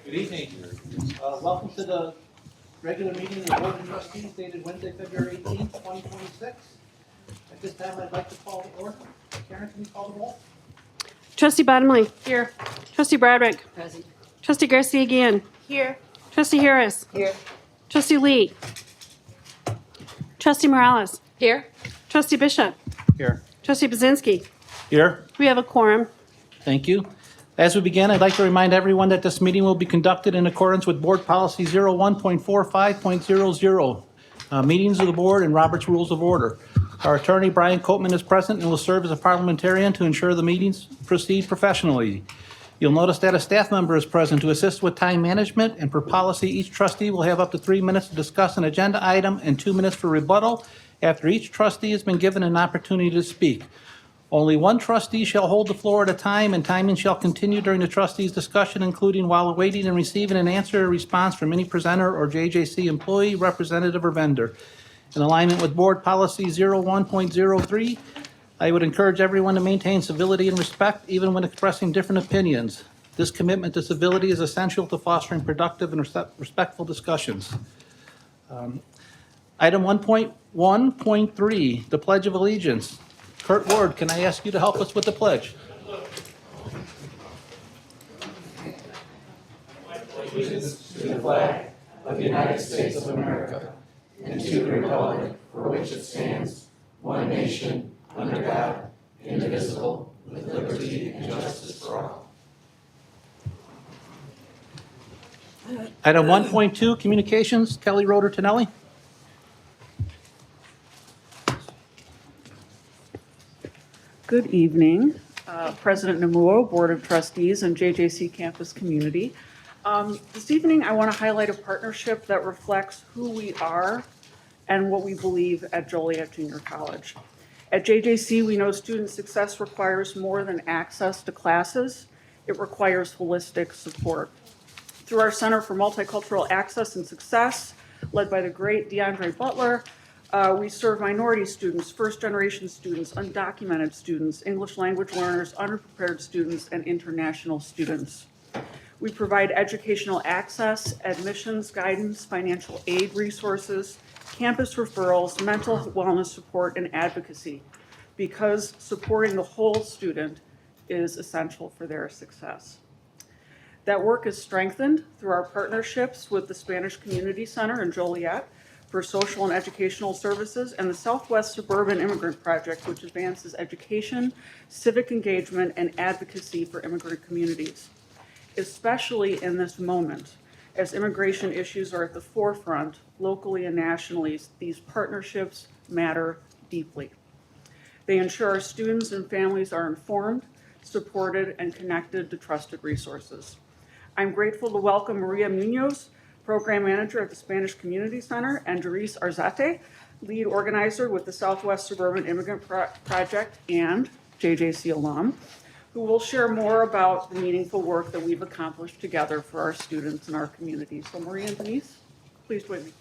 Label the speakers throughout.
Speaker 1: Good evening. Welcome to the regular meeting of the Board of Trustees dated Wednesday, February 18th, 2026. At this time, I'd like to call to order. Karen, can you call the roll?
Speaker 2: Trustee Bottomley. Here. Trustee Broderick.
Speaker 3: Present.
Speaker 2: Trustee Garcia again.
Speaker 3: Here.
Speaker 2: Trustee Harris.
Speaker 3: Here.
Speaker 2: Trustee Lee. Trustee Morales.
Speaker 3: Here.
Speaker 2: Trustee Bishop.
Speaker 1: Here.
Speaker 2: Trustee Bazinski.
Speaker 1: Here.
Speaker 2: We have a quorum.
Speaker 1: Thank you. As we begin, I'd like to remind everyone that this meeting will be conducted in accordance with Board Policy 01.45.00, meetings of the board and Robert's Rules of Order. Our attorney, Brian Copeman, is present and will serve as a parliamentarian to ensure the meetings proceed professionally. You'll notice that a staff member is present to assist with time management, and per policy, each trustee will have up to 3 minutes to discuss an agenda item and 2 minutes for rebuttal after each trustee has been given an opportunity to speak. Only one trustee shall hold the floor at a time, and timing shall continue during the trustee's discussion, including while awaiting and receiving an answer or response from any presenter or JJC employee, representative, or vendor. In alignment with Board Policy 01.03, I would encourage everyone to maintain civility and respect, even when expressing different opinions. This commitment to civility is essential to fostering productive and respectful discussions. Item 1.1.3, the Pledge of Allegiance. Kurt Ward, can I ask you to help us with the pledge?
Speaker 4: Allegiance to the flag of the United States of America and to the republic for which it stands, one nation, under God, indivisible, with liberty and justice for all.
Speaker 1: Item 1.2, Communications. Kelly Roder Tonelli.
Speaker 5: Good evening, President Namuo, Board of Trustees, and JJC Campus Community. This evening, I want to highlight a partnership that reflects who we are and what we believe at Joliet Junior College. At JJC, we know student success requires more than access to classes. It requires holistic support. Through our Center for Multicultural Access and Success, led by the great DeAndre Butler, we serve minority students, first-generation students, undocumented students, English language learners, underprepared students, and international students. We provide educational access, admissions guidance, financial aid resources, campus referrals, mental wellness support, and advocacy, because supporting the whole student is essential for their success. That work is strengthened through our partnerships with the Spanish Community Center in Joliet for social and educational services, and the Southwest Suburban Immigrant Project, which advances education, civic engagement, and advocacy for immigrant communities, especially in this moment. As immigration issues are at the forefront, locally and nationally, these partnerships matter deeply. They ensure our students and families are informed, supported, and connected to trusted resources. I'm grateful to welcome Maria Munoz, Program Manager at the Spanish Community Center, and Doris Arzate, Lead Organizer with the Southwest Suburban Immigrant Project and JJC alum, who will share more about the meaningful work that we've accomplished together for our students and our community. So Maria and Denise, please join me.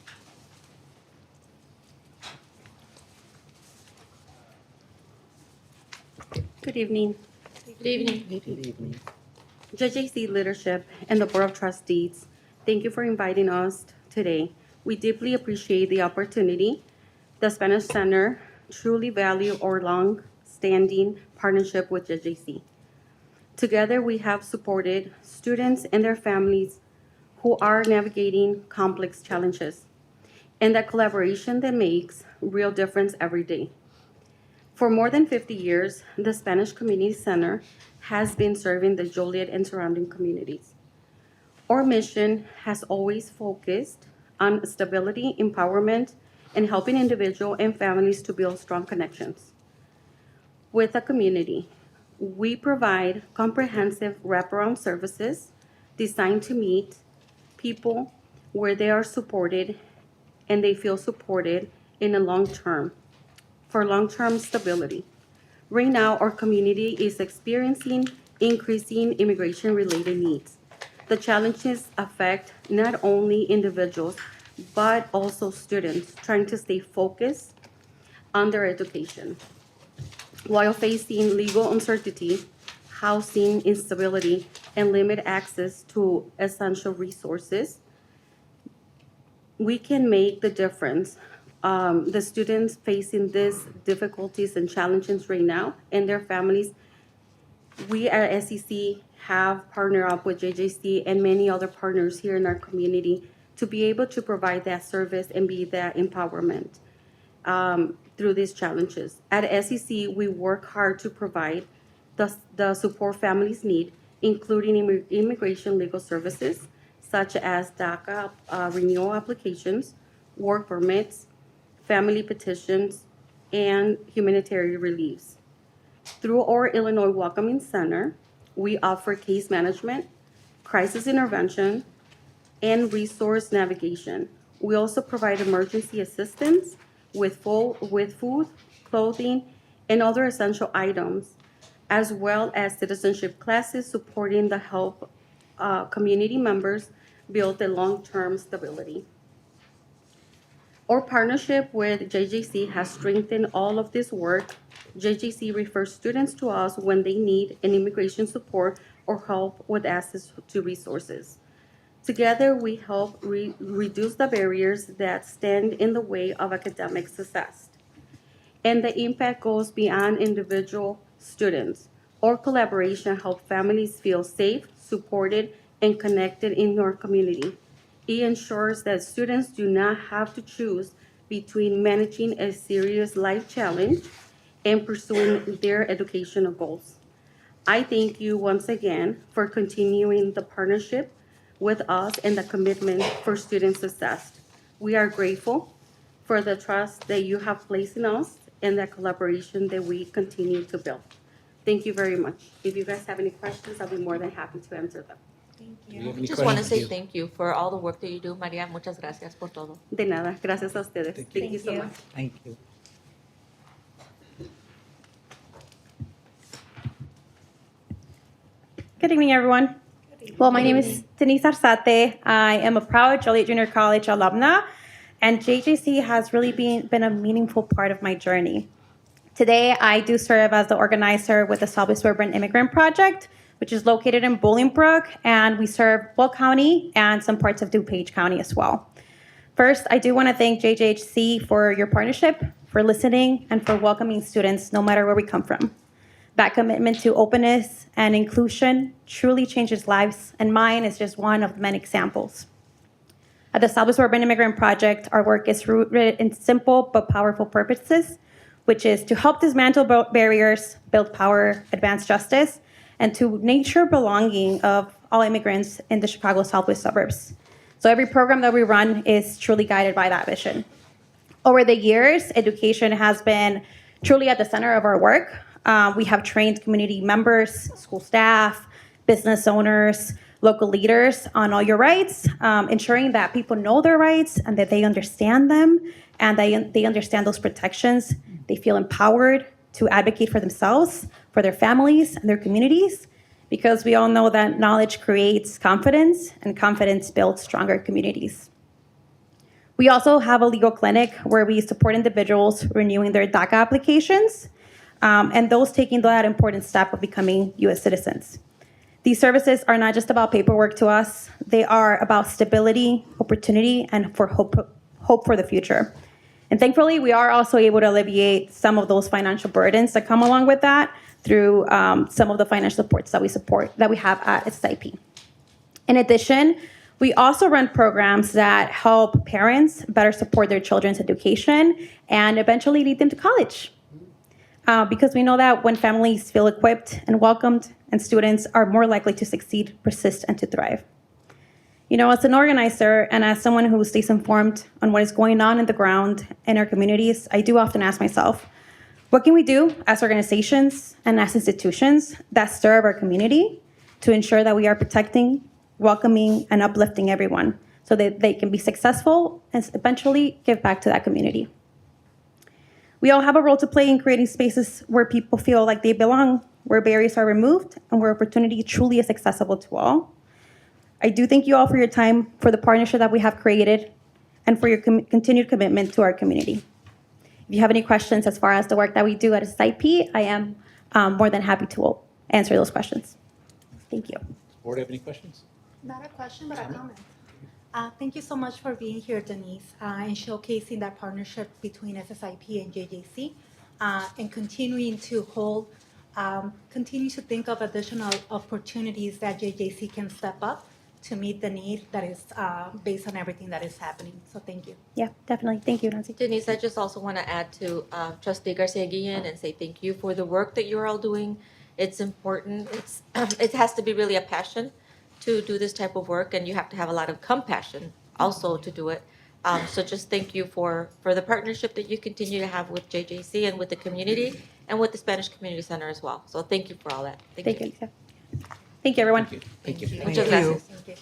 Speaker 2: Good evening.
Speaker 3: Good evening.
Speaker 4: Good evening.
Speaker 2: JJC leadership and the Board of Trustees, thank you for inviting us today. We deeply appreciate the opportunity. The Spanish Center truly value our long-standing partnership with JJC. Together, we have supported students and their families who are navigating complex challenges, and that collaboration that makes real difference every day. For more than 50 years, the Spanish Community Center has been serving the Joliet and surrounding communities. Our mission has always focused on stability, empowerment, and helping individuals and families to build strong connections with the community. We provide comprehensive wraparound services designed to meet people where they are supported and they feel supported in the long term, for long-term stability. Right now, our community is experiencing increasing immigration-related needs. The challenges affect not only individuals, but also students trying to stay focused on their education. While facing legal uncertainty, housing instability, and limit access to essential resources, we can make the difference. The students facing these difficulties and challenges right now and their families, we at SEC have partnered up with JJC and many other partners here in our community to be able to provide that service and be that empowerment through these challenges. At SEC, we work hard to provide the support families need, including immigration legal services, such as DACA renewal applications, work permits, family petitions, and humanitarian reliefs. Through our Illinois Welcoming Center, we offer case management, crisis intervention, and resource navigation. We also provide emergency assistance with food, clothing, and other essential items, as well as citizenship classes supporting the help community members build the long-term stability. Our partnership with JJC has strengthened all of this work. JJC refers students to us when they need an immigration support or help with access to resources. Together, we help reduce the barriers that stand in the way of academic success. And the impact goes beyond individual students. Our collaboration helps families feel safe, supported, and connected in our community. It ensures that students do not have to choose between managing a serious life challenge and pursuing their educational goals. I thank you once again for continuing the partnership with us and the commitment for student success. We are grateful for the trust that you have placed in us and the collaboration that we continue to build. Thank you very much. If you guys have any questions, I'll be more than happy to answer them.
Speaker 3: Thank
Speaker 1: Do you
Speaker 3: you.
Speaker 1: have
Speaker 3: We
Speaker 1: any
Speaker 3: just want to say
Speaker 1: questions?
Speaker 3: thank you for all the work that you do, Maria. Muchas gracias por todo.
Speaker 2: De nada, gracias a ustedes.
Speaker 1: Thank
Speaker 2: Thank you so
Speaker 3: you.
Speaker 2: much.
Speaker 1: Thank you.
Speaker 6: Good evening, everyone. Well, my name is Denise Arzate. I am a proud Joliet Junior College alumna, and JJC has really been a meaningful part of my journey. Today, I do serve as the organizer with the Southwest Urban Immigrant Project, which is located in Bolingbrook, and we serve Will County and some parts of DuPage County as well. First, I do want to thank JJC for your partnership, for listening, and for welcoming students no matter where we come from. That commitment to openness and inclusion truly changes lives, and mine is just one of many examples. At the Southwest Urban Immigrant Project, our work is rooted in simple but powerful purposes, which is to help dismantle barriers, build power, advance justice, and to nurture belonging of all immigrants in the Chicago Southwest suburbs. So every program that we run is truly guided by that vision. Over the years, education has been truly at the center of our work. We have trained community members, school staff, business owners, local leaders on all your rights, ensuring that people know their rights and that they understand them and they understand those protections. They feel empowered to advocate for themselves, for their families, and their communities, because we all know that knowledge creates confidence, and confidence builds stronger communities. We also have a legal clinic where we support individuals renewing their DACA applications, and those taking that important step of becoming U.S. citizens. These services are not just about paperwork to us. They are about stability, opportunity, and for hope for the future. And thankfully, we are also able to alleviate some of those financial burdens that come along with that through some of the financial supports that we have at SIP. In addition, we also run programs that help parents better support their children's education and eventually lead them to college. Because we know that when families feel equipped and welcomed, and students are more likely to succeed, persist, and to thrive. You know, as an organizer and as someone who stays informed on what is going on in the ground in our communities, I do often ask myself, what can we do as organizations and as institutions that serve our community to ensure that we are protecting, welcoming, and uplifting everyone so that they can be successful and eventually give back to that community? We all have a role to play in creating spaces where people feel like they belong, where barriers are removed, and where opportunity truly is accessible to all. I do thank you all for your time, for the partnership that we have created, and for your continued commitment to our community. If you have any questions as far as the work that we do at SIP, I am more than happy to answer those questions. Thank you.
Speaker 1: Board have any questions?
Speaker 7: Not a question, but a comment. Thank you so much for being here, Denise, and showcasing that partnership between SSIP and JJC, and continuing to continue to think of additional opportunities that JJC can step up to meet the need that is based on everything that is happening. So thank you.
Speaker 6: Yeah, definitely. Thank you, Nancy.
Speaker 3: Denise, I just also want to add to Trustee Garcia Guillen and say thank you for the work that you're all doing. It's important. It has to be really a passion to do this type of work, and you have to have a lot of compassion also to do it. So just thank you for the partnership that you continue to have with JJC and with the community and with the Spanish Community Center as well. So thank you for all that.
Speaker 6: Thank you, Lisa. Thank you, everyone.
Speaker 1: Thank you.
Speaker 3: Muchas gracias.
Speaker 7: Thank you.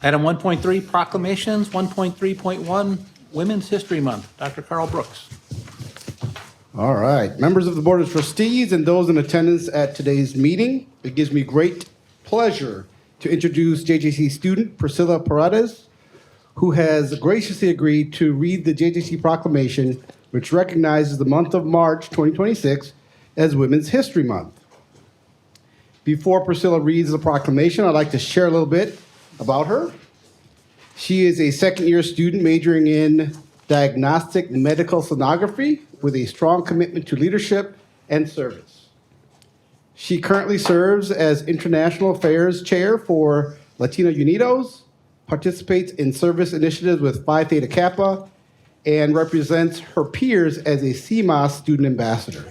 Speaker 1: Item 1.3, proclamations. 1.3.1, Women's History Month. Dr. Carl Brooks.
Speaker 8: All right, members of the Board of Trustees and those in attendance at today's meeting, it gives me great pleasure to introduce JJC student Priscilla Paredes, who has graciously agreed to read the JJC proclamation, which recognizes the month of March 2026 as Women's History Month. Before Priscilla reads the proclamation, I'd like to share a little bit about her. She is a second-year student majoring in diagnostic medical sonography with a strong commitment to leadership and service. She currently serves as International Affairs Chair for Latino Unidos, participates in service initiatives with Phi Theta Kappa, and represents her peers as a CMOS student ambassador.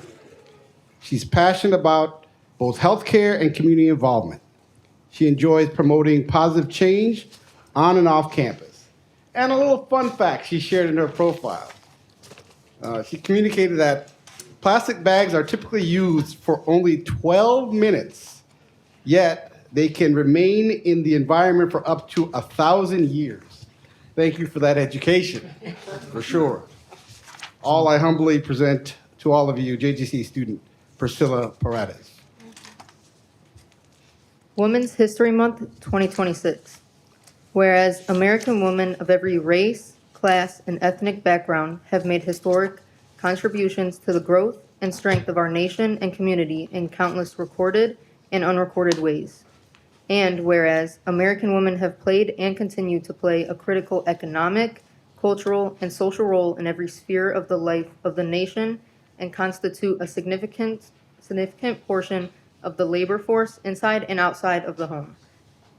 Speaker 8: She's passionate about both healthcare and community involvement. She enjoys promoting positive change on and off campus. And a little fun fact she shared in her profile. She communicated that plastic bags are typically used for only 12 minutes, yet they can remain in the environment for up to 1,000 years. Thank you for that education, for sure. All I humbly present to all of you, JJC student Priscilla Paredes.
Speaker 9: Women's History Month 2026. Whereas American women of every race, class, and ethnic background have made historic contributions to the growth and strength of our nation and community in countless recorded and unrecorded ways. And whereas American women have played and continue to play a critical economic, cultural, and social role in every sphere of the life of the nation and constitute a significant portion of the labor force inside and outside of the home.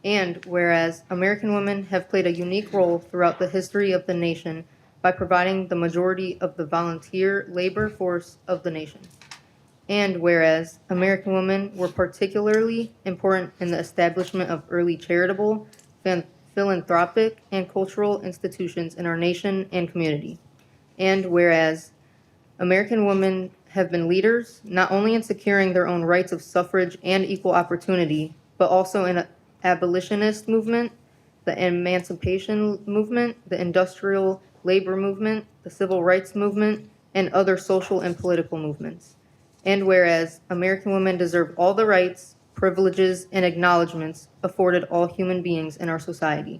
Speaker 9: And whereas American women have played a unique role throughout the history of the nation by providing the majority of the volunteer labor force of the nation. And whereas American women were particularly important in the establishment of early charitable, philanthropic, and cultural institutions in our nation and community. And whereas American women have been leaders, not only in securing their own rights of suffrage and equal opportunity, but also in abolitionist movement, the emancipation movement, the industrial labor movement, the civil rights movement, and other social and political movements. And whereas American women deserve all the rights, privileges, and acknowledgments afforded all human beings in our society.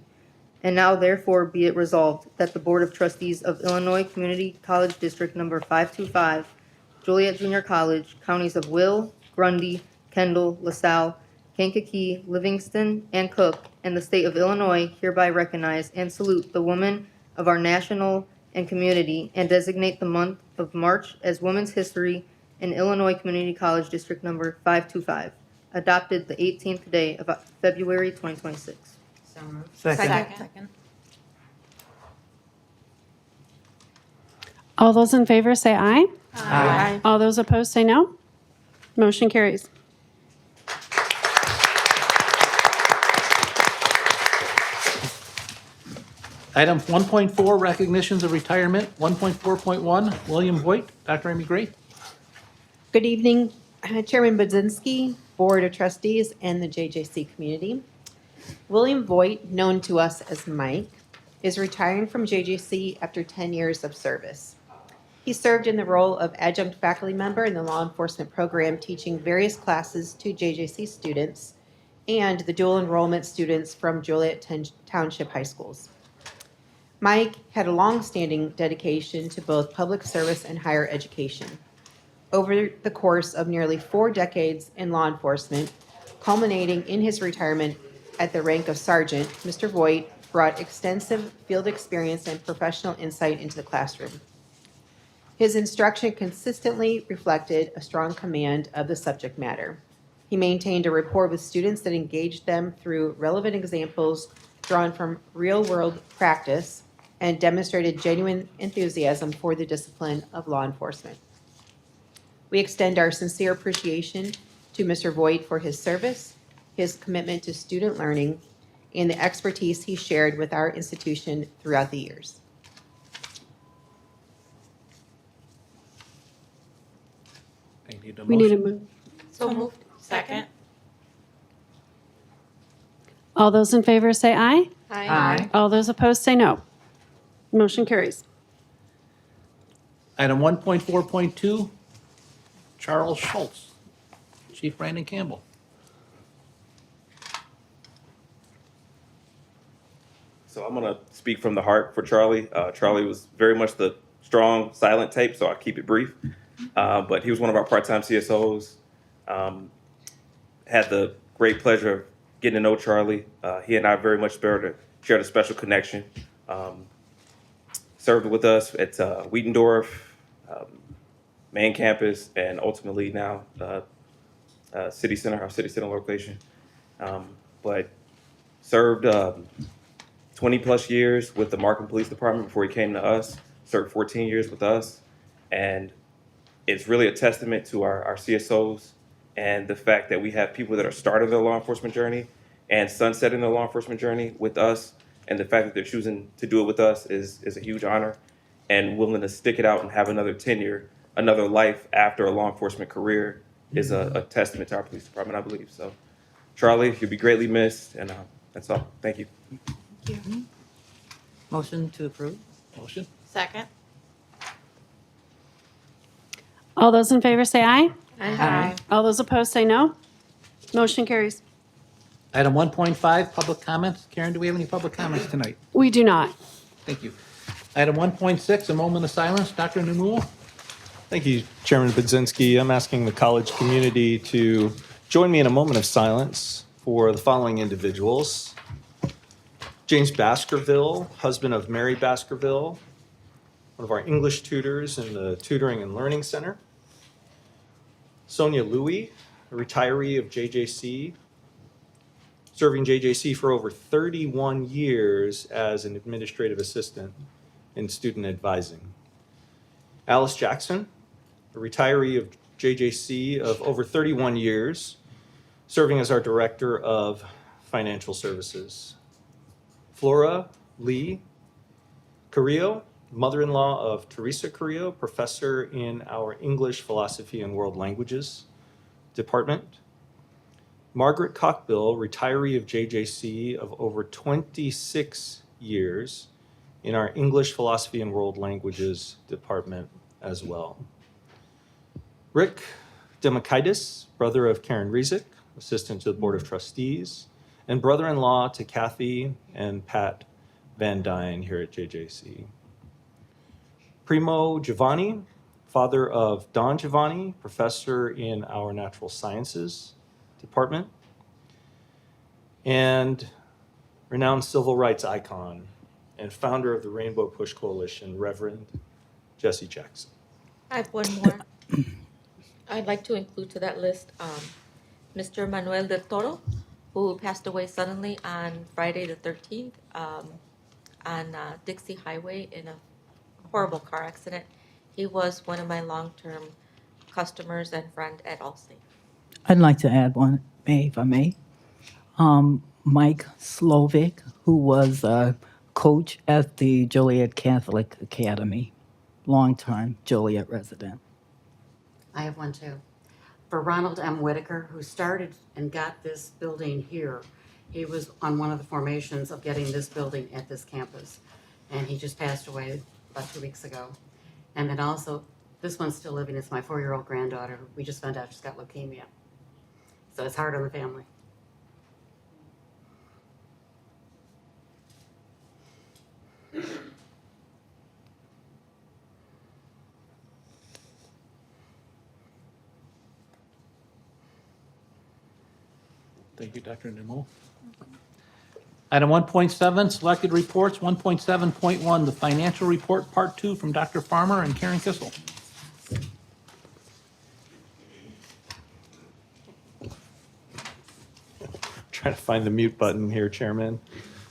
Speaker 9: And now therefore be it resolved that the Board of Trustees of Illinois Community College District Number 525, Joliet Junior College, counties of Will, Grundy, Kendall, LaSalle, Kankakee, Livingston, and Cook, and the state of Illinois hereby recognize and salute the women of our national and community and designate the month of March as Women's History in Illinois Community College District Number 525, adopted the 18th day of February 2026.
Speaker 3: Second.
Speaker 10: All those in favor say aye.
Speaker 3: Aye.
Speaker 10: All those opposed say no. Motion carries.
Speaker 1: Item 1.4, recognitions of retirement. 1.4.1, William Voigt. Dr. Amy Gray.
Speaker 11: Good evening, Chairman Budzinski, Board of Trustees, and the JJC community. William Voigt, known to us as Mike, is retiring from JJC after 10 years of service. He served in the role of adjunct faculty member in the law enforcement program, teaching various classes to JJC students and the dual enrollment students from Joliet Township High Schools. Mike had a long-standing dedication to both public service and higher education. over the course of nearly 4 decades in law enforcement, culminating in his retirement at the rank of sergeant. Mr. Voigt brought extensive field experience and professional insight into the classroom. His instruction consistently reflected a strong command of the subject matter. He maintained a rapport with students that engaged them through relevant examples drawn from real-world practice and demonstrated genuine enthusiasm for the discipline of law enforcement. We extend our sincere appreciation to Mr. Voigt for his service, his commitment to student learning, and the expertise he shared with our institution throughout the years.
Speaker 1: I need a
Speaker 10: We need a
Speaker 1: motion.
Speaker 10: mo-
Speaker 3: So moved. Second.
Speaker 10: All those in favor say aye.
Speaker 3: Aye.
Speaker 10: All those opposed say no. Motion carries.
Speaker 1: Item 1.4.2, Charles Schultz. Chief Brandon Campbell.
Speaker 12: So I'm going to speak from the heart for Charlie. Charlie was very much the strong, silent type, so I'll keep it brief. But he was one of our part-time CSOs. Had the great pleasure of getting to know Charlie. He and I very much shared a special connection. Served with us at Wheatendorf, main campus, and ultimately now City Center, our City Center location. But served 20 plus years with the Markham Police Department before he came to us, served 14 years with us. And it's really a testament to our CSOs and the fact that we have people that are starting their law enforcement journey and sunsetting their law enforcement journey with us. And the fact that they're choosing to do it with us is a huge honor, and willing to stick it out and have another tenure, another life after a law enforcement career is a testament to our police department, I believe. So, Charlie, you'll be greatly missed, and that's all. Thank you.
Speaker 13: Motion to approve?
Speaker 1: Motion.
Speaker 3: Second.
Speaker 10: All those in favor say aye.
Speaker 13: Aye.
Speaker 10: All those opposed say no. Motion carries.
Speaker 1: Item 1.5, public comments. Karen, do we have any public comments tonight?
Speaker 10: We do not.
Speaker 1: Thank you. Item 1.6, a moment of silence. Dr. Numul.
Speaker 14: Thank you, Chairman Budzinski. I'm asking the college community to join me in a moment of silence for the following individuals. James Baskerville, husband of Mary Baskerville, one of our English tutors in the Tutoring and Learning Center. Sonia Louie, a retiree of JJC, serving JJC for over 31 years as an administrative assistant in student advising. Alice Jackson, a retiree of JJC of over 31 years, serving as our Director of Financial Services. Flora Lee Carrillo, mother-in-law of Teresa Carrillo, professor in our English, Philosophy, and World Languages department. Margaret Cockbill, retiree of JJC of over 26 years in our English, Philosophy, and World Languages department as well. Rick Demokaitis, brother of Karen Rezick, assistant to the Board of Trustees, and brother-in-law to Kathy and Pat Van Dyne here at JJC. Primo Giovanni, father of Don Giovanni, professor in our Natural Sciences department, and renowned civil rights icon and founder of the Rainbow Push Coalition, Reverend Jesse Jackson.
Speaker 3: I have one more. I'd like to include to that list Mr. Manuel del Toro, who passed away suddenly on Friday the 13th on Dixie Highway in a horrible car accident. He was one of my long-term customers and friend at Allstate.
Speaker 13: I'd like to add one, if I may. Mike Slovic, who was a coach at the Joliet Catholic Academy, long-time Joliet resident.
Speaker 15: I have one too. For Ronald M. Whitaker, who started and got this building here. He was on one of the formations of getting this building at this campus. And he just passed away about 2 weeks ago. And then also, this one's still living. It's my 4-year-old granddaughter. We just found out she's got leukemia. So it's hard on the family.
Speaker 1: Thank you, Dr. Nemo. Item 1.7, selected reports. 1.7.1, the financial report, part 2, from Dr. Farmer and Karen Kissel.
Speaker 14: Trying to find the mute button here, Chairman.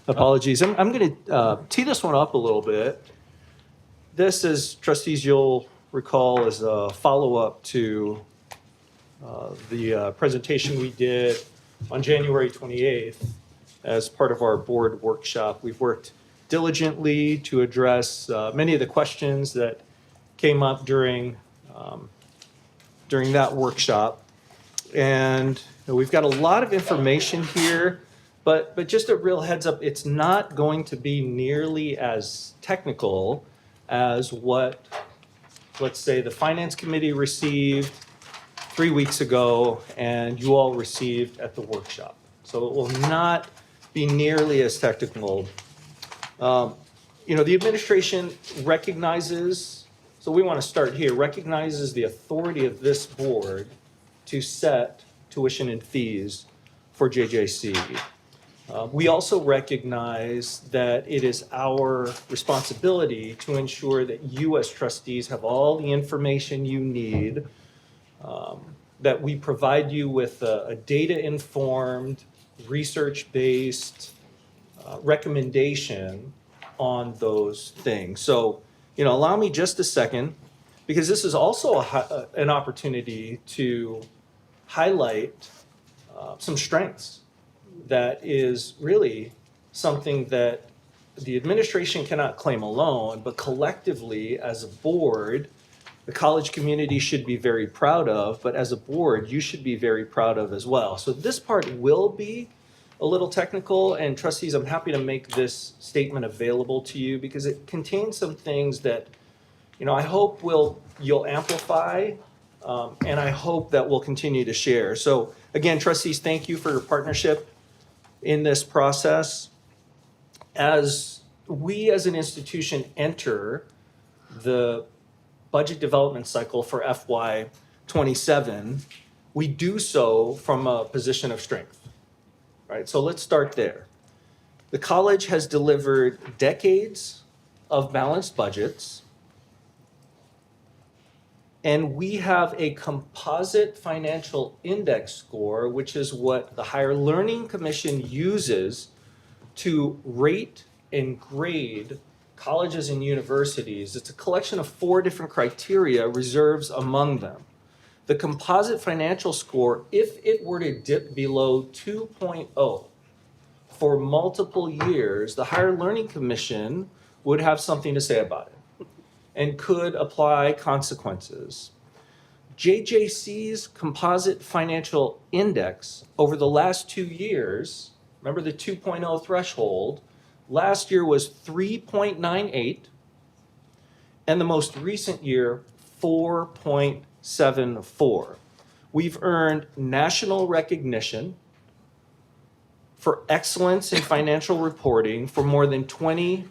Speaker 14: Apologies. I'm going to tee this one up a little bit. This, as trustees you'll recall, is a follow-up to the presentation we did on January 28th as part of our board workshop. We've worked diligently to address many of the questions that came up during that workshop. And we've got a lot of information here, but just a real heads up, it's not going to be nearly as technical as what, let's say, the Finance Committee received 3 weeks ago and you all received at the workshop. So it will not be nearly as technical. The administration recognizes, so we want to start here, recognizes the authority of this board to set tuition and fees for JJC. We also recognize that it is our responsibility to ensure that you as trustees have all the information you need, that we provide you with a data-informed, research-based recommendation on those things. So, allow me just a second, because this is also an opportunity to highlight some strengths that is really something that the administration cannot claim alone, but collectively as a board, the college community should be very proud of, but as a board, you should be very proud of as well. So this part will be a little technical, and trustees, I'm happy to make this statement available to you because it contains some things that, I hope you'll amplify, and I hope that we'll continue to share. So again, trustees, thank you for your partnership in this process. As we as an institution enter the budget development cycle for FY '27, we do so from a position of strength, right? So let's start there. The college has delivered decades of balanced budgets, and we have a composite financial index score, which is what the Higher Learning Commission uses to rate and grade colleges and universities. It's a collection of 4 different criteria, reserves among them. The composite financial score, if it were to dip below 2.0 for multiple years, the Higher Learning Commission would have something to say about it and could apply consequences. JJC's composite financial index over the last 2 years, remember the 2.0 threshold, last year was 3.98, and the most recent year, 4.74. We've earned national recognition for excellence in financial reporting for more than 20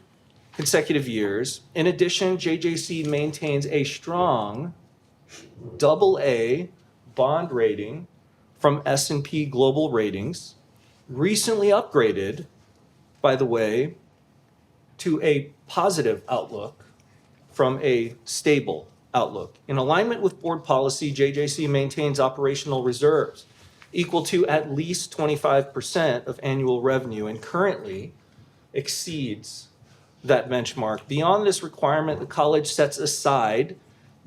Speaker 14: consecutive years. In addition, JJC maintains a strong AA bond rating from S&P Global Ratings, recently upgraded, by the way, to a positive outlook from a stable outlook. In alignment with board policy, JJC maintains operational reserves equal to at least 25% of annual revenue and currently exceeds that benchmark. Beyond this requirement, the college sets aside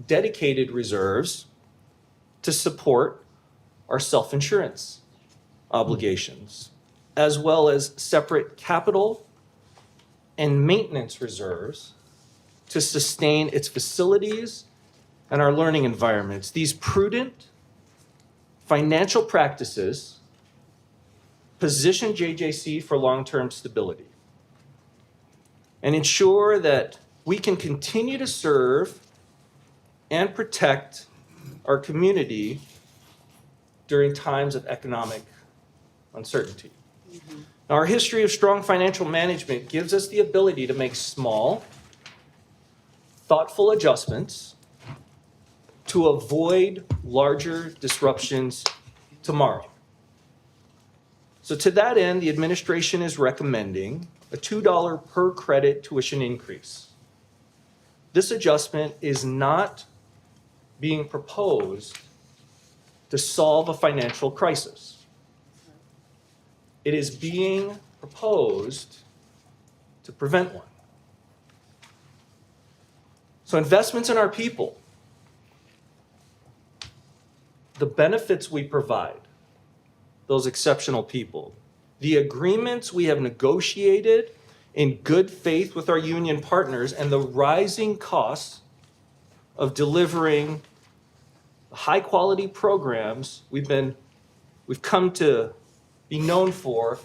Speaker 14: dedicated reserves to support our self-insurance obligations, as well as separate capital and maintenance reserves to sustain its facilities and our learning environments. These prudent financial practices position JJC for long-term stability and ensure that we can continue to serve and protect our community during times of economic uncertainty. Now, our history of strong financial management gives us the ability to make small, thoughtful adjustments to avoid larger disruptions tomorrow. So to that end, the administration is recommending a $2 per credit tuition increase. This adjustment is not being proposed to solve a financial crisis. It is being proposed to prevent one. So investments in our people, the benefits we provide, those exceptional people, the agreements we have negotiated in good faith with our union partners, and the rising costs of delivering high-quality programs we've come to be known for,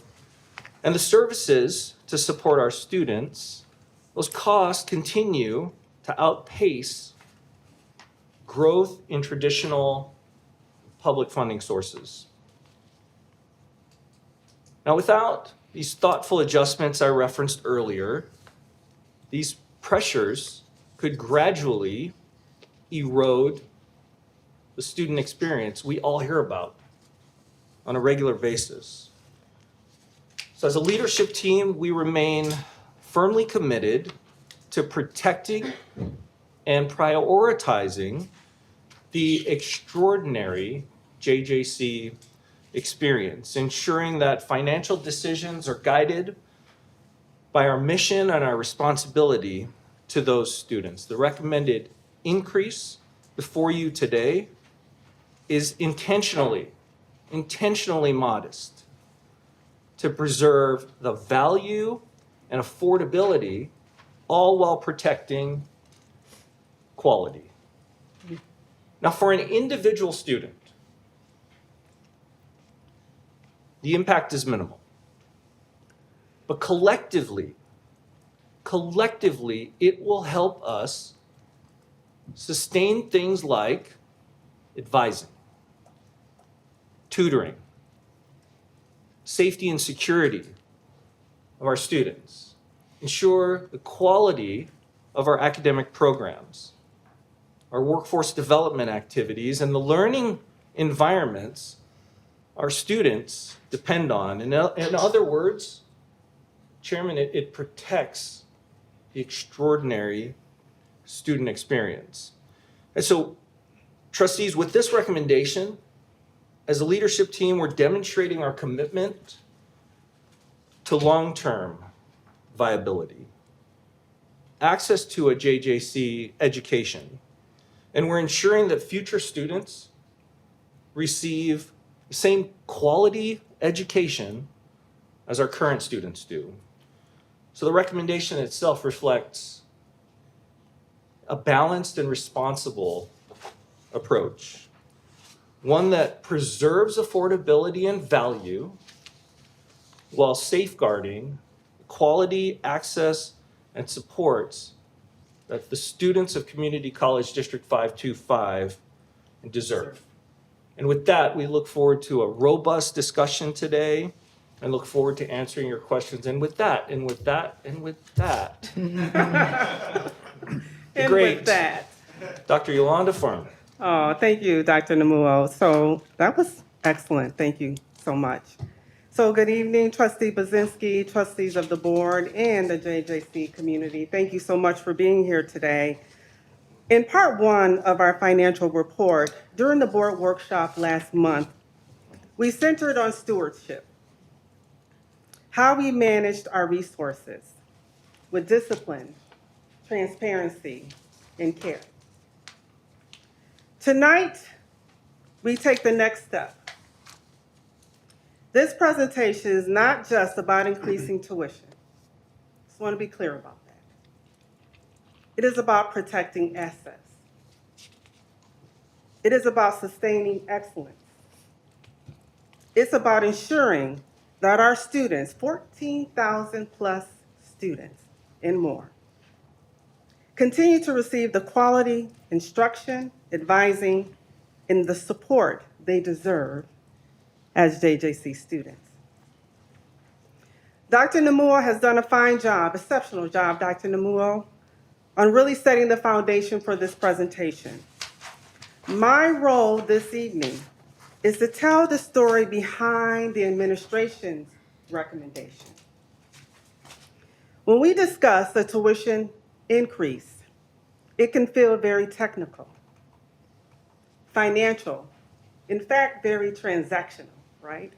Speaker 14: and the services to support our students, those costs continue to outpace growth in traditional public funding sources. Now, without these thoughtful adjustments I referenced earlier, these pressures could gradually erode the student experience we all hear about on a regular basis. So as a leadership team, we remain firmly committed to protecting and prioritizing the extraordinary JJC experience, ensuring that financial decisions are guided by our mission and our responsibility to those students. The recommended increase before you today is intentionally modest to preserve the value and affordability, all while protecting quality. Now, for an individual student, the impact is minimal. But collectively, it will help us sustain things like advising, tutoring, safety and security of our students, ensure the quality of our academic programs, our workforce development activities, and the learning environments our students depend on. In other words, Chairman, it protects the extraordinary student experience. And so, trustees, with this recommendation, as a leadership team, we're demonstrating our commitment to long-term viability, access to a JJC education, and we're ensuring that future students receive the same quality education as our current students do. So the recommendation itself reflects a balanced and responsible approach, one that preserves affordability and value while safeguarding quality, access, and supports that the students of Community College District 525 deserve. And with that, we look forward to a robust discussion today and look forward to answering your questions. And with that,
Speaker 16: And with that,
Speaker 14: Dr. Yolanda Farmer.
Speaker 16: oh, thank you, Dr. Namuo. So that was excellent. Thank you so much. So good evening, Trustee Bazinski, trustees of the board, and the JJC community. Thank you so much for being here today. In part one of our financial report, during the board workshop last month, we centered on stewardship, how we managed our resources with discipline, transparency, and care. Tonight, we take the next step. This presentation is not just about increasing tuition. Just want to be clear about that. It is about protecting assets. It is about sustaining excellence. It's about ensuring that our students, 14,000 plus students and more, continue to receive the quality, instruction, advising, and the support they deserve as JJC students. Dr. Namuo has done a fine job, exceptional job, Dr. Namuo, on really setting the foundation for this presentation. My role this evening is to tell the story behind the administration's recommendation. When we discuss a tuition increase, it can feel very technical, financial, in fact, very transactional, right?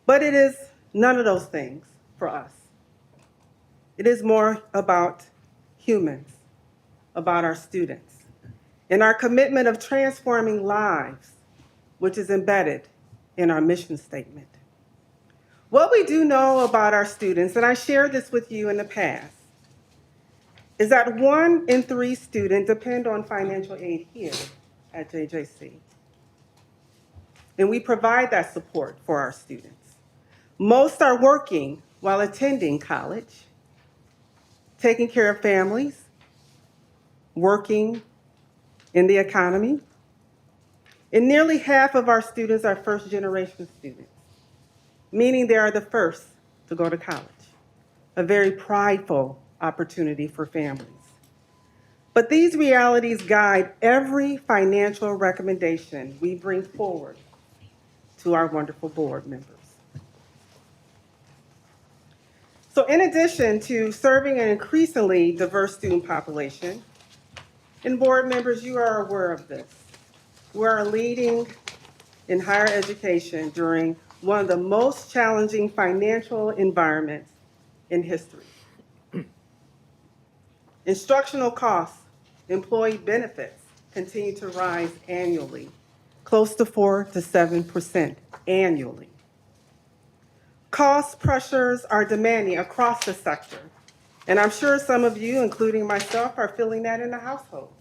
Speaker 16: But it is none of those things for us. It is more about humans, about our students, and our commitment of transforming lives, which is embedded in our mission statement. What we do know about our students, and I shared this with you in the past, is that 1 in 3 students depend on financial aid here at JJC. And we provide that support for our students. Most are working while attending college, taking care of families, working in the economy. And nearly half of our students are first-generation students, meaning they are the first to go to college, a very prideful opportunity for families. But these realities guide every financial recommendation we bring forward to our wonderful board members. So in addition to serving an increasingly diverse student population, and board members, you are aware of this, we are leading in higher education during one of the most challenging financial environments in history. Instructional costs, employee benefits continue to rise annually, close to 4 to 7% annually. Cost pressures are demanding across the sector, and I'm sure some of you, including myself, are feeling that in the household.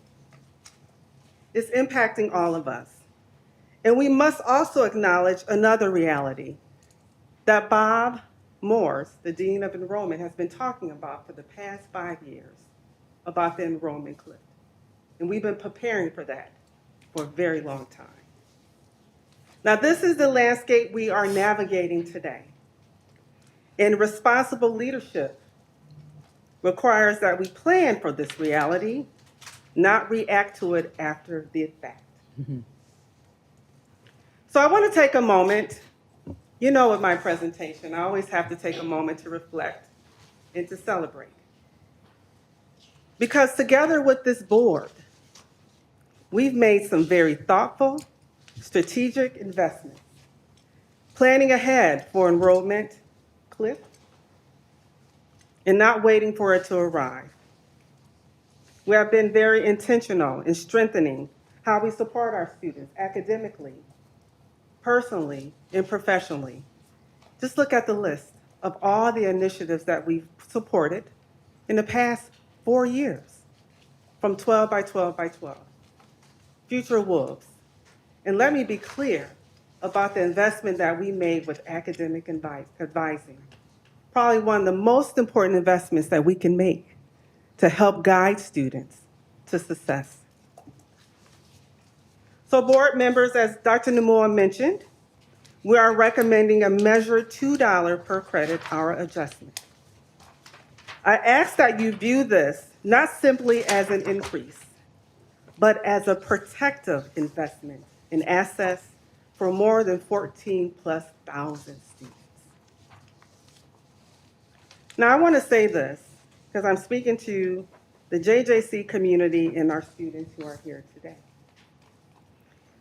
Speaker 16: It's impacting all of us. And we must also acknowledge another reality that Bob Morse, the Dean of Enrollment, has been talking about for the past 5 years, about the enrollment cliff. And we've been preparing for that for a very long time. Now, this is the landscape we are navigating today. And responsible leadership requires that we plan for this reality, not react to it after the fact. So I want to take a moment. You know, with my presentation, I always have to take a moment to reflect and to celebrate. Because together with this board, we've made some very thoughtful, strategic investments, planning ahead for enrollment cliff and not waiting for it to arrive. We have been very intentional in strengthening how we support our students academically, personally, and professionally. Just look at the list of all the initiatives that we've supported in the past 4 years, from 12 by 12 by 12, Future Wolves. And let me be clear about the investment that we made with academic advising. Probably one of the most important investments that we can make to help guide students to success. So board members, as Dr. Nomura mentioned, we are recommending a measured $2 per credit hour adjustment. I ask that you view this not simply as an increase, but as a protective investment in assets for more than 14,000+ students. Now, I want to say this because I'm speaking to the JJC community and our students who are here today.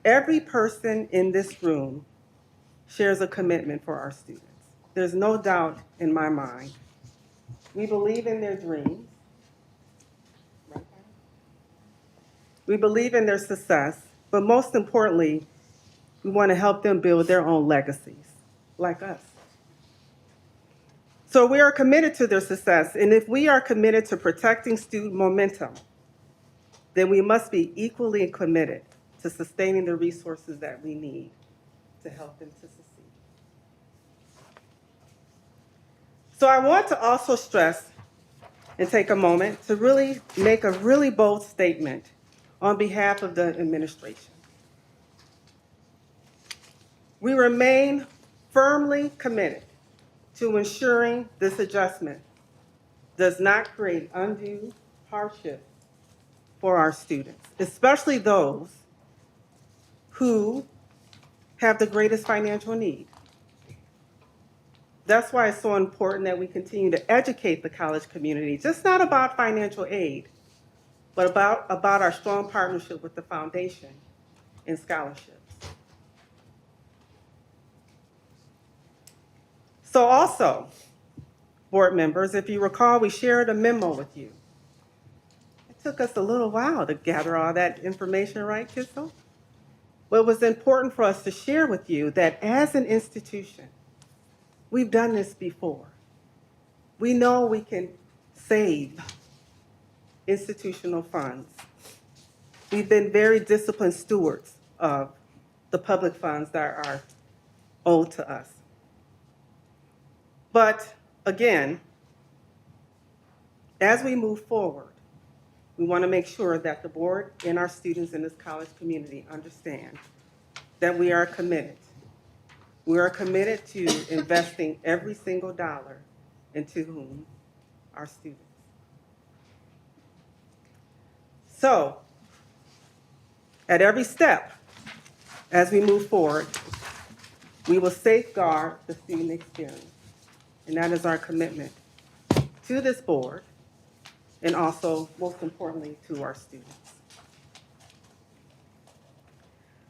Speaker 16: Every person in this room shares a commitment for our students. There's no doubt in my mind. We believe in their dreams. We believe in their success, but most importantly, we want to help them build their own legacies, like us. So we are committed to their success, and if we are committed to protecting student momentum, then we must be equally committed to sustaining the resources that we need to help them to succeed. So I want to also stress and take a moment to really make a really bold statement on behalf of the administration. We remain firmly committed to ensuring this adjustment does not create undue hardship for our students, especially those who have the greatest financial need. That's why it's so important that we continue to educate the college community, just not about financial aid, but about our strong partnership with the foundation and scholarships. So also, board members, if you recall, we shared a memo with you. It took us a little while to gather all that information, right, Kissel? But it was important for us to share with you that as an institution, we've done this before. We know we can save institutional funds. We've been very disciplined stewards of the public funds that are owed to us. But again, as we move forward, we want to make sure that the board and our students in this college community understand that we are committed. We are committed to investing every single dollar into whom? Our students. So, at every step, as we move forward, we will safeguard the student experience. And that is our commitment to this board and also, most importantly, to our students.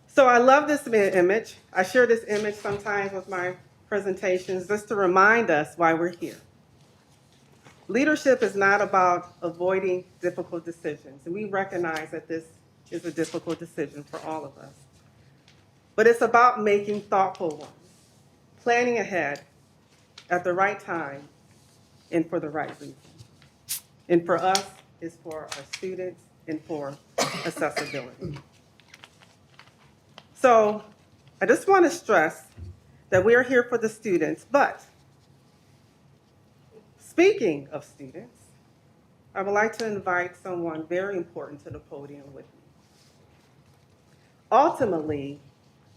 Speaker 16: So I love this image. I share this image sometimes with my presentations just to remind us why we're here. Leadership is not about avoiding difficult decisions, and we recognize that this is a difficult decision for all of us. But it's about making thoughtful ones, planning ahead at the right time and for the right reason. And for us, it's for our students and for accessibility. So I just want to stress that we are here for the students, but speaking of students, I would like to invite someone very important to the podium with me. Ultimately,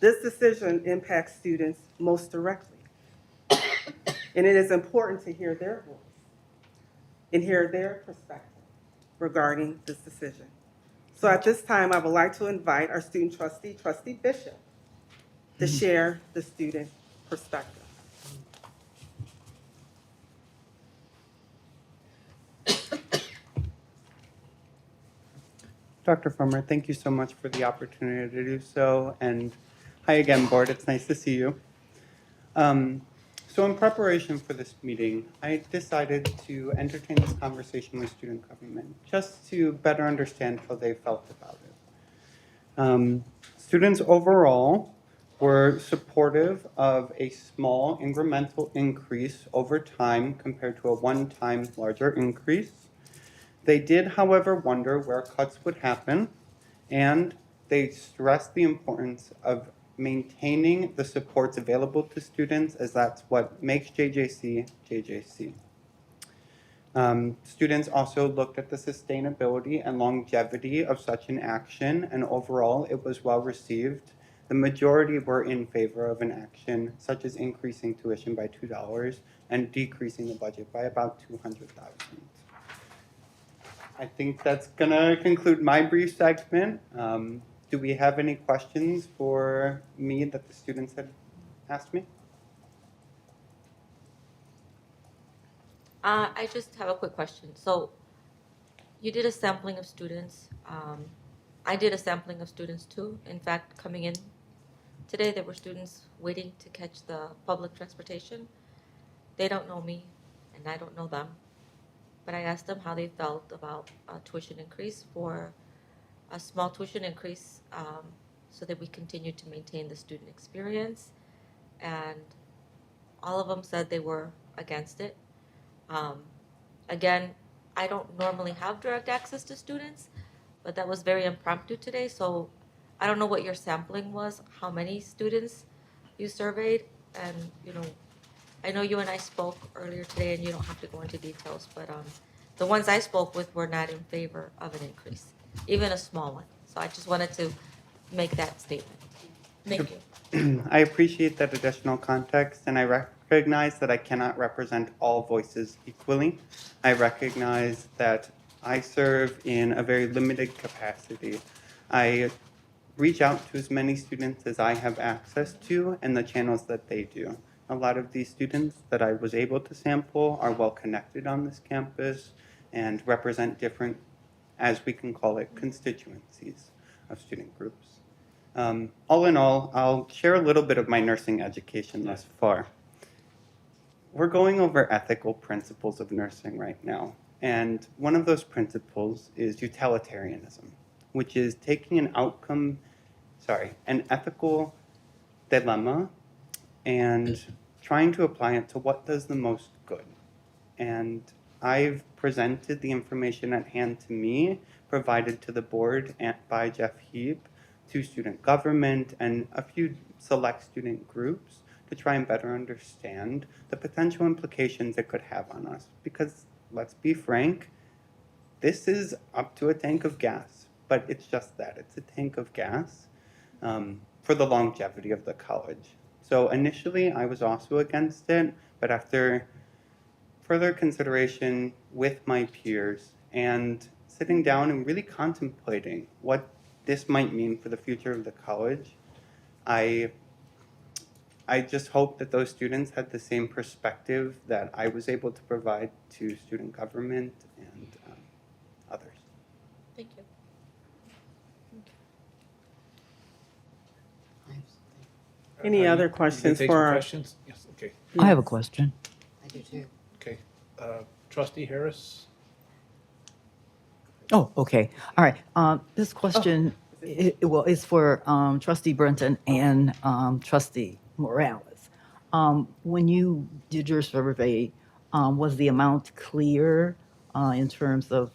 Speaker 16: this decision impacts students most directly, and it is important to hear their voice and hear their perspective regarding this decision. So at this time, I would like to invite our student trustee, Trustee Bishop, to share the student perspective.
Speaker 17: Dr. Frommer, thank you so much for the opportunity to do so. And hi again, board. It's nice to see you. So in preparation for this meeting, I decided to entertain this conversation with student government just to better understand how they felt about it. Students overall were supportive of a small incremental increase over time compared to a one-time larger increase. They did, however, wonder where cuts would happen, and they stressed the importance of maintaining the supports available to students, as that's what makes JJC JJC. Students also looked at the sustainability and longevity of such an action, and overall it was well received. The majority were in favor of an action such as increasing tuition by $2 and decreasing the budget by about $200,000. I think that's gonna conclude my brief segment. Do we have any questions for me that the students had asked me?
Speaker 3: I just have a quick question. So you did a sampling of students. I did a sampling of students too. In fact, coming in today, there were students waiting to catch the public transportation. They don't know me and I don't know them. But I asked them how they felt about a tuition increase, for a small tuition increase, so that we continue to maintain the student experience. And all of them said they were against it. Again, I don't normally have direct access to students, but that was very impromptu today. So I don't know what your sampling was, how many students you surveyed, and I know you and I spoke earlier today, and you don't have to go into details, but the ones I spoke with were not in favor of an increase, even a small one. So I just wanted to make that statement. Thank you.
Speaker 17: I appreciate that additional context, and I recognize that I cannot represent all voices equally. I recognize that I serve in a very limited capacity. I reach out to as many students as I have access to and the channels that they do. A lot of these students that I was able to sample are well connected on this campus and represent different, as we can call it, constituencies of student groups. All in all, I'll share a little bit of my nursing education thus far. We're going over ethical principles of nursing right now. And one of those principles is utilitarianism, which is taking an ethical dilemma and trying to apply it to what does the most good. And I've presented the information at hand to me, provided to the board by Jeff Heap, to student government and a few select student groups to try and better understand the potential implications it could have on us. Because let's be frank, this is up to a tank of gas, but it's just that, it's a tank of gas for the longevity of the college. So initially I was also against it, but after further consideration with my peers and sitting down and really contemplating what this might mean for the future of the college, I just hope that those students had the same perspective that I was able to provide to student government and others.
Speaker 3: Thank you.
Speaker 16: Any other questions
Speaker 1: Take
Speaker 16: for
Speaker 1: some
Speaker 16: our?
Speaker 1: questions? Yes, okay.
Speaker 13: I have a question.
Speaker 15: I do too.
Speaker 1: Okay. Trustee Harris?
Speaker 13: Oh, okay. All right. This question, is for Trustee Brenton and Trustee Morales. When you did your survey, was the amount clear in terms of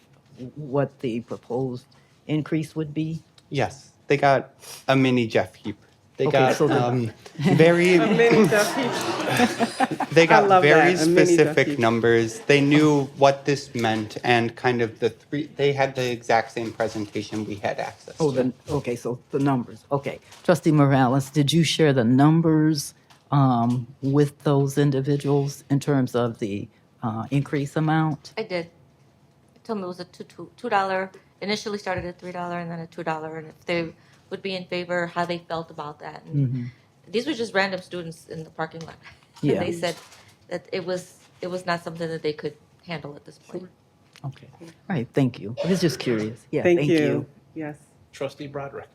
Speaker 13: what the proposed increase would be?
Speaker 17: Yes, they got a mini Jeff Heap. They
Speaker 13: Okay,
Speaker 17: got
Speaker 13: so the-
Speaker 17: very
Speaker 16: A mini Jeff Heap.
Speaker 17: they
Speaker 16: I
Speaker 17: got
Speaker 16: love
Speaker 17: very
Speaker 16: that, a mini Jeff
Speaker 17: specific
Speaker 16: Heap.
Speaker 17: numbers. They knew what this meant and kind of they had the exact same presentation we had access
Speaker 13: Oh,
Speaker 17: to.
Speaker 13: then, okay, so the numbers. Okay. Trustee Morales, did you share the numbers with those individuals in terms of the increase amount?
Speaker 3: I did. I told them it was a $2, initially started at $3 and then a $2, and if they would be in favor, how they felt about that. And
Speaker 13: Mhm.
Speaker 3: these were just random students in the parking lot.
Speaker 13: Yeah.
Speaker 3: And they said that it was not something that they could handle at this point.
Speaker 13: Okay. All right, thank you. I was just curious. Yeah,
Speaker 16: Thank you. Yes.
Speaker 1: Trustee Broderick?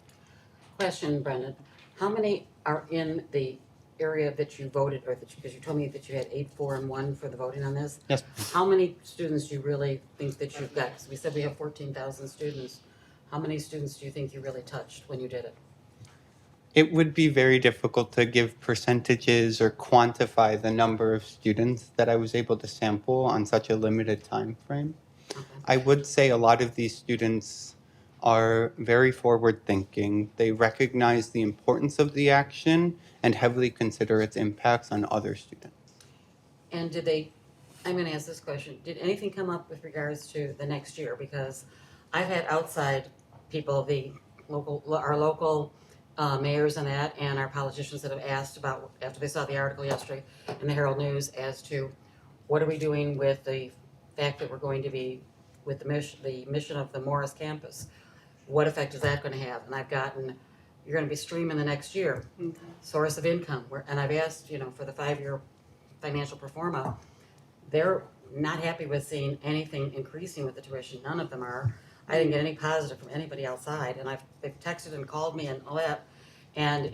Speaker 15: Question, Brendan. How many are in the area that you voted, or because you told me that you had 8, 4, and 1 for the voting on this?
Speaker 17: Yes.
Speaker 15: How many students do you really think that you've got? Because we said we have 14,000 students. How many students do you think you really touched when you did it?
Speaker 17: It would be very difficult to give percentages or quantify the number of students that I was able to sample on such a limited time frame. I would say a lot of these students are very forward thinking. They recognize the importance of the action and heavily consider its impacts on other students.
Speaker 15: And I'm going to ask this question, did anything come up with regards to the next year? Because I've had outside people, our local mayors and our politicians that have asked about, after they saw the article yesterday in the Herald News, as to what are we doing with the fact that we're going to be with the mission of the Morris campus? What effect is that going to have? And I've gotten, you're going to be streaming the next year, source of income. And I've asked, for the 5-year financial pro forma, they're not happy with seeing anything increasing with the tuition. None of them are. I didn't get any positive from anybody outside, and they've texted and called me and all that, and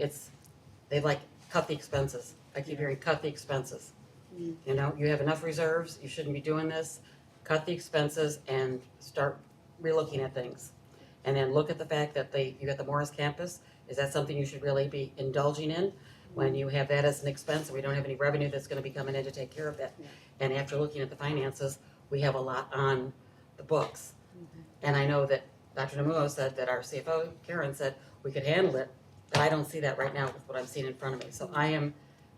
Speaker 15: they've cut the expenses. I keep hearing cut the expenses. You have enough reserves. You shouldn't be doing this. Cut the expenses and start relooking at things, and then look at the fact that you got the Morris campus. Is that something you should really be indulging in when you have that as an expense and we don't have any revenue that's going to be coming in to take care of that? And after looking at the finances, we have a lot on the books. And I know that Dr. Namuo said that our CFO, Karen, said we could handle it, but I don't see that right now with what I'm seeing in front of me. So I am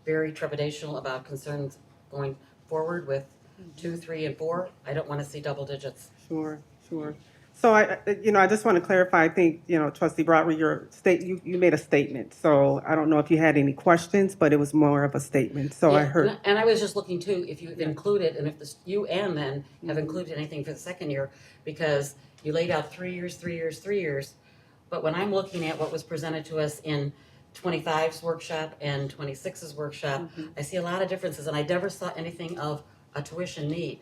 Speaker 15: very trepidatious about concerns going forward with 2, 3, and 4. I don't want to see double digits.
Speaker 16: Sure. So I just want to clarify. I think Trustee Broderick, you made a statement. So I don't know if you had any questions, but it was more of a statement. So I heard.
Speaker 15: And I was just looking too, if you've included, and if you and then have included anything for the second year, because you laid out 3 years, 3 years, 3 years. But when I'm looking at what was presented to us in 25's workshop and 26's workshop, I see a lot of differences, and I never saw anything of a tuition need.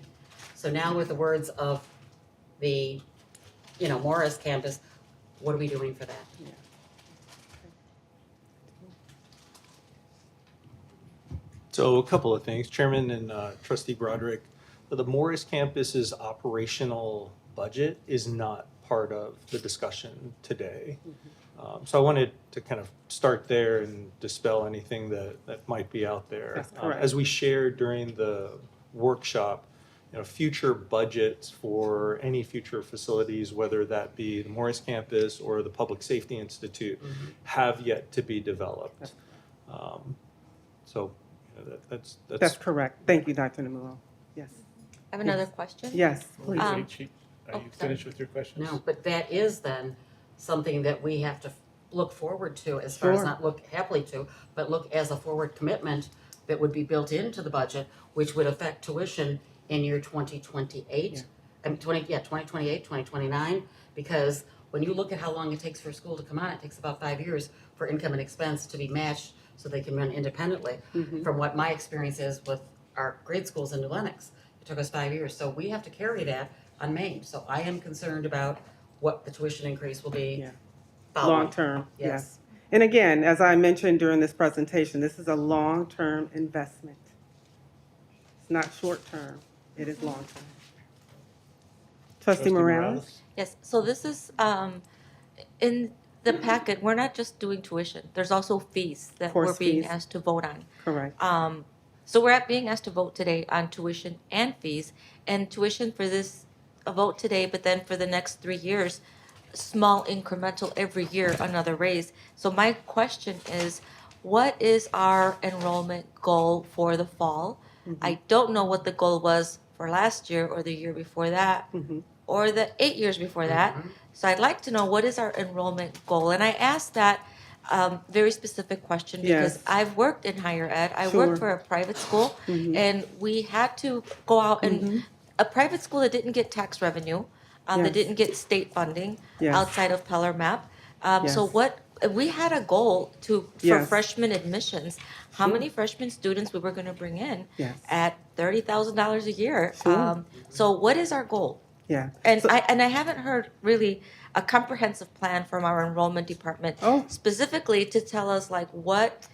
Speaker 15: So now with the words of the, Morris campus, what are we doing for that?
Speaker 14: So a couple of things, Chairman and Trustee Broderick, the Morris campus's operational budget is not part of the discussion today. So I wanted to kind of start there and dispel anything that might be out there.
Speaker 16: That's correct.
Speaker 14: As we shared during the workshop, future budgets for any future facilities, whether that be the Morris campus or the Public Safety Institute, have yet to be developed. So
Speaker 16: That's correct. Thank you, Dr. Namuo. Yes.
Speaker 3: I have another question.
Speaker 16: Yes, please.
Speaker 15: Are you finished
Speaker 1: with your questions?
Speaker 15: No, but that is then something that we have to look forward to, as far as
Speaker 16: Sure.
Speaker 15: not look happily to, but look as a forward commitment that would be built into the budget, which would affect tuition in year 2028.
Speaker 16: Yeah.
Speaker 15: 2028, 2029, because when you look at how long it takes for a school to come on, it takes about 5 years for income and expense to be matched so they can run independently. From what my experience is with our grade schools in New Lenox, it took us 5 years. So we have to carry that on Maine. So I am concerned about what the tuition increase will be.
Speaker 16: Yeah.
Speaker 15: following.
Speaker 16: Long-term, yes.
Speaker 15: Yes.
Speaker 16: And again, as I mentioned during this presentation, this is a long-term investment. It's not short-term, it is long-term. Trustee Morales?
Speaker 3: Yes, so this is, in the packet, we're not just doing tuition. There's also fees that we're
Speaker 16: Course
Speaker 3: being
Speaker 16: fees.
Speaker 3: asked to vote on.
Speaker 16: Correct.
Speaker 3: So we're being asked to vote today on tuition and fees, and tuition for this, a vote today, but then for the next 3 years, small incremental every year, another raise. So my question is, what is our enrollment goal for the fall? I don't know what the goal was for last year or the year before that, or the 8 years before that. So I'd like to know, what is our enrollment goal? And I asked that very specific question because
Speaker 16: Yes.
Speaker 3: I've worked in higher ed. I
Speaker 16: Sure.
Speaker 3: worked for a private school, and we had to go out and, a private school that didn't get tax revenue, that
Speaker 16: Yes.
Speaker 3: didn't get state funding
Speaker 16: Yes.
Speaker 3: outside of Pell or MAP. So
Speaker 16: Yes.
Speaker 3: what, we had a goal for
Speaker 16: Yes.
Speaker 3: freshman admissions, how many freshman students we were gonna bring in
Speaker 16: Yes.
Speaker 3: at $30,000 a year.
Speaker 16: Sure.
Speaker 3: So what is our goal?
Speaker 16: Yeah.
Speaker 3: And
Speaker 16: So-
Speaker 3: I haven't heard really a comprehensive plan from our enrollment department specifically to tell us like what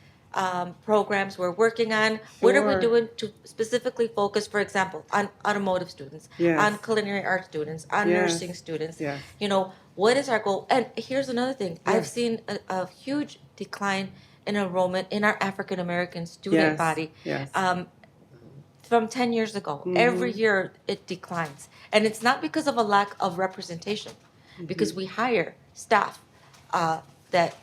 Speaker 3: programs we're working on. What are we
Speaker 16: Sure.
Speaker 3: doing to specifically focus, for example, on automotive students,
Speaker 16: Yes.
Speaker 3: on culinary arts students, on
Speaker 16: Yes.
Speaker 3: nursing students?
Speaker 16: Yes.
Speaker 3: You know, what is our goal? And here's another thing. I've
Speaker 16: Yes.
Speaker 3: seen a huge decline in enrollment in our African American student
Speaker 16: Yes.
Speaker 3: body.
Speaker 16: Yes.
Speaker 3: From 10 years ago. Every year it declines. And it's not because of a lack of representation, because we hire staff that,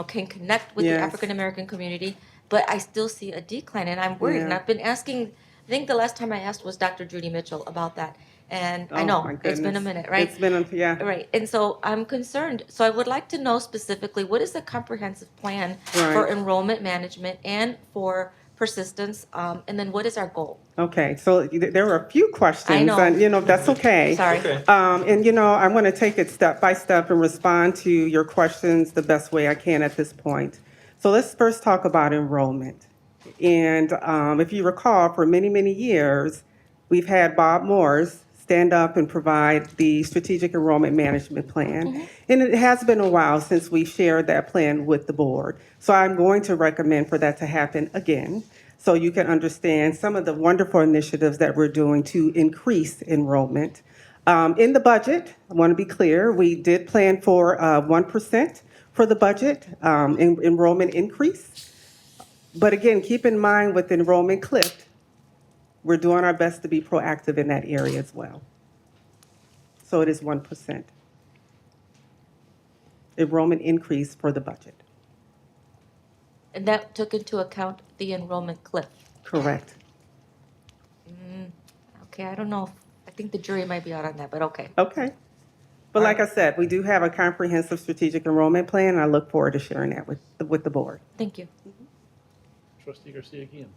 Speaker 3: can connect with the
Speaker 16: Yes.
Speaker 3: African American community, but I still see a decline, and I'm worried. And
Speaker 16: Yeah.
Speaker 3: I've been asking, I think the last time I asked was Dr. Judy Mitchell about that. And I
Speaker 16: Oh,
Speaker 3: know,
Speaker 16: my
Speaker 3: it's been a
Speaker 16: goodness.
Speaker 3: minute, right?
Speaker 16: It's been, yeah.
Speaker 3: Right, and so I'm concerned. So I would like to know specifically, what is the comprehensive plan for
Speaker 16: Right.
Speaker 3: enrollment management and for persistence? And then what is our goal?
Speaker 16: Okay, so there were a few questions.
Speaker 3: I know.
Speaker 16: And, that's okay.
Speaker 3: Sorry.
Speaker 14: Okay.
Speaker 16: And, I want to take it step by step and respond to your questions the best way I can at this point. So let's first talk about enrollment. And if you recall, for many, many years, we've had Bob Morse stand up and provide the strategic enrollment management plan. And it has been a while since we shared that plan with the board. So I'm going to recommend for that to happen again, so you can understand some of the wonderful initiatives that we're doing to increase enrollment. In the budget, I want to be clear, we did plan for 1% for the budget enrollment increase. But again, keep in mind with enrollment cliff, we're doing our best to be proactive in that area as well. So it is 1%. Enrollment increase for the budget.
Speaker 3: And that took into account the enrollment cliff.
Speaker 16: Correct.
Speaker 3: Okay, I don't know. I think the jury might be out on that, but okay.
Speaker 16: Okay. But like I said, we do have a comprehensive strategic enrollment plan, and I look forward to sharing that with the board.
Speaker 3: Thank you.
Speaker 1: Trustee Garcia-Guillen.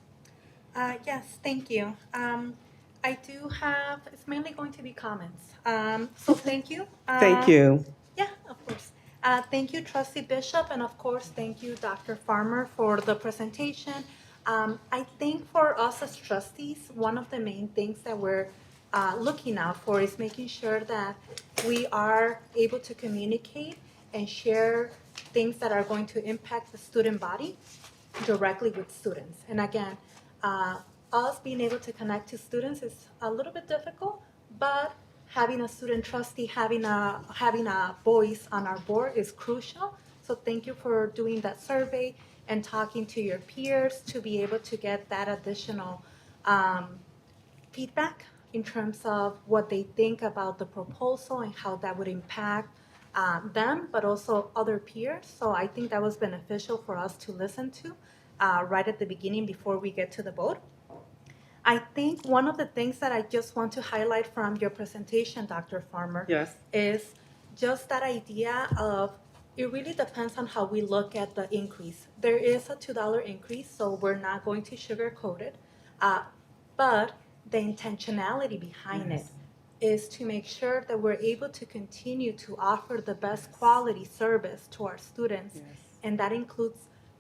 Speaker 7: Yes, thank you. I do have, it's mainly going to be comments. So thank you.
Speaker 16: Thank you.
Speaker 7: Yeah, of course. Thank you, Trustee Bishop, and of course, thank you, Dr. Farmer, for the presentation. I think for us as trustees, one of the main things that we're looking out for is making sure that we are able to communicate and share things that are going to impact the student body directly with students. And again, us being able to connect to students is a little bit difficult, but having a student trustee, having a voice on our board is crucial. So thank you for doing that survey and talking to your peers to be able to get that additional feedback in terms of what they think about the proposal and how that would impact them, but also other peers. So I think that was beneficial for us to listen to right at the beginning before we get to the vote. I think one of the things that I just want to highlight from your presentation, Dr. Farmer,
Speaker 16: Yes.
Speaker 7: is just that idea of it really depends on how we look at the increase. There is a $2 increase, so we're not going to sugarcoat it. But the intentionality behind it is to make sure that we're able to continue to offer the best quality service to our students. And that includes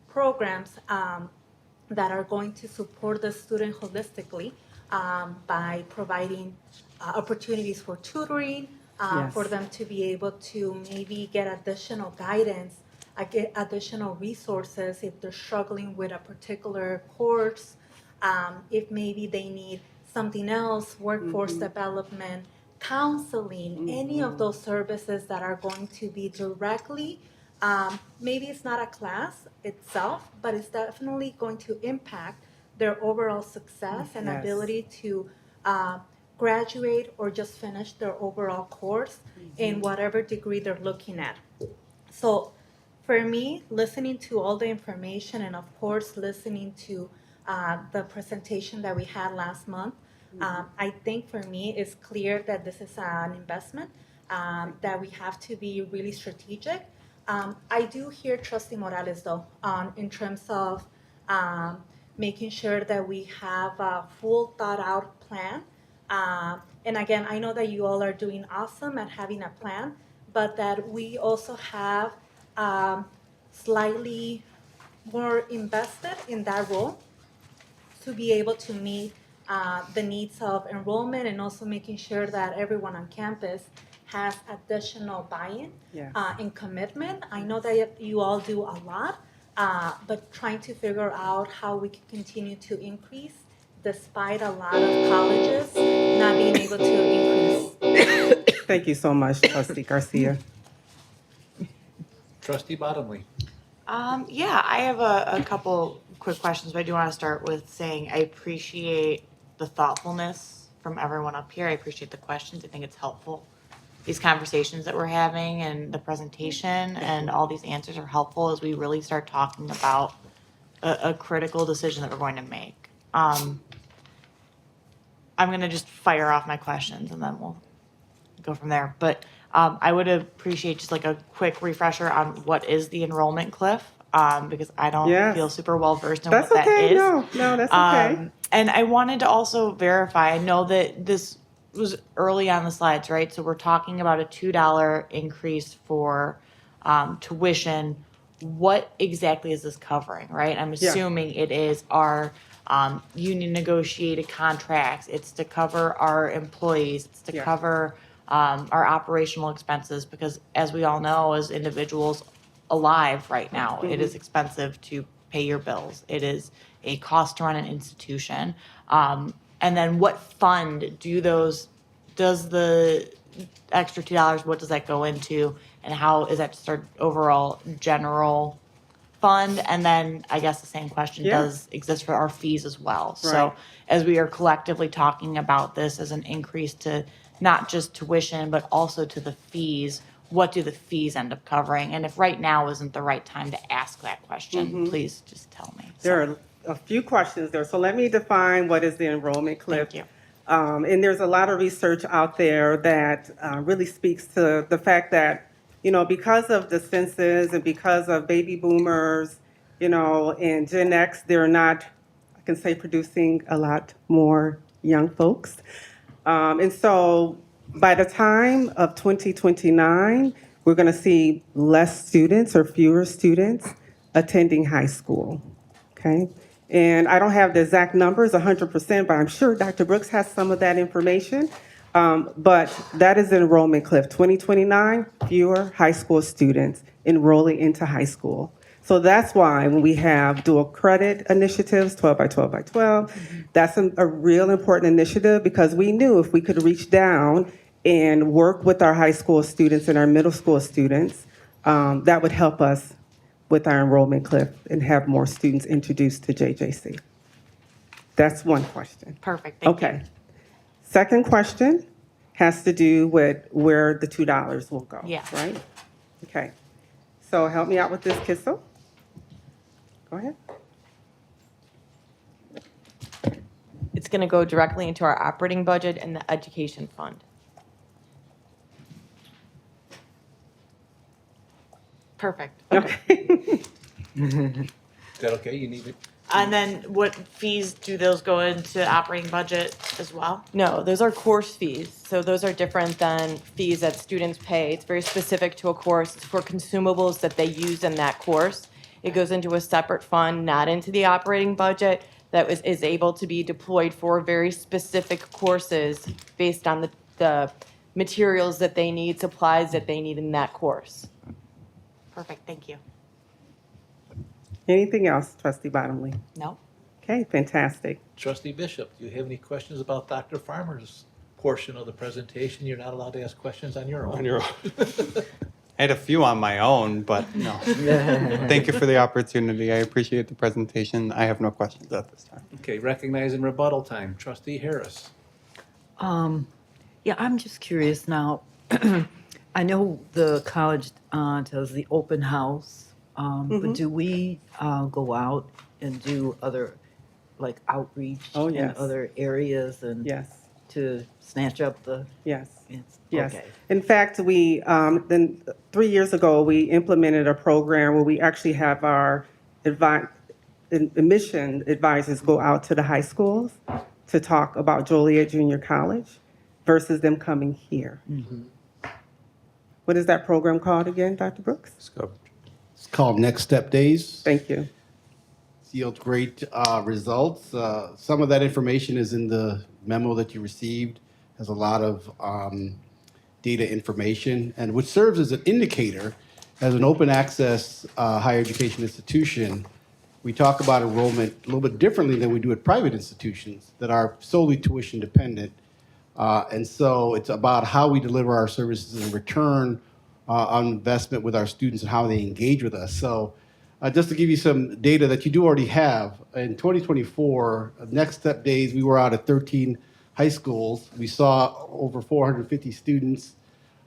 Speaker 7: programs that are going to support the student holistically by providing opportunities for tutoring, for them to be able to maybe get additional guidance, get additional resources if they're struggling with a particular course, if maybe they need something else, workforce development, counseling, any of those services that are going to be directly, maybe it's not a class itself, but it's definitely going to impact their overall success and
Speaker 16: Yes.
Speaker 7: ability to graduate or just finish their overall course in whatever degree they're looking at. So for me, listening to all the information and of course listening to the presentation that we had last month, I think for me it's clear that this is an investment, that we have to be really strategic. I do hear Trustee Morales though, in terms of making sure that we have a full thought out plan. And again, I know that you all are doing awesome at having a plan, but that we also have slightly more invested in that role to be able to meet the needs of enrollment and also making sure that everyone on campus has additional buy-in
Speaker 16: Yes.
Speaker 7: and commitment. I know that you all do a lot, but trying to figure out how we can continue to increase despite a lot of colleges not being able to increase.
Speaker 16: Thank you so much, Trustee Garcia.
Speaker 1: Trustee Bottomley.
Speaker 18: Yeah, I have a couple quick questions, but I do want to start with saying I appreciate the thoughtfulness from everyone up here. I appreciate the questions. I think it's helpful. These conversations that we're having and the presentation and all these answers are helpful as we really start talking about a critical decision that we're going to make. I'm going to just fire off my questions and then we'll go from there. But I would appreciate just like a quick refresher on what is the enrollment cliff, because I don't
Speaker 16: Yes.
Speaker 18: feel super well versed in
Speaker 16: That's
Speaker 18: what that
Speaker 16: okay.
Speaker 18: is.
Speaker 16: No, that's okay.
Speaker 18: And I wanted to also verify, I know that this was early on the slides, right? So we're talking about a $2 increase for tuition. What exactly is this covering, right? I'm
Speaker 16: Yeah.
Speaker 18: assuming it is our union negotiated contracts. It's to cover our employees. It's to
Speaker 16: Yeah.
Speaker 18: cover our operational expenses, because as we all know, as individuals alive right now, it is expensive to pay your bills. It is a cost to run an institution. And then what fund does the extra $2, what does that go into? And how is that just our overall general fund? And then I guess the same question
Speaker 16: Yeah.
Speaker 18: does exist for our fees as well.
Speaker 16: Right.
Speaker 18: So as we are collectively talking about this as an increase to not just tuition, but also to the fees, what do the fees end up covering? And if right now isn't the right time to ask that question, please just tell me.
Speaker 16: There are a few questions there. So let me define what is the enrollment cliff.
Speaker 18: Thank you.
Speaker 16: And there's a lot of research out there that really speaks to the fact that, because of the census and because of baby boomers, and Gen X, they're not, I can say, producing a lot more young folks. And so by the time of 2029, we're going to see less students or fewer students attending high school. Okay? And I don't have the exact numbers 100%, but I'm sure Dr. Brooks has some of that information. But that is the enrollment cliff. 2029, fewer high school students enrolling into high school. So that's why when we have dual credit initiatives, 12 by 12 by 12, that's a real important initiative because we knew if we could reach down and work with our high school students and our middle school students, that would help us with our enrollment cliff and have more students introduced to JJC. That's one question.
Speaker 18: Perfect, thank you.
Speaker 16: Okay. Second question has to do with where the $2 will go.
Speaker 18: Yeah.
Speaker 16: Right? Okay. So help me out with this, Kissel. Go ahead.
Speaker 19: It's going to go directly into our operating budget and the education fund.
Speaker 18: Perfect.
Speaker 16: Okay.
Speaker 1: Is that okay? You need it?
Speaker 18: And then what fees do those go into operating budget as well?
Speaker 19: No, those are course fees. So those are different than fees that students pay. It's very specific to a course. It's for consumables that they use in that course. It goes into a separate fund, not into the operating budget, that is able to be deployed for very specific courses based on the materials that they need, supplies that they need in that course.
Speaker 18: Perfect, thank you.
Speaker 16: Anything else, Trustee Bottomley?
Speaker 18: No?
Speaker 16: Okay, fantastic.
Speaker 1: Trustee Bishop, do you have any questions about Dr. Farmer's portion of the presentation? You're not allowed to ask questions on your own.
Speaker 17: On your own. I had a few on my own, but no. Thank you for the opportunity. I appreciate the presentation. I have no questions at this time.
Speaker 1: Okay, recognizing rebuttal time. Trustee Harris.
Speaker 13: Yeah, I'm just curious now. I know the college does the open house, but do we go out and do other, like outreach
Speaker 16: Oh,
Speaker 13: in
Speaker 16: yes.
Speaker 13: other areas and
Speaker 16: Yes.
Speaker 13: to snatch up the?
Speaker 16: Yes.
Speaker 13: Yes.
Speaker 16: Yes.
Speaker 13: Okay.
Speaker 16: In fact, we then 3 years ago we implemented a program where we actually have our admission advisors go out to the high schools to talk about Joliet Junior College versus them coming here. What is that program called again, Dr. Brooks?
Speaker 8: It's called Next Step Days.
Speaker 16: Thank you.
Speaker 8: It's yields great results. Some of that information is in the memo that you received. Has a lot of data information, and which serves as an indicator. As an open access higher education institution, we talk about enrollment a little bit differently than we do at private institutions that are solely tuition dependent. And so it's about how we deliver our services in return on investment with our students and how they engage with us. So just to give you some data that you do already have, in 2024, Next Step Days, we were out at 13 high schools. We saw over 450 students.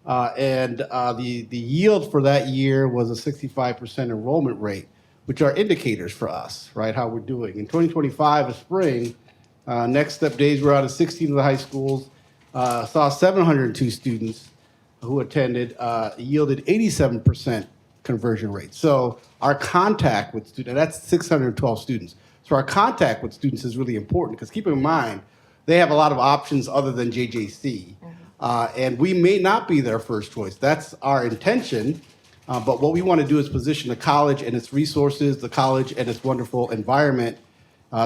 Speaker 8: And the yield for that year was a 65% enrollment rate, which are indicators for us, right, how we're doing. In 2025, of spring, Next Step Days, we're out at 16 of the high schools, saw 702 students who attended, yielded 87% conversion rate. So our contact with students, that's 612 students. So our contact with students is really important because keep in mind, they have a lot of options other than JJC. And we may not be their first choice. That's our intention. But what we want to do is position the college and its resources, the college and its wonderful environment,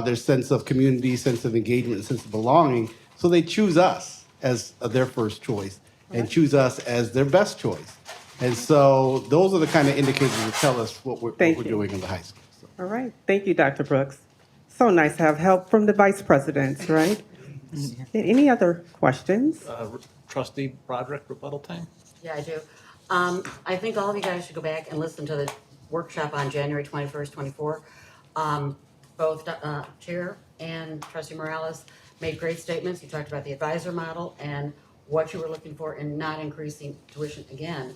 Speaker 8: their sense of community, sense of engagement, and sense of belonging. So they choose us as their first choice and choose us as their best choice. And so those are the kind of indicators that tell us what we're doing in the high school. So.
Speaker 16: All right. Thank you, Dr. Brooks. So nice to have help from the vice presidents, right? Any other questions?
Speaker 1: Trustee Broderick, rebuttal time.
Speaker 15: Yeah, I do. I think all of you guys should go back and listen to the workshop on January 21st, 24. Both Chair and Trustee Morales made great statements. You talked about the advisor model and what you were looking for in not increasing tuition again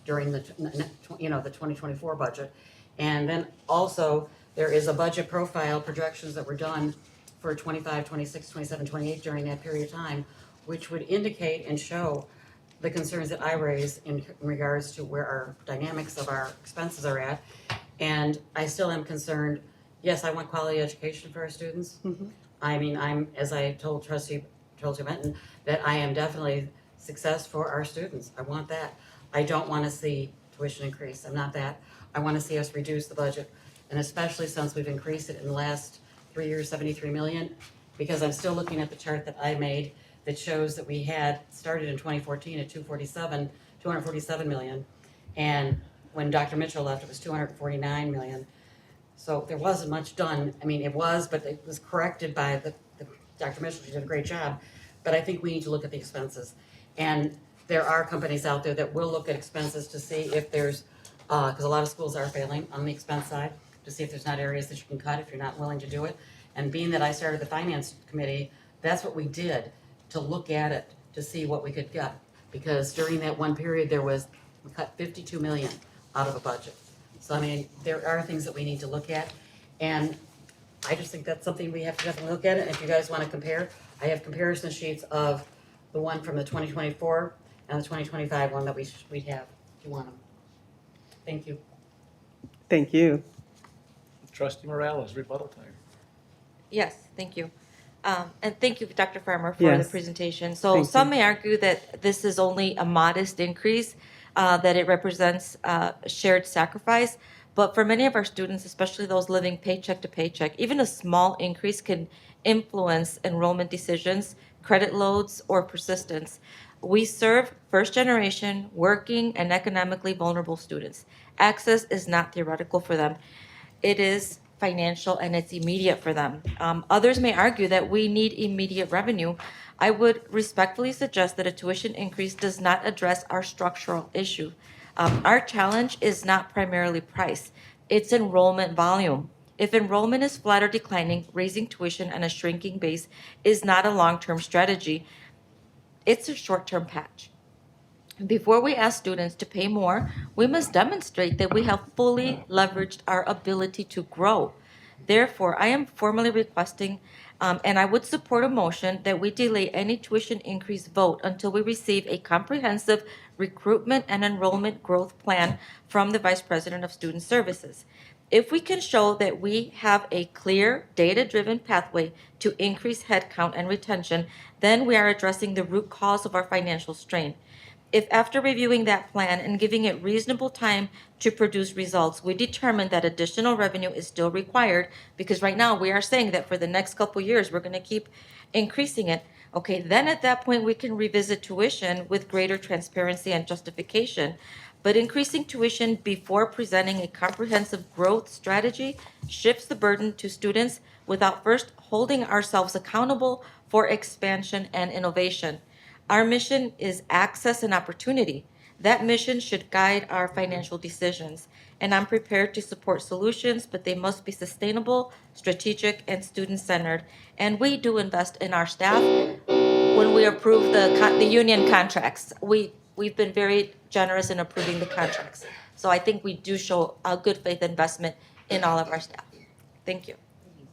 Speaker 15: during the, the 2024 budget. And then also, there is a budget profile projections that were done for 25, 26, 27, 28 during that period of time, which would indicate and show the concerns that I raise in regards to where our dynamics of our expenses are at. And I still am concerned, yes, I want quality education for our students. I mean, as I told Trustee Benton, that I am definitely success for our students. I want that. I don't want to see tuition increase. I'm not that. I want to see us reduce the budget, and especially since we've increased it in the last 3 years, 73 million, because I'm still looking at the chart that I made that shows that we had started in 2014 at 247 million, and when Dr. Mitchell left, it was 249 million. So there wasn't much done. I mean, it was, but it was corrected by the Dr. Mitchell. She did a great job. But I think we need to look at the expenses. And there are companies out there that will look at expenses to see if there's, because a lot of schools are failing on the expense side, to see if there's not areas that you can cut if you're not willing to do it. And being that I started the finance committee, that's what we did, to look at it, to see what we could get. Because during that one period, we cut 52 million out of a budget. So, I mean, there are things that we need to look at. And I just think that's something we have to definitely look at. And if you guys want to compare, I have comparison sheets of the one from the 2024 and the 2025 one that we have, if you want them. Thank you.
Speaker 16: Thank you.
Speaker 1: Trustee Morales, rebuttal time.
Speaker 3: Yes, thank you. And thank you, Dr. Farmer, for
Speaker 16: Yes.
Speaker 3: the presentation. So
Speaker 16: Thank
Speaker 3: some
Speaker 16: you.
Speaker 3: may argue that this is only a modest increase, that it represents shared sacrifice. But for many of our students, especially those living paycheck to paycheck, even a small increase can influence enrollment decisions, credit loads, or persistence. We serve first generation, working, and economically vulnerable students. Access is not theoretical for them. It is financial and it's immediate for them. Others may argue that we need immediate revenue. I would respectfully suggest that a tuition increase does not address our structural issue. Our challenge is not primarily price, it's enrollment volume. If enrollment is flat or declining, raising tuition on a shrinking base is not a long-term strategy. It's a short-term patch. Before we ask students to pay more, we must demonstrate that we have fully leveraged our ability to grow. Therefore, I am formally requesting, and I would support a motion that we delay any tuition increase vote until we receive a comprehensive recruitment and enrollment growth plan from the Vice President of Student Services. If we can show that we have a clear, data-driven pathway to increase headcount and retention, then we are addressing the root cause of our financial strain. If after reviewing that plan and giving it reasonable time to produce results, we determine that additional revenue is still required, because right now we are saying that for the next couple years, we're going to keep increasing it. Okay, then at that point, we can revisit tuition with greater transparency and justification. But increasing tuition before presenting a comprehensive growth strategy shifts the burden to students without first holding ourselves accountable for expansion and innovation. Our mission is access and opportunity. That mission should guide our financial decisions. And I'm prepared to support solutions, but they must be sustainable, strategic, and student-centered. And we do invest in our staff. When we approve the union contracts, we've been very generous in approving the contracts. So I think we do show a good faith investment in all of our staff. Thank you.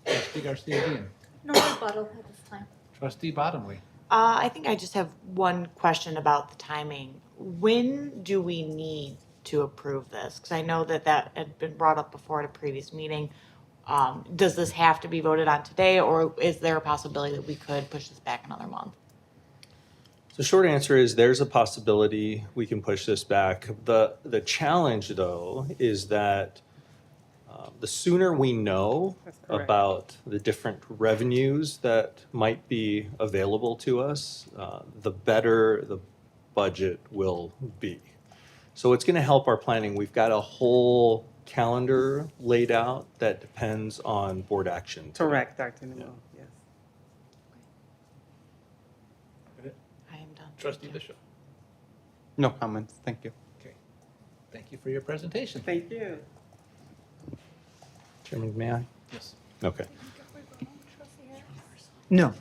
Speaker 1: Trustee Garcia again.
Speaker 7: No rebuttal at this time.
Speaker 1: Trustee Bottomley.
Speaker 18: I think I just have one question about the timing. When do we need to approve this? Because I know that had been brought up before at a previous meeting. Does this have to be voted on today, or is there a possibility that we could push this back another month?
Speaker 14: The short answer is there's a possibility we can push this back. The challenge, though, is that the sooner we know about the different revenues that might be available to us, the better the budget will be. So it's going to help our planning. We've got a whole calendar laid out that depends on board action.
Speaker 16: Correct, Dr. Nemo, yes.
Speaker 18: I am done.
Speaker 1: Trustee Bishop.
Speaker 17: No comments, thank you.
Speaker 1: Okay. Thank you for your presentation.
Speaker 16: Thank you.
Speaker 14: Chairman, may I?
Speaker 1: Yes.
Speaker 14: Okay.
Speaker 17: No.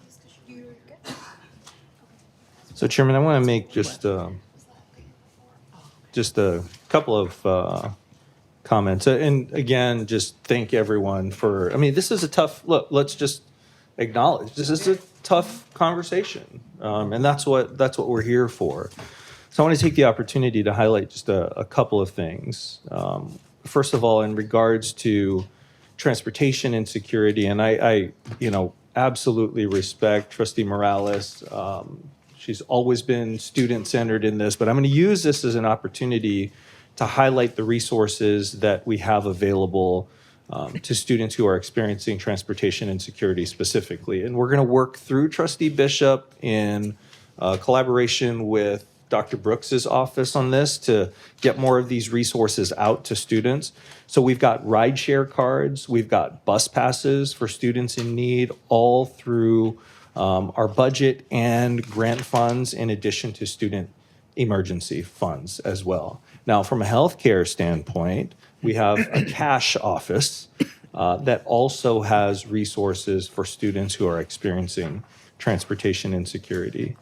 Speaker 14: So Chairman, I want to make just a couple of comments. And again, just thank everyone for, I mean, this is a tough, look, let's just acknowledge, this is a tough conversation. And that's what we're here for. So I want to take the opportunity to highlight just a couple of things. First of all, in regards to transportation insecurity, and I absolutely respect Trustee Morales. She's always been student-centered in this, but I'm going to use this as an opportunity to highlight the resources that we have available to students who are experiencing transportation insecurity specifically. And we're going to work through Trustee Bishop in collaboration with Dr. Brooks's office on this to get more of these resources out to students. So we've got rideshare cards, we've got bus passes for students in need, all through our budget and grant funds, in addition to student emergency funds as well. Now, from a healthcare standpoint, we have a cash office that also has resources for students who are experiencing transportation insecurity.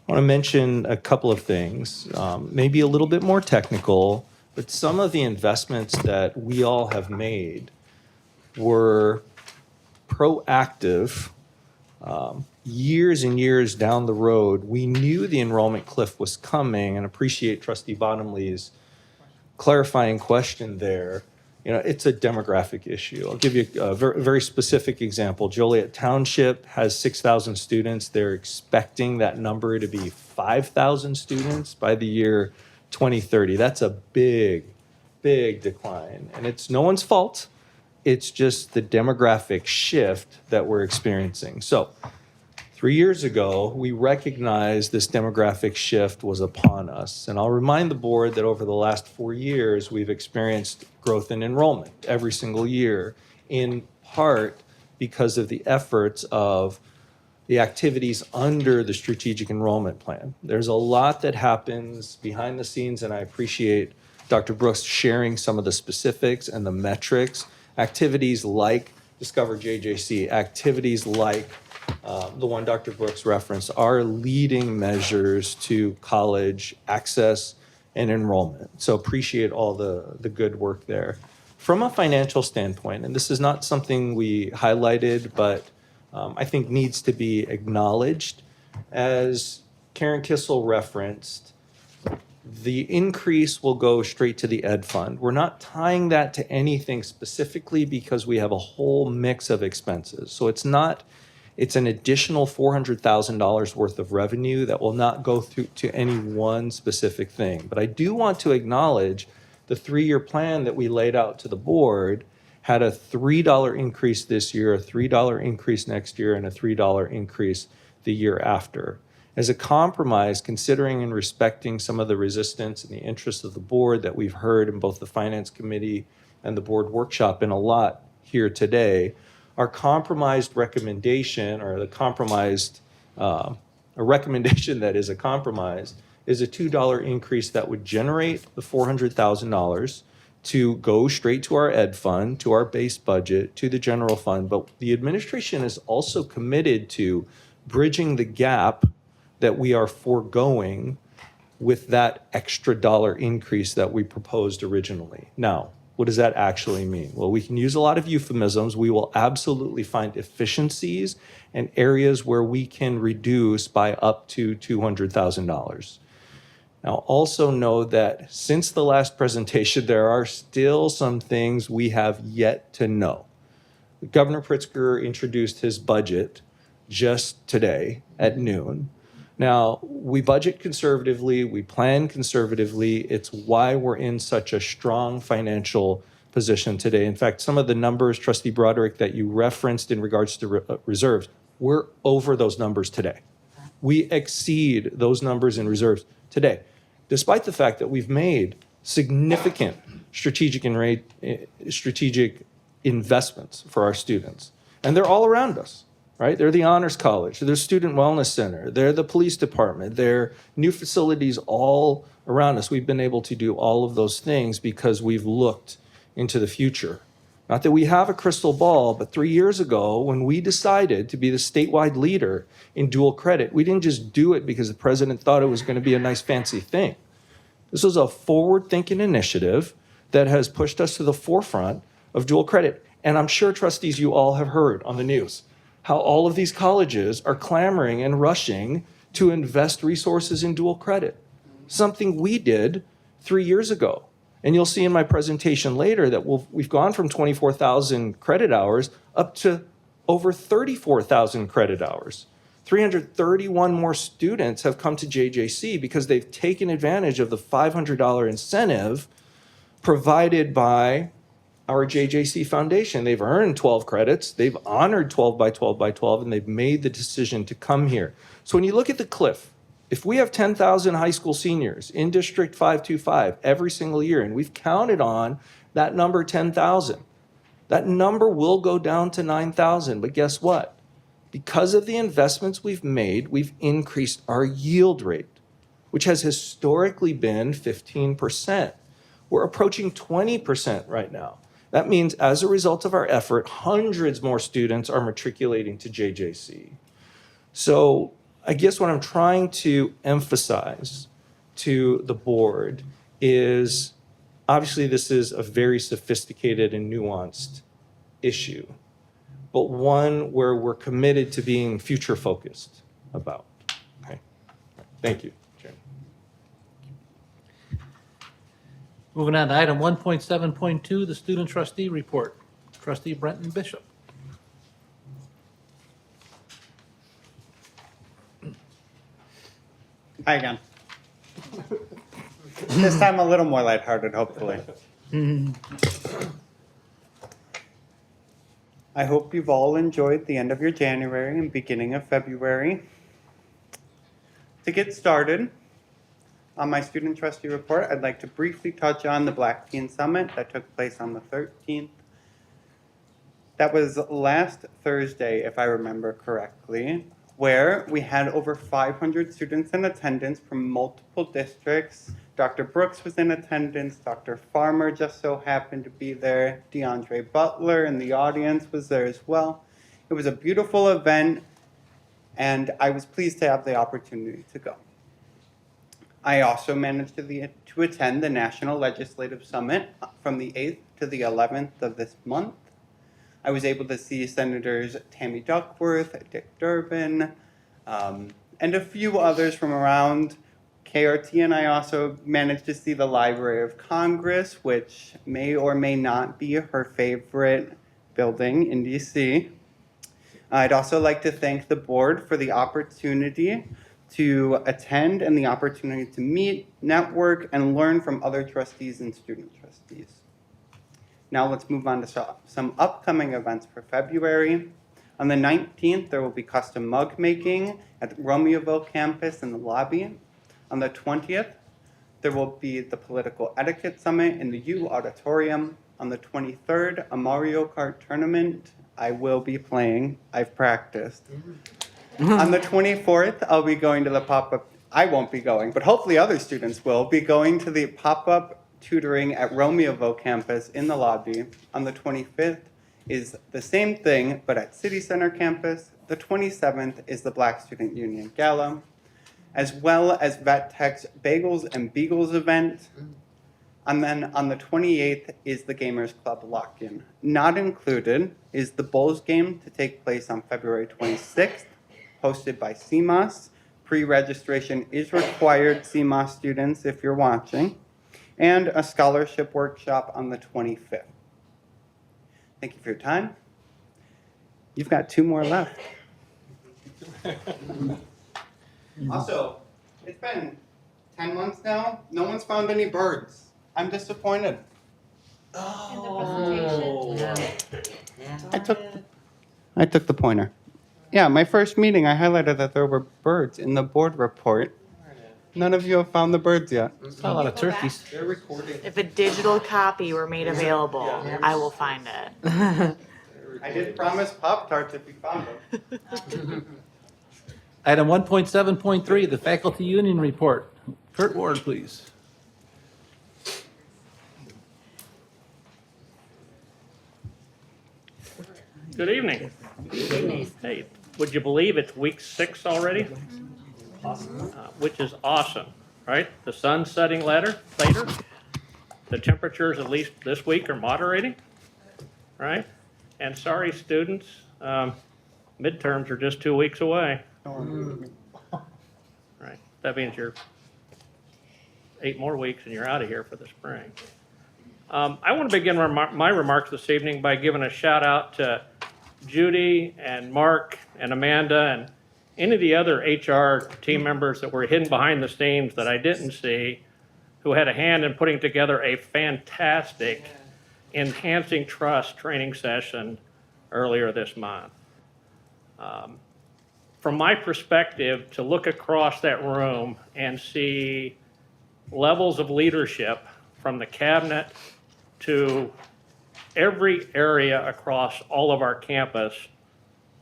Speaker 14: I want to mention a couple of things, maybe a little bit more technical, but some of the investments that we all have made were proactive. Years and years down the road, we knew the enrollment cliff was coming, and appreciate Trustee Bottomley's clarifying question there. You know, it's a demographic issue. I'll give you a very specific example. Joliet Township has 6,000 students. They're expecting that number to be 5,000 students by the year 2030. That's a big, big decline. And it's no one's fault. It's just the demographic shift that we're experiencing. So 3 years ago, we recognized this demographic shift was upon us. And I'll remind the board that over the last 4 years, we've experienced growth in enrollment every single year, in part because of the efforts of the activities under the strategic enrollment plan. There's a lot that happens behind the scenes, and I appreciate Dr. Brooks sharing some of the specifics and the metrics. Activities like Discover JJC, activities like the one Dr. Brooks referenced, are leading measures to college access and enrollment. So appreciate all the good work there. From a financial standpoint, and this is not something we highlighted, but I think needs to be acknowledged, as Karen Kissel referenced, the increase will go straight to the Ed Fund. We're not tying that to anything specifically because we have a whole mix of expenses. So it's an additional $400,000 worth of revenue that will not go through to any one specific thing. But I do want to acknowledge the 3-year plan that we laid out to the board had a $3 increase this year, a $3 increase next year, and a $3 increase the year after. As a compromise, considering and respecting some of the resistance and the interests of the board that we've heard in both the Finance Committee and the board workshop and a lot here today, our compromised recommendation, or the compromised, a recommendation that is a compromise, is a $2 increase that would generate the $400,000 to go straight to our Ed Fund, to our base budget, to the general fund. But the administration is also committed to bridging the gap that we are foregoing with that extra dollar increase that we proposed originally. Now, what does that actually mean? Well, we can use a lot of euphemisms. We will absolutely find efficiencies and areas where we can reduce by up to $200,000. Now, also know that since the last presentation, there are still some things we have yet to know. Governor Pritzker introduced his budget just today at noon. Now, we budget conservatively, we plan conservatively. It's why we're in such a strong financial position today. In fact, some of the numbers, Trustee Broderick, that you referenced in regards to reserves, we're over those numbers today. We exceed those numbers in reserves today, despite the fact that we've made significant strategic investments for our students. And they're all around us. Right? They're the Honors College, they're the Student Wellness Center, they're the police department, they're new facilities all around us. We've been able to do all of those things because we've looked into the future. Not that we have a crystal ball, but 3 years ago, when we decided to be the statewide leader in dual credit, we didn't just do it because the president thought it was going to be a nice fancy thing. This was a forward-thinking initiative that has pushed us to the forefront of dual credit. And I'm sure, trustees, you all have heard on the news how all of these colleges are clamoring and rushing to invest resources in dual credit, something we did 3 years ago. And you'll see in my presentation later that we've gone from 24,000 credit hours up to over 34,000 credit hours. 331 more students have come to JJC because they've taken advantage of the $500 incentive provided by our JJC Foundation. They've earned 12 credits, they've honored 12 by 12 by 12, and they've made the decision to come here. So when you look at the cliff, if we have 10,000 high school seniors in District 525 every single year, and we've counted on that number 10,000, that number will go down to 9,000. But guess what? Because of the investments we've made, we've increased our yield rate, which has historically been 15%. We're approaching 20% right now. That means as a result of our effort, hundreds more students are matriculating to JJC. So I guess what I'm trying to emphasize to the board is, obviously this is a very sophisticated and nuanced issue, but one where we're committed to being future focused about. Okay. Thank you, Chairman.
Speaker 1: Moving on to item 1.7.2, the student trustee report. Trustee Brenton Bishop.
Speaker 17: Hi again. This time a little more lighthearted, hopefully. I hope you've all enjoyed the end of your January and beginning of February. To get started on my student trustee report, I'd like to briefly touch on the Black Teen Summit that took place on the 13th. That was last Thursday, if I remember correctly, where we had over 500 students in attendance from multiple districts. Dr. Brooks was in attendance, Dr. Farmer just so happened to be there, DeAndre Butler in the audience was there as well. It was a beautiful event, and I was pleased to have the opportunity to go. I also managed to attend the National Legislative Summit from the 8th to the 11th of this month. I was able to see Senators Tammy Duckworth, Dick Durbin, and a few others from around KRT, and I also managed to see the Library of Congress, which may or may not be her favorite building in DC. I'd also like to thank the board for the opportunity to attend and the opportunity to meet, network, and learn from other trustees and student trustees. Now let's move on to some upcoming events for February. On the 19th, there will be custom mug making at Romeoville campus in the lobby. On the 20th, there will be the Political Etiquette Summit in the U Auditorium. On the 23rd, a Mario Kart tournament I will be playing. I've practiced. On the 24th, I'll be going to the pop-up. I won't be going, but hopefully other students will be going to the pop-up tutoring at Romeoville campus in the lobby. On the 25th is the same thing, but at City Center campus. The 27th is the Black Student Union Gala, as well as Vet Tech's Bagels and Beagles event. And then on the 28th is the Gamers Club lock-in. Not included is the Bulls game to take place on February 26th, hosted by CMOS. Pre-registration is required, CMOS students, if you're watching. And a scholarship workshop on the 25th. Thank you for your time. You've got 2 more left. Also, it's been 10 months now. No one's found any birds. I'm disappointed.
Speaker 15: Oh. Yeah.
Speaker 17: I took the pointer. Yeah, my first meeting, I highlighted that there were birds in the board report. None of you have found the birds yet.
Speaker 1: Saw a lot of turkeys.
Speaker 14: They're recording.
Speaker 18: If a digital copy were made available, I will find it.
Speaker 17: I did promise Pop-Tarts if you found them.
Speaker 1: Item 1.7.3, the faculty union report. Kurt Ward, please.
Speaker 20: Good evening. Hey, would you believe it's week 6 already? Which is awesome, right? The sun's setting later. The temperatures, at least this week, are moderating, right? And sorry, students, midterms are just 2 weeks away. Right. That means you're 8 more weeks and you're out of here for the spring. I want to begin my remarks this evening by giving a shout out to Judy and Mark and Amanda any of the other HR team members that were hidden behind the scenes that I didn't see, who had a hand in putting together a fantastic Enhancing Trust training session earlier this month. From my perspective, to look across that room and see levels of leadership from the cabinet to every area across all of our campus,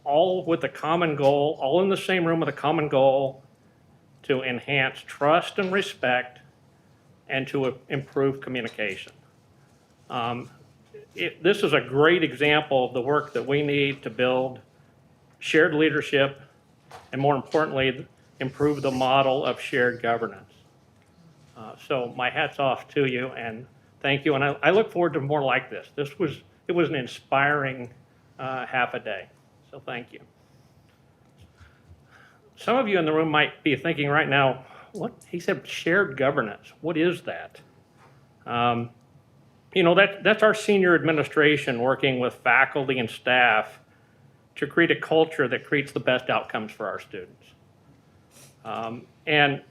Speaker 20: all with a common goal, all in the same room with a common goal to enhance trust and respect and to improve communication. This is a great example of the work that we need to build shared leadership and, more importantly, improve the model of shared governance. So my hat's off to you, and thank you. And I look forward to more like this. It was an inspiring half a day. So thank you. Some of you in the room might be thinking right now, what? He said shared governance. What is that? That's our senior administration working with faculty and staff to create a culture that creates the best outcomes for our students. And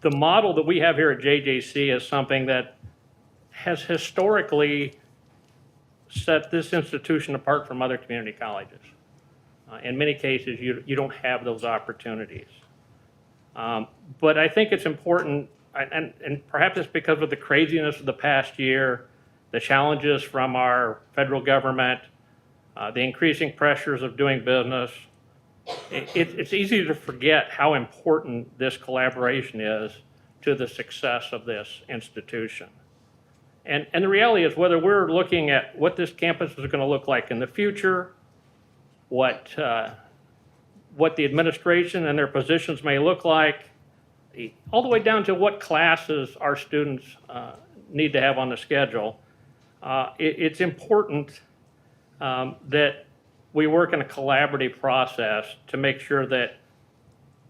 Speaker 20: the model that we have here at JJC is something that has historically set this institution apart from other community colleges. In many cases, you don't have those opportunities. But I think it's important, and perhaps it's because of the craziness of the past year, the challenges from our federal government, the increasing pressures of doing business, it's easy to forget how important this collaboration is to the success of this institution. And the reality is, whether we're looking at what this campus is going to look like in the future, what the administration and their positions may look like, all the way down to what classes our students need to have on the schedule, it's important that we work in a collaborative process to make sure that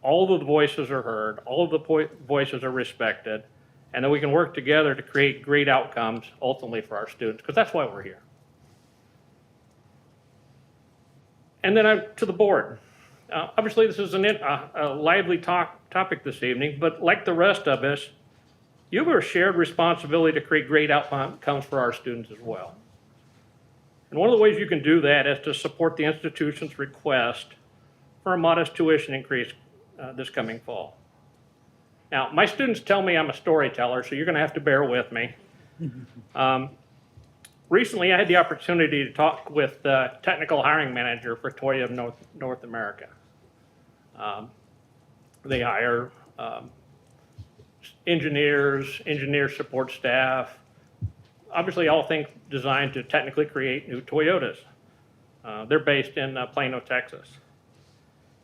Speaker 20: all of the voices are heard, all of the voices are respected, and that we can work together to create great outcomes ultimately for our students, because that's why we're here. And then to the board. Obviously, this is a lively topic this evening, but like the rest of us, you have a shared responsibility to create great outcomes for our students as well. And one of the ways you can do that is to support the institution's request for a modest tuition increase this coming fall. Now, my students tell me I'm a storyteller, so you're going to have to bear with me. Recently, I had the opportunity to talk with the technical hiring manager for Toyota of North America. They hire engineers, engineer support staff, obviously all things designed to technically create new Toyotas. They're based in Plano, Texas.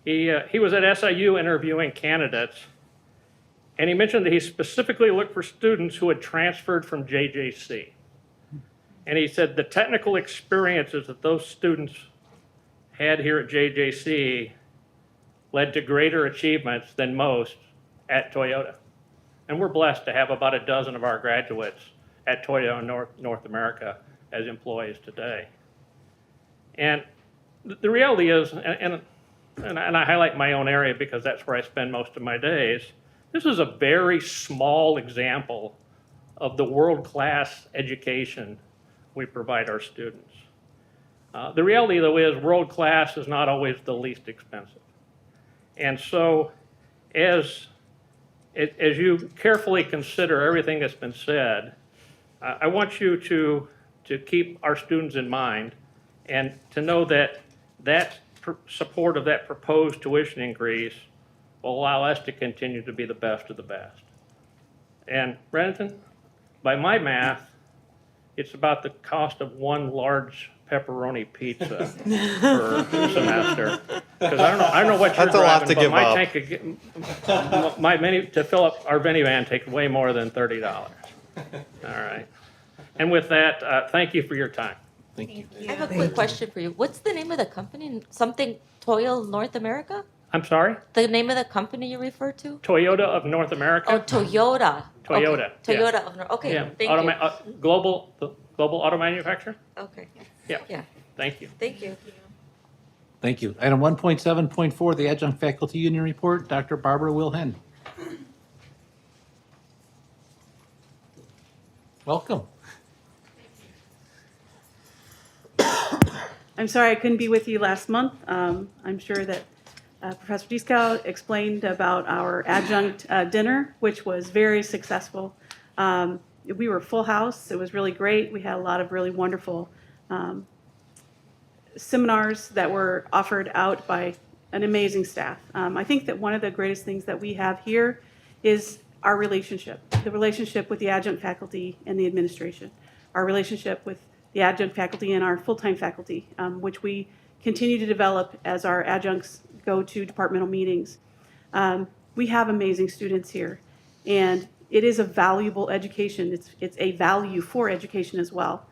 Speaker 20: He was at SIU interviewing candidates, and he mentioned that he specifically looked for students who had transferred from JJC. And he said the technical experiences that those students had here at JJC led to greater achievements than most at Toyota. And we're blessed to have about a dozen of our graduates at Toyota North America as employees today. And the reality is, and I highlight my own area because that's where I spend most of my days, this is a very small example of the world-class education we provide our students. The reality, though, is world-class is not always the least expensive. And so as you carefully consider everything that's been said, I want you to keep our students in mind and to know that support of that proposed tuition increase will allow us to continue to be the best of the best. And Brenton, by my math, it's about the cost of one large pepperoni pizza per semester. Because I don't know what you're
Speaker 14: That's a lot
Speaker 20: driving,
Speaker 14: to
Speaker 20: but
Speaker 14: give up.
Speaker 20: to fill up our minivan takes way more than $30. All right. And with that, thank you for your time.
Speaker 1: Thank you.
Speaker 3: I have a quick question for you. What's the name of the company? Something Toyota North America?
Speaker 20: I'm sorry?
Speaker 3: The name of the company you referred to?
Speaker 20: Toyota of North America?
Speaker 3: Oh, Toyota.
Speaker 20: Toyota.
Speaker 3: Okay.
Speaker 20: yeah.
Speaker 3: Toyota of North. Okay,
Speaker 20: Yeah.
Speaker 3: thank you.
Speaker 20: Global auto manufacturer?
Speaker 3: Okay.
Speaker 20: Yeah.
Speaker 3: Yeah.
Speaker 20: Thank you.
Speaker 3: Thank you.
Speaker 1: Thank you. Item 1.7.4, the Adjunct Faculty Union Report, Dr. Barbara Wilhen. Welcome.
Speaker 5: I'm sorry I couldn't be with you last month. I'm sure that Professor Dieskau explained about our adjunct dinner, which was very successful. We were full house. It was really great. We had a lot of really wonderful seminars that were offered out by an amazing staff. I think that one of the greatest things that we have here is our relationship, the relationship with the adjunct faculty and the administration, our relationship with the adjunct faculty and our full-time faculty, which we continue to develop as our adjuncts go to departmental meetings. We have amazing students here, and it is a valuable education. It's a value for education as well.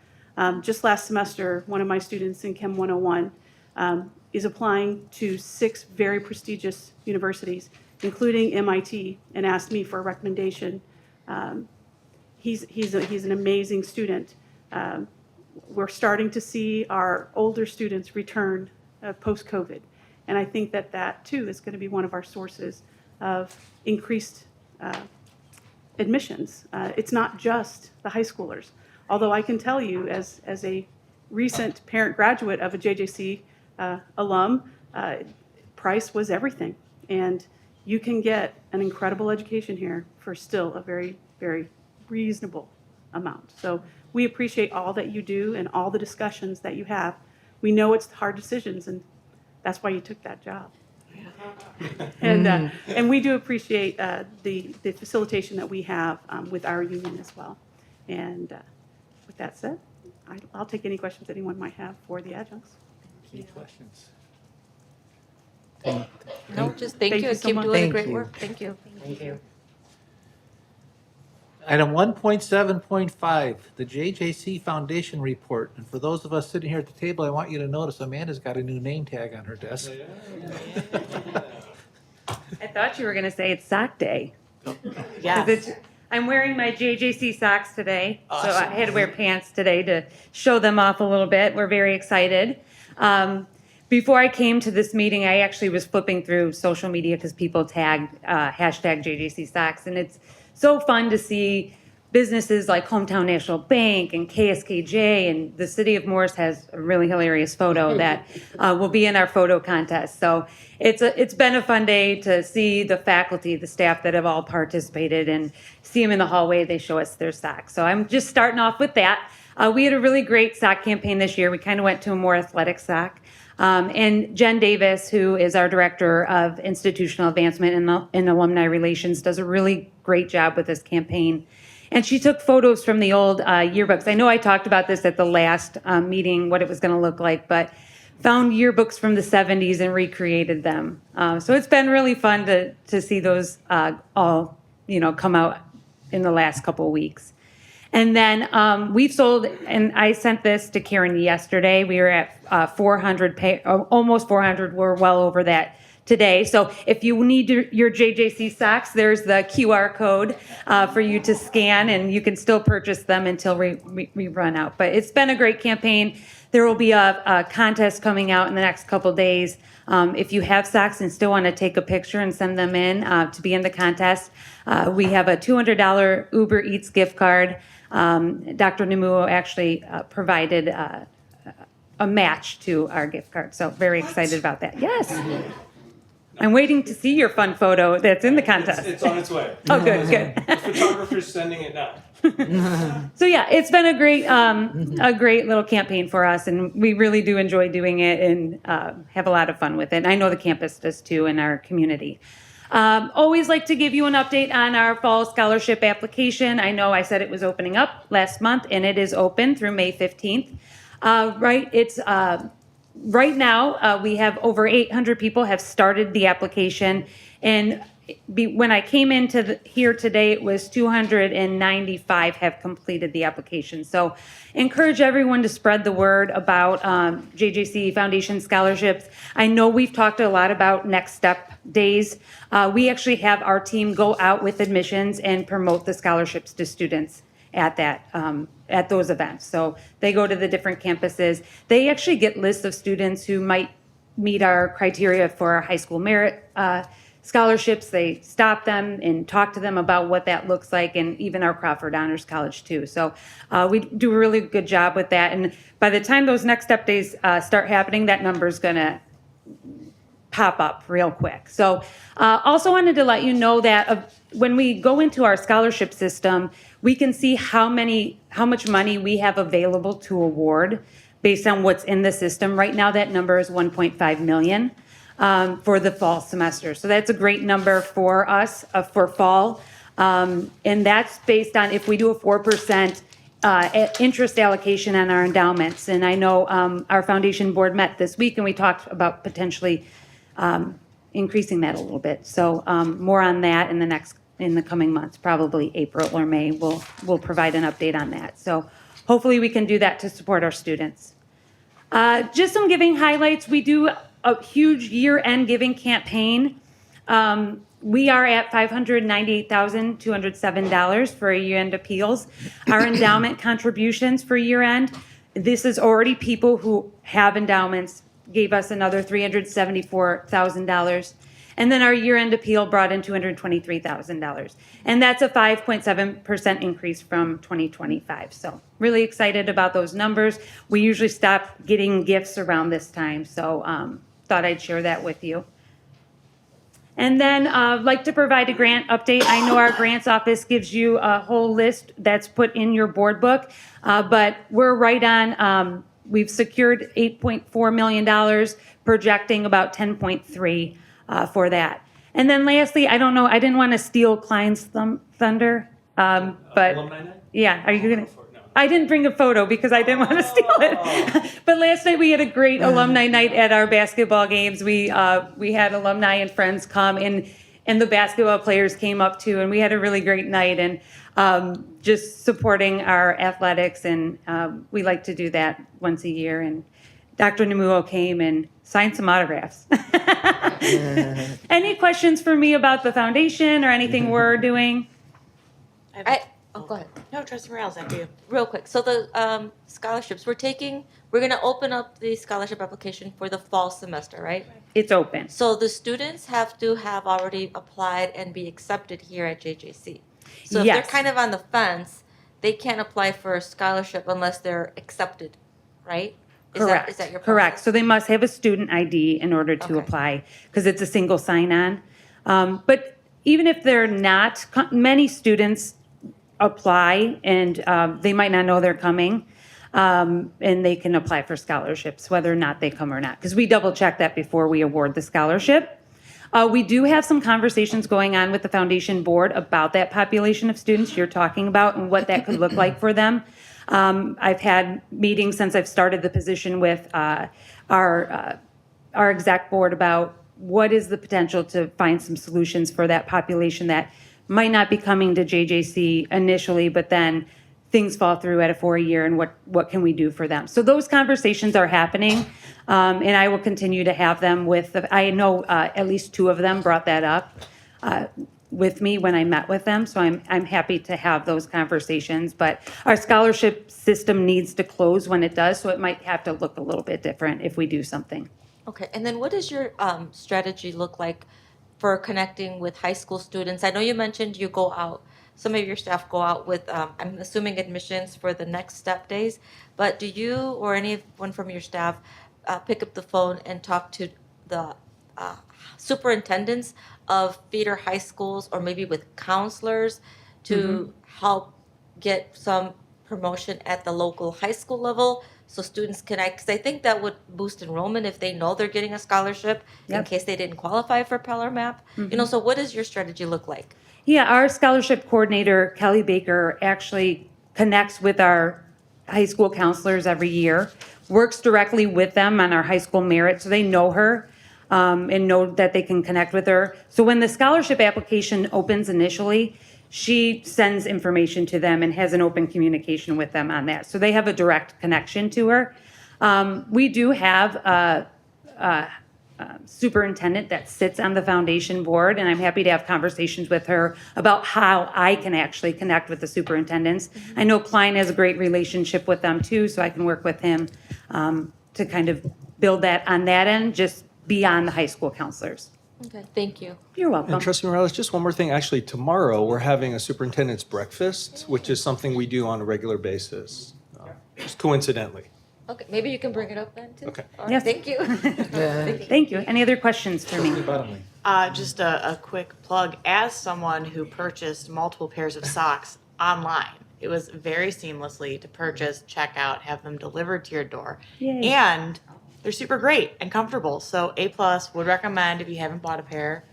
Speaker 5: Just last semester, one of my students in Chem 101 is applying to 6 very prestigious universities, including MIT, and asked me for a recommendation. He's an amazing student. We're starting to see our older students return post-COVID, and I think that that too is going to be one of our sources of increased admissions. It's not just the high schoolers. Although I can tell you, as a recent parent graduate of a JJC alum, price was everything. And you can get an incredible education here for still a very, very reasonable amount. So we appreciate all that you do and all the discussions that you have. We know it's hard decisions, and that's why you took that job. And we do appreciate the facilitation that we have with our union as well. And with that said, I'll take any questions anyone might have for the adjuncts.
Speaker 1: Any questions?
Speaker 3: No, just thank you.
Speaker 5: so
Speaker 3: Keep
Speaker 5: much.
Speaker 3: doing the great work. Thank you.
Speaker 15: Thank you.
Speaker 1: Item 1.7.5, the JJC Foundation Report. And for those of us sitting here at the table, I want you to notice Amanda's got a new name tag on her desk.
Speaker 21: I thought you were going to say it's sock day.
Speaker 3: Yes.
Speaker 21: I'm wearing my JJC socks today, so I
Speaker 1: Awesome.
Speaker 21: had to wear pants today to show them off a little bit. We're very excited. Before I came to this meeting, I actually was flipping through social media because people tagged hashtag JJC socks, and it's so fun to see businesses like Hometown National Bank and KSKJ, and the city of Morris has a really hilarious photo that will be in our photo contest. So it's been a fun day to see the faculty, the staff that have all participated, and see them in the hallway. They show us their socks. So I'm just starting off with that. We had a really great sock campaign this year. We kind of went to a more athletic sock. And Jen Davis, who is our Director of Institutional Advancement and Alumni Relations, does a really great job with this campaign. And she took photos from the old yearbooks. I know I talked about this at the last meeting, what it was going to look like, but found yearbooks from the 70s and recreated them. So it's been really fun to see those all, come out in the last couple of weeks. And then we've sold, and I sent this to Karen yesterday. We were at 400, almost 400. We're well over that today. So if you need your JJC socks, there's the QR code for you to scan, and you can still purchase them until we run out. But it's been a great campaign. There will be a contest coming out in the next couple days. If you have socks and still want to take a picture and send them in to be in the contest, we have a $200 Uber Eats gift card. Dr. Namuo actually provided a match to our gift card, so very excited about that. Yes. I'm waiting to see your fun photo that's in the contest.
Speaker 14: It's on its way.
Speaker 5: Oh,
Speaker 21: good.
Speaker 14: The photographer's sending it now.
Speaker 21: So yeah, it's been a great little campaign for us, and we really do enjoy doing it and have a lot of fun with it. And I know the campus does too, in our community. Always like to give you an update on our fall scholarship application. I know I said it was opening up last month, and it is open through May 15th. Right now, we have over 800 people have started the application, and when I came into here today, it was 295 have completed the application. So encourage everyone to spread the word about JJC Foundation scholarships. I know we've talked a lot about Next Step days. We actually have our team go out with admissions and promote the scholarships to students at those events. So they go to the different campuses. They actually get lists of students who might meet our criteria for our high school merit scholarships. They stop them and talk to them about what that looks like, and even our Crawford Honors College too. So we do a really good job with that. And by the time those next step days start happening, that number is going to pop up real quick. So also wanted to let you know that when we go into our scholarship system, we can see how much money we have available to award based on what's in the system. Right now, that number is 1.5 million for the fall semester. So that's a great number for us for fall. And that's based on if we do a 4% interest allocation on our endowments. And I know our foundation board met this week and we talked about potentially increasing that a little bit. So more on that in the coming months, probably April or May, we'll provide an update on that. So hopefully we can do that to support our students. Just some giving highlights. We do a huge year-end giving campaign. We are at $598,207 for year-end appeals. Our endowment contributions for year-end, this is already people who have endowments, gave us another $374,000. And then our year-end appeal brought in $223,000. And that's a 5.7% increase from 2025. So really excited about those numbers. We usually stop getting gifts around this time. So thought I'd share that with you. And then I'd like to provide a grant update. I know our grants office gives you a whole list that's put in your board book, but we're right on. We've secured $8.4 million, projecting about 10.3 for that. And then lastly, I don't know, I didn't want to steal Klein's thunder, but
Speaker 14: Alumni night?
Speaker 21: yeah, are you gonna? I didn't bring a photo because I didn't want to steal it. But last night we had a great alumni night at our basketball games. We had alumni and friends come, and the basketball players came up too, and we had a really great night, and just supporting our athletics, and we like to do that once a year. And Dr. Namuo came and signed some autographs. Any questions for me about the foundation or anything we're doing?
Speaker 3: Oh, go ahead. No, Trustee Morales, after you. Real quick. So the scholarships, we're going to open up the scholarship application for the fall semester, right?
Speaker 21: It's open.
Speaker 3: So the students have to have already applied and be accepted here at JJC. So if they're
Speaker 21: Yes.
Speaker 3: kind of on the fence, they can't apply for a scholarship unless they're accepted, right?
Speaker 21: Correct.
Speaker 3: Is that your
Speaker 21: Correct.
Speaker 3: process?
Speaker 21: So they must have a student ID in order to apply because it's a single sign-on. But even if they're not, many students apply and they might not know they're coming. And they can apply for scholarships, whether or not they come or not, because we double check that before we award the scholarship. We do have some conversations going on with the foundation board about that population of students you're talking about and what that could look like for them. I've had meetings since I've started the position with our exec board about what is the potential to find some solutions for that population that might not be coming to JJC initially, but then things fall through at a 4-year, and what can we do for them? So those conversations are happening, and I will continue to have them with, I know at least 2 of them brought that up with me when I met with them, so I'm happy to have those conversations, but our scholarship system needs to close when it does, so it might have to look a little bit different if we do something.
Speaker 3: Okay, and then what does your strategy look like for connecting with high school students? I know you mentioned you go out, some of your staff go out with, I'm assuming admissions for the next step days, but do you or anyone from your staff pick up the phone and talk to the superintendents of feeder high schools or maybe with counselors to help get some promotion at the local high school level so students can, because I think that would boost enrollment if they know they're getting a scholarship in
Speaker 21: Yep.
Speaker 3: case they didn't qualify for Pell or MAP. You know, so what does your strategy look like?
Speaker 21: Yeah, our scholarship coordinator, Kelly Baker, actually connects with our high school counselors every year, works directly with them on our high school merit, so they know her and know that they can connect with her. So when the scholarship application opens initially, she sends information to them and has an open communication with them on that. So they have a direct connection to her. We do have a superintendent that sits on the foundation board, and I'm happy to have conversations with her about how I can actually connect with the superintendents. I know Klein has a great relationship with them too, so I can work with him to kind of build that on that end, just beyond the high school counselors.
Speaker 3: Okay, thank you.
Speaker 21: You're welcome.
Speaker 14: And Trustee Morales, just one more thing. Actually, tomorrow we're having a superintendent's breakfast, which is something we do on a regular basis, just coincidentally.
Speaker 3: Okay, maybe you can bring it up then too.
Speaker 14: Okay.
Speaker 3: All right,
Speaker 21: Yes.
Speaker 3: thank you.
Speaker 21: Thank you. Any other questions for me?
Speaker 18: Just a quick plug. As someone who purchased multiple pairs of socks online, it was very seamlessly to purchase, check out, have them delivered to your door.
Speaker 21: Yay.
Speaker 18: And they're super great and comfortable. So A+ would recommend if you haven't bought a pair,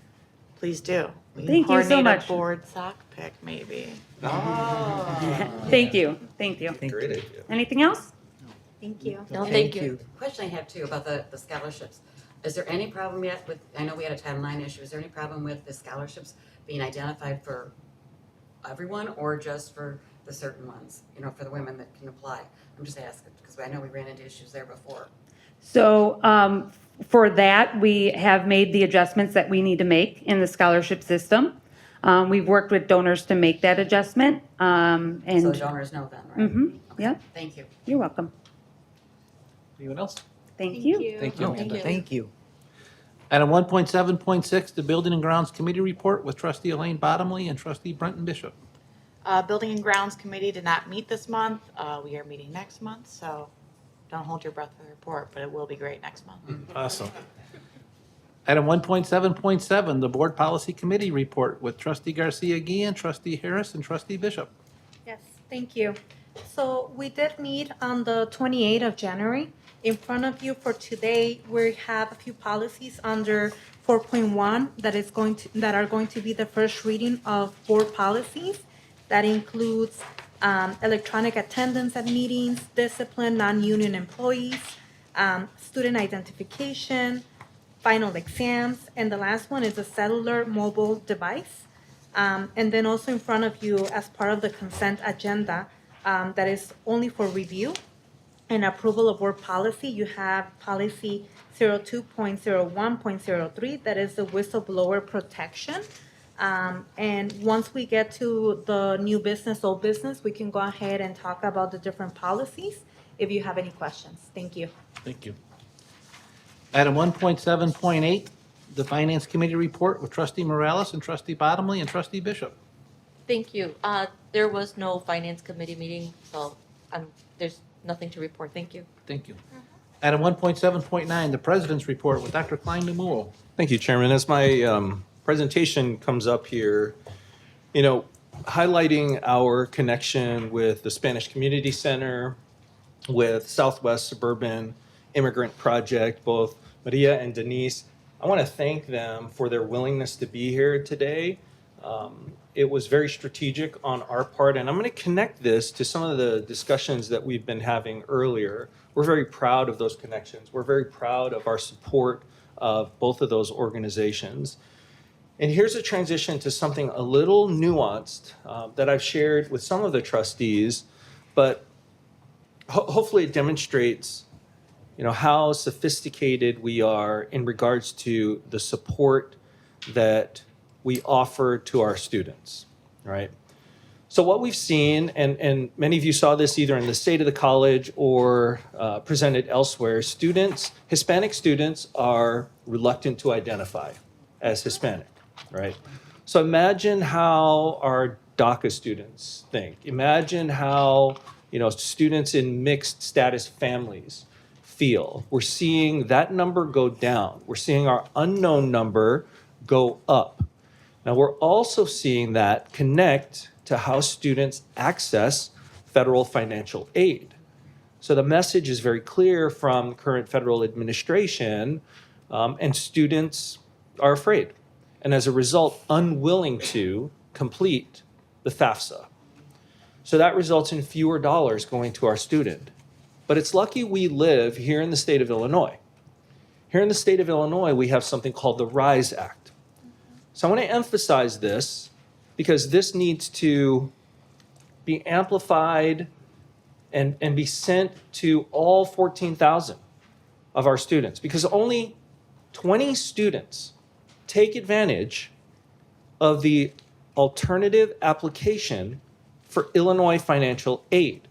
Speaker 18: please do. We can
Speaker 21: Thank you so
Speaker 18: coordinate
Speaker 21: much.
Speaker 18: a board sock pick maybe.
Speaker 21: Thank you. Thank you.
Speaker 14: Great idea.
Speaker 21: Anything else?
Speaker 7: Thank you.
Speaker 3: No, thank you.
Speaker 15: Question I have too about the scholarships. Is there any problem yet with, I know we had a Title IX issue, is there any problem with the scholarships being identified for everyone or just for the certain ones, you know, for the women that can apply? I'm just asking because I know we ran into issues there before.
Speaker 21: So for that, we have made the adjustments that we need to make in the scholarship system. We've worked with donors to make that adjustment.
Speaker 15: So the donors know then, right?
Speaker 21: Mm-hmm, yeah.
Speaker 15: Thank you.
Speaker 21: You're welcome.
Speaker 1: Anyone else?
Speaker 21: Thank you.
Speaker 1: Thank you, Amanda.
Speaker 13: Thank you.
Speaker 1: Item 1.7.6, the Building and Grounds Committee Report with Trustee Elaine Bottomley and Trustee Brenton Bishop.
Speaker 18: Building and Grounds Committee did not meet this month. We are meeting next month, so don't hold your breath for the report, but it will be great next month.
Speaker 14: Awesome.
Speaker 1: Item 1.7.7, the Board Policy Committee Report with Trustee Garcia-Guillen, Trustee Harris, and Trustee Bishop.
Speaker 7: Yes, thank you. So we did meet on the 28th of January. In front of you for today, we have a few policies under 4.1 that are going to be the first reading of board policies. That includes electronic attendance at meetings, discipline non-union employees, student identification, final exams, and the last one is a cellular mobile device. And then also in front of you, as part of the consent agenda, that is only for review and approval of board policy, you have policy 02.01.03, that is the whistleblower protection. And once we get to the new business, old business, we can go ahead and talk about the different policies if you have any questions. Thank you.
Speaker 1: Thank you. Item 1.7.8, the Finance Committee Report with Trustee Morales and Trustee Bottomley and Trustee Bishop.
Speaker 3: Thank you. There was no finance committee meeting, so there's nothing to report. Thank you.
Speaker 1: Thank you. Item 1.7.9, the President's Report with Dr. Klein Demulo.
Speaker 14: Thank you, Chairman. As my presentation comes up here, you know, highlighting our connection with the Spanish Community Center, with Southwest Suburban Immigrant Project, both Maria and Denise, I want to thank them for their willingness to be here today. It was very strategic on our part, and I'm going to connect this to some of the discussions that we've been having earlier. We're very proud of those connections. We're very proud of our support of both of those organizations. And here's a transition to something a little nuanced that I've shared with some of the trustees, but hopefully it demonstrates, you know, how sophisticated we are in regards to the support that we offer to our students, right? So what we've seen, and many of you saw this either in the state of the college or presented elsewhere, Hispanic students are reluctant to identify as Hispanic, right? So imagine how our DACA students think. Imagine how, you know, students in mixed status families feel. We're seeing that number go down. We're seeing our unknown number go up. Now, we're also seeing that connect to how students access federal financial aid. So the message is very clear from current federal administration, and students are afraid, and as a result, unwilling to complete the FAFSA. So that results in fewer dollars going to our student. But it's lucky we live here in the state of Illinois. Here in the state of Illinois, we have something called the RISE Act. So I want to emphasize this because this needs to be amplified and be sent to all 14,000 of our students, because only 20 students take advantage of the alternative application for Illinois financial aid.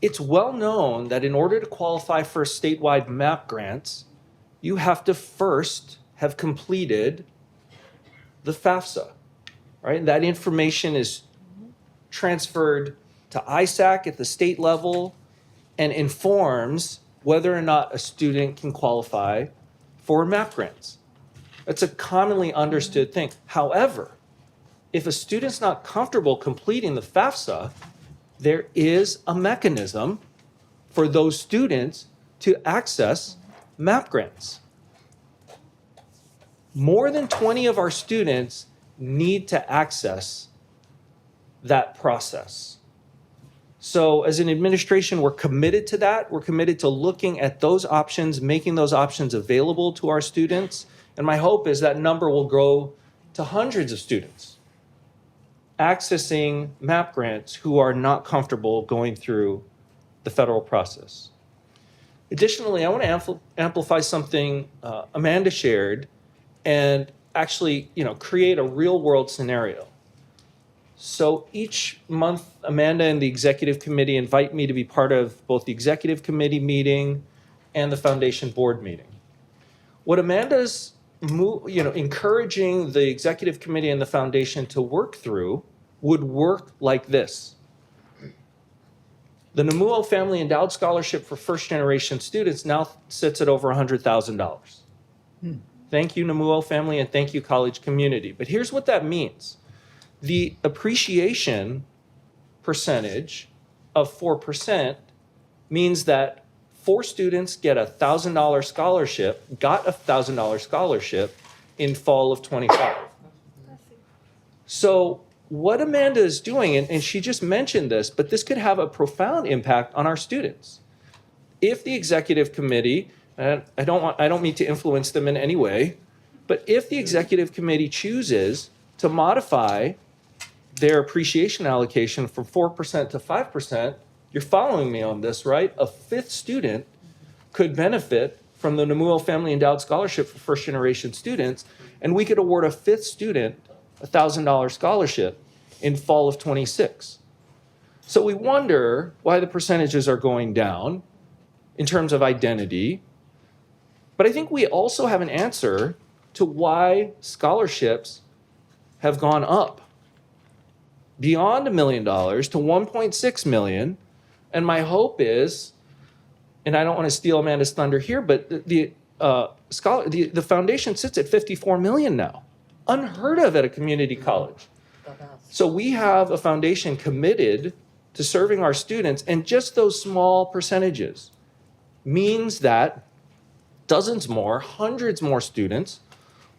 Speaker 14: it's well known that in order to qualify for statewide MAP grants, you have to first have completed the FAFSA, right? And that information is transferred to ISAC at the state level and informs whether or not a student can qualify for MAP grants. That's a commonly understood thing. However, if a student's not comfortable completing the FAFSA, there is a mechanism for those students to access MAP grants. More than 20 of our students need to access that process. So as an administration, we're committed to that. We're committed to looking at those options, making those options available to our students. And my hope is that number will grow to hundreds of students accessing MAP grants who are not comfortable going through the federal process. Additionally, I want to amplify something Amanda shared and actually, create a real world scenario. So each month, Amanda and the executive committee invite me to be part of both the executive committee meeting and the foundation board meeting. What Amanda's encouraging the executive committee and the foundation to work through would work like this. The Namuo Family Endowed Scholarship for first generation students now sits at over $100,000. Thank you, Namuo family, and thank you, college community. But here's what that means. The appreciation percentage of 4% means that 4 students got a $1,000 scholarship in fall of 25. So what Amanda is doing, and she just mentioned this, but this could have a profound impact on our students. If the executive committee, I don't mean to influence them in any way, but if the executive committee chooses to modify their appreciation allocation from 4% to 5%, you're following me on this, right? A 5th student could benefit from the Namuo Family Endowed Scholarship for first generation students, and we could award a 5th student a $1,000 scholarship in fall of 26. So we wonder why the percentages are going down in terms of identity, but I think we also have an answer to why scholarships have gone up beyond $1 million to $1.6 million. And my hope is, and I don't want to steal Amanda's thunder here, but the foundation sits at $54 million now, unheard of at a community college. So we have a foundation committed to serving our students, and just those small percentages means that dozens more, hundreds more students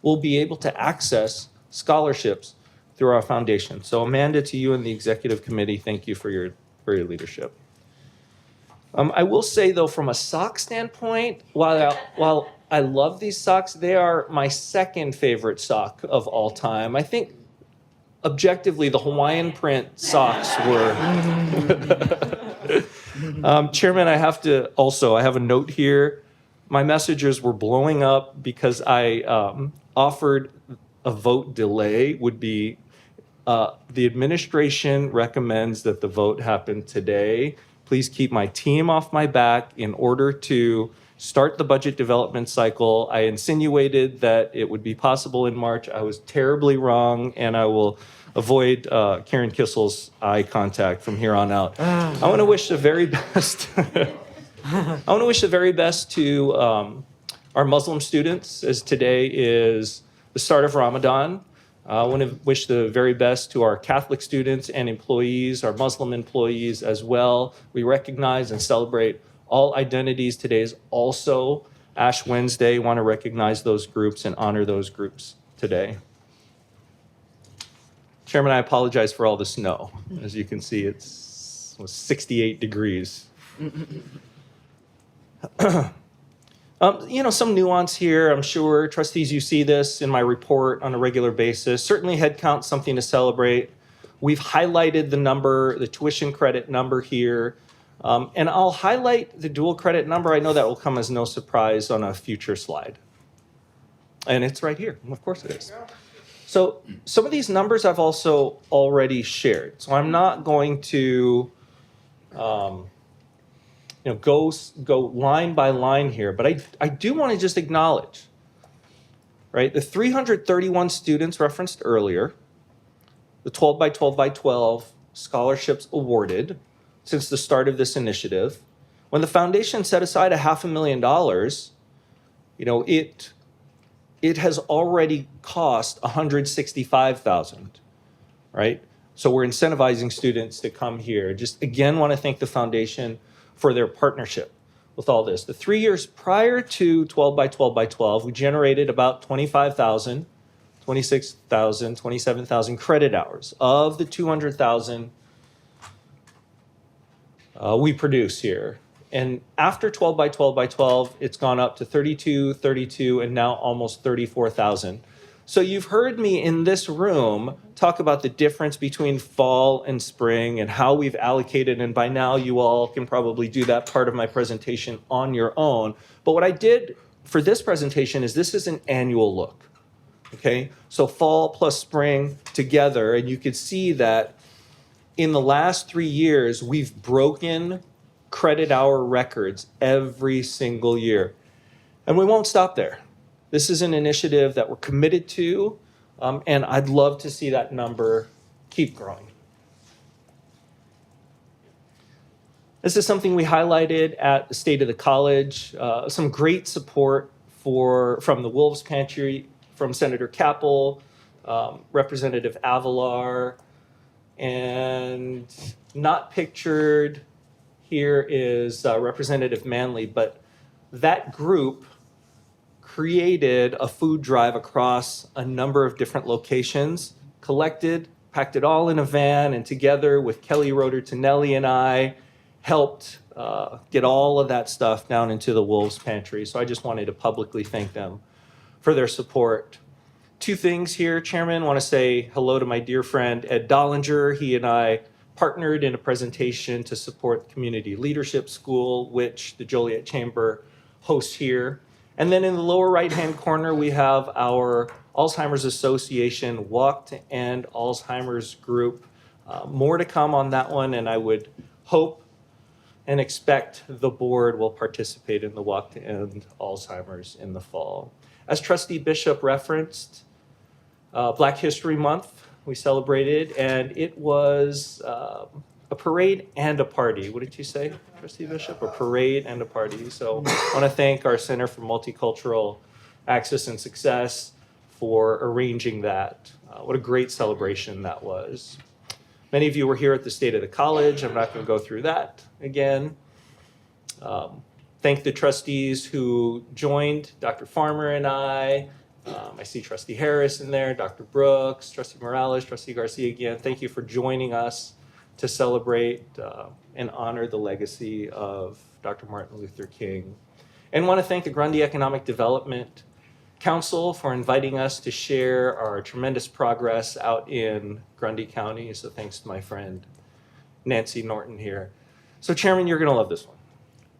Speaker 14: will be able to access scholarships through our foundation. So Amanda, to you and the executive committee, thank you for your leadership. I will say though, from a sock standpoint, while I love these socks, they are my second favorite sock of all time. I think objectively, the Hawaiian print socks were. Chairman, I have a note here. My messengers were blowing up because I offered a vote delay would be, the administration recommends that the vote happen today. Please keep my team off my back in order to start the budget development cycle. I insinuated that it would be possible in March. I was terribly wrong, and I will avoid Karen Kissel's eye contact from here on out. I want to wish the very best. I want to wish the very best to our Muslim students, as today is the start of Ramadan. I want to wish the very best to our Catholic students and employees, our Muslim employees as well. We recognize and celebrate all identities. Today is also Ash Wednesday. Want to recognize those groups and honor those groups today. Chairman, I apologize for all the snow. As you can see, it was 68 degrees. Some nuance here, I'm sure. Trustees, you see this in my report on a regular basis. Certainly headcount, something to celebrate. We've highlighted the number, the tuition credit number here. And I'll highlight the dual credit number. I know that will come as no surprise on a future slide. And it's right here. Of course it is. So some of these numbers I've also already shared. So I'm not going to go line by line here, but I do want to just acknowledge, right, the 331 students referenced earlier, the 12 by 12 by 12 scholarships awarded since the start of this initiative. When the foundation set aside $500,000, it has already cost $165,000, right? So we're incentivizing students to come here. Just again, want to thank the foundation for their partnership with all this. The 3 years prior to 12 by 12 by 12, we generated about 25,000, 26,000, 27,000 credit hours of the 200,000 we produce here. And after 12 by 12 by 12, it's gone up to 32, 32, and now almost 34,000. So you've heard me in this room talk about the difference between fall and spring and how we've allocated, and by now you all can probably do that part of my presentation on your own. But what I did for this presentation is this is an annual look, okay? So fall plus spring together, and you could see that in the last 3 years, we've broken credit hour records every single year. And we won't stop there. This is an initiative that we're committed to, and I'd love to see that number keep growing. This is something we highlighted at the State of the College, some great support from the Wolves Pantry, from Senator Capel, Representative Avalar, and not pictured here is Representative Manley, but that group created a food drive across a number of different locations, collected, packed it all in a van, and together with Kelly Roeder Tonelli and I helped get all of that stuff down into the Wolves Pantry. So I just wanted to publicly thank them for their support. Two things here, Chairman. I want to say hello to my dear friend Ed Dollinger. He and I partnered in a presentation to support the Community Leadership School, which the Joliet Chamber hosts here. And then in the lower right-hand corner, we have our Alzheimer's Association Walk to End Alzheimer's group. More to come on that one, and I would hope and expect the board will participate in the Walk to End Alzheimer's in the fall. As Trustee Bishop referenced, Black History Month we celebrated, and it was a parade and a party. What did you say, Trustee Bishop? A parade and a party. So I want to thank our Center for Multicultural Access and Success for arranging that. What a great celebration that was. Many of you were here at the State of the College. I'm not going to go through that again. Thank the trustees who joined, Dr. Farmer and I see Trustee Harris in there, Dr. Brooks, Trustee Morales, Trustee Garcia again. Thank you for joining us to celebrate and honor the legacy of Dr. Martin Luther King. And want to thank the Grundy Economic Development Council for inviting us to share our tremendous progress out in Grundy County. So thanks to my friend Nancy Norton here. So Chairman, you're going to love this one.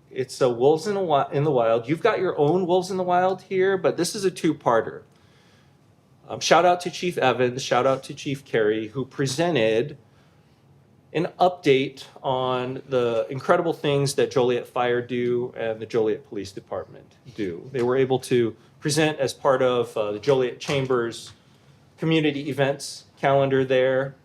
Speaker 14: It's Wolves in the Wild. You've got your own Wolves in the Wild here, but this is a two-parter. Shout out to Chief Evans, shout out to Chief Carey, who presented an update on the incredible things that Joliet Fire do and the Joliet Police Department do. They were able to present as part of the Joliet Chamber's community events calendar there.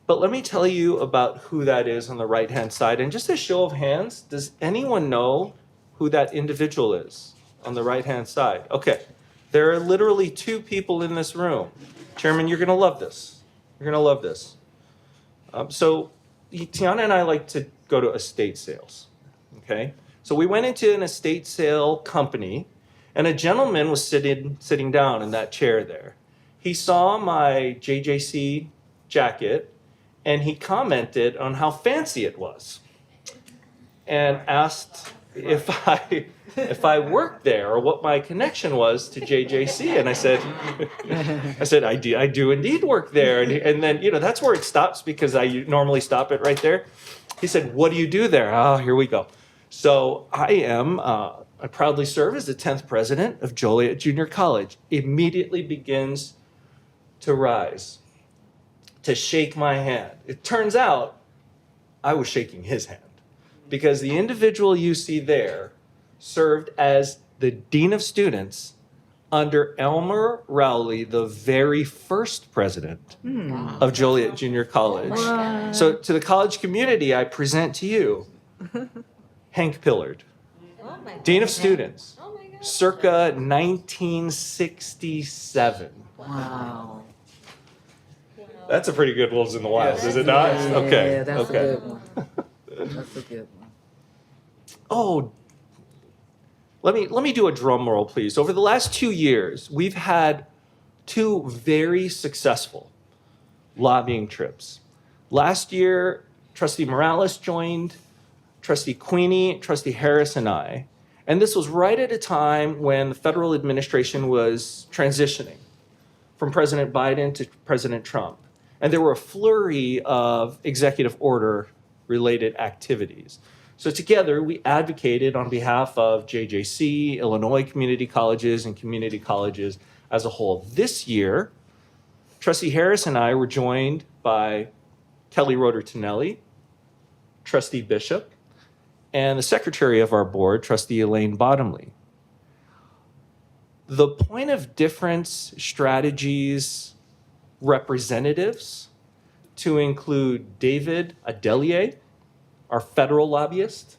Speaker 14: But let me tell you about who that is on the right-hand side. And just a show of hands, does anyone know who that individual is on the right-hand side? Okay, there are literally two people in this room. Chairman, you're going to love this. You're going to love this. So Tiana and I like to go to estate sales, okay? So we went into an estate sale company, and a gentleman was sitting down in that chair there. He saw my JJC jacket, and he commented on how fancy it was and asked if I worked there or what my connection was to JJC. And I said, I do indeed work there. And then, that's where it stops because I normally stop it right there. He said, what do you do there? Oh, here we go. So I proudly serve as the 10th president of Joliet Junior College. Immediately begins to rise, to shake my hand. It turns out I was shaking his hand because the individual you see there served as the Dean of Students under Elmer Rowley, the very first president of Joliet Junior College. So to the college community, I present to you Hank Pillard, Dean of Students, circa 1967.
Speaker 13: Wow.
Speaker 14: That's a pretty good Wolves in the Wild, is it not? Okay.
Speaker 13: Yeah, that's
Speaker 14: okay.
Speaker 13: a good one. That's a good one.
Speaker 14: Oh, let me do a drum roll, please. Over the last 2 years, we've had 2 very successful lobbying trips. Last year, Trustee Morales joined, Trustee Queenie, Trustee Harris, and I. And this was right at a time when the federal administration was transitioning from President Biden to President Trump. And there were a flurry of executive order related activities. So together, we advocated on behalf of JJC, Illinois community colleges, and community colleges as a whole. This year, Trustee Harris and I were joined by Kelly Roeder Tonelli, Trustee Bishop, and the secretary of our board, Trustee Elaine Bottomley. The point of difference strategies representatives to include David Adelier, our federal lobbyist,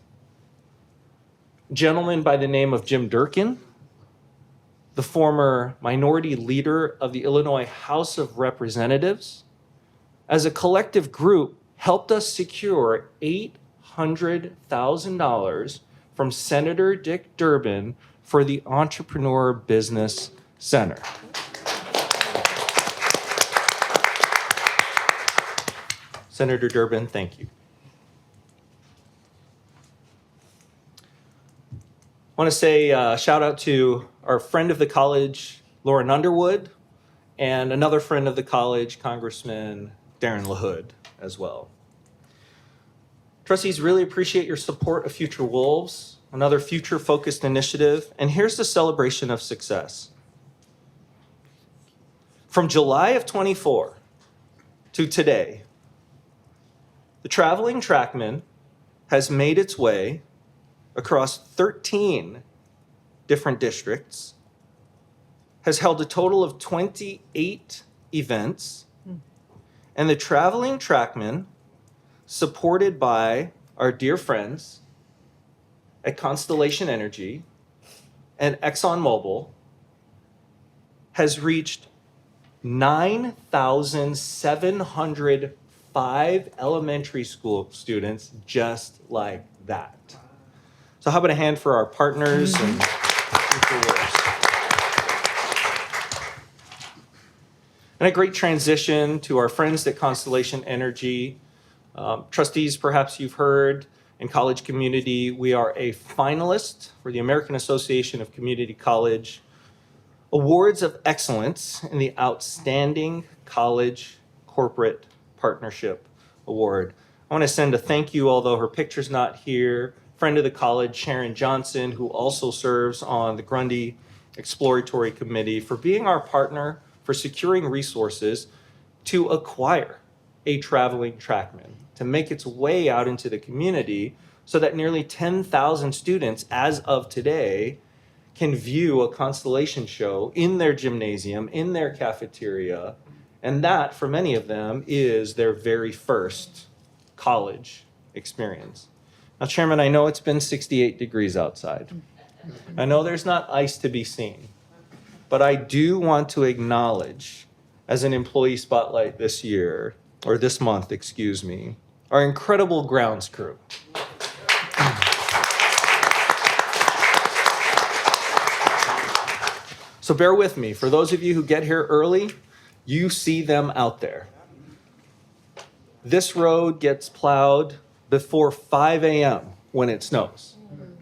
Speaker 14: a gentleman by the name of Jim Durkin, the former minority leader of the Illinois House of Representatives, as a collective group helped us secure $800,000 from Senator Dick Durbin for the Entrepreneur Business Center. Senator Durbin, thank you. I want to say shout out to our friend of the college, Lauren Underwood, and another friend of the college, Congressman Darren LaHood, as well. Trustees, really appreciate your support of Future Wolves, another future-focused initiative, and here's the celebration of success. From July of 24 to today, the traveling trackman has made its way across 13 different districts, has held a total of 28 events, and the traveling trackman, supported by our dear friends at Constellation Energy and ExxonMobil, has reached 9,705 elementary school students just like that. So how about a hand for our partners and Future Wolves? And a great transition to our friends at Constellation Energy. Trustees, perhaps you've heard, in college community, we are a finalist for the American Association of Community College Awards of Excellence in the Outstanding College Corporate Partnership Award. I want to send a thank you, although her picture's not here, friend of the college, Sharon Johnson, who also serves on the Grundy Exploratory Committee, for being our partner for securing resources to acquire a traveling trackman, to make its way out into the community so that nearly 10,000 students, as of today, can view a Constellation show in their gymnasium, in their cafeteria, and that, for many of them, is their very first college experience. Now, Chairman, I know it's been 68 degrees outside. I know there's not ice to be seen, but I do want to acknowledge, as an employee spotlight this year, or this month, excuse me, our incredible grounds crew. So bear with me. For those of you who get here early, you see them out there. This road gets plowed before 5 a.m. when it snows.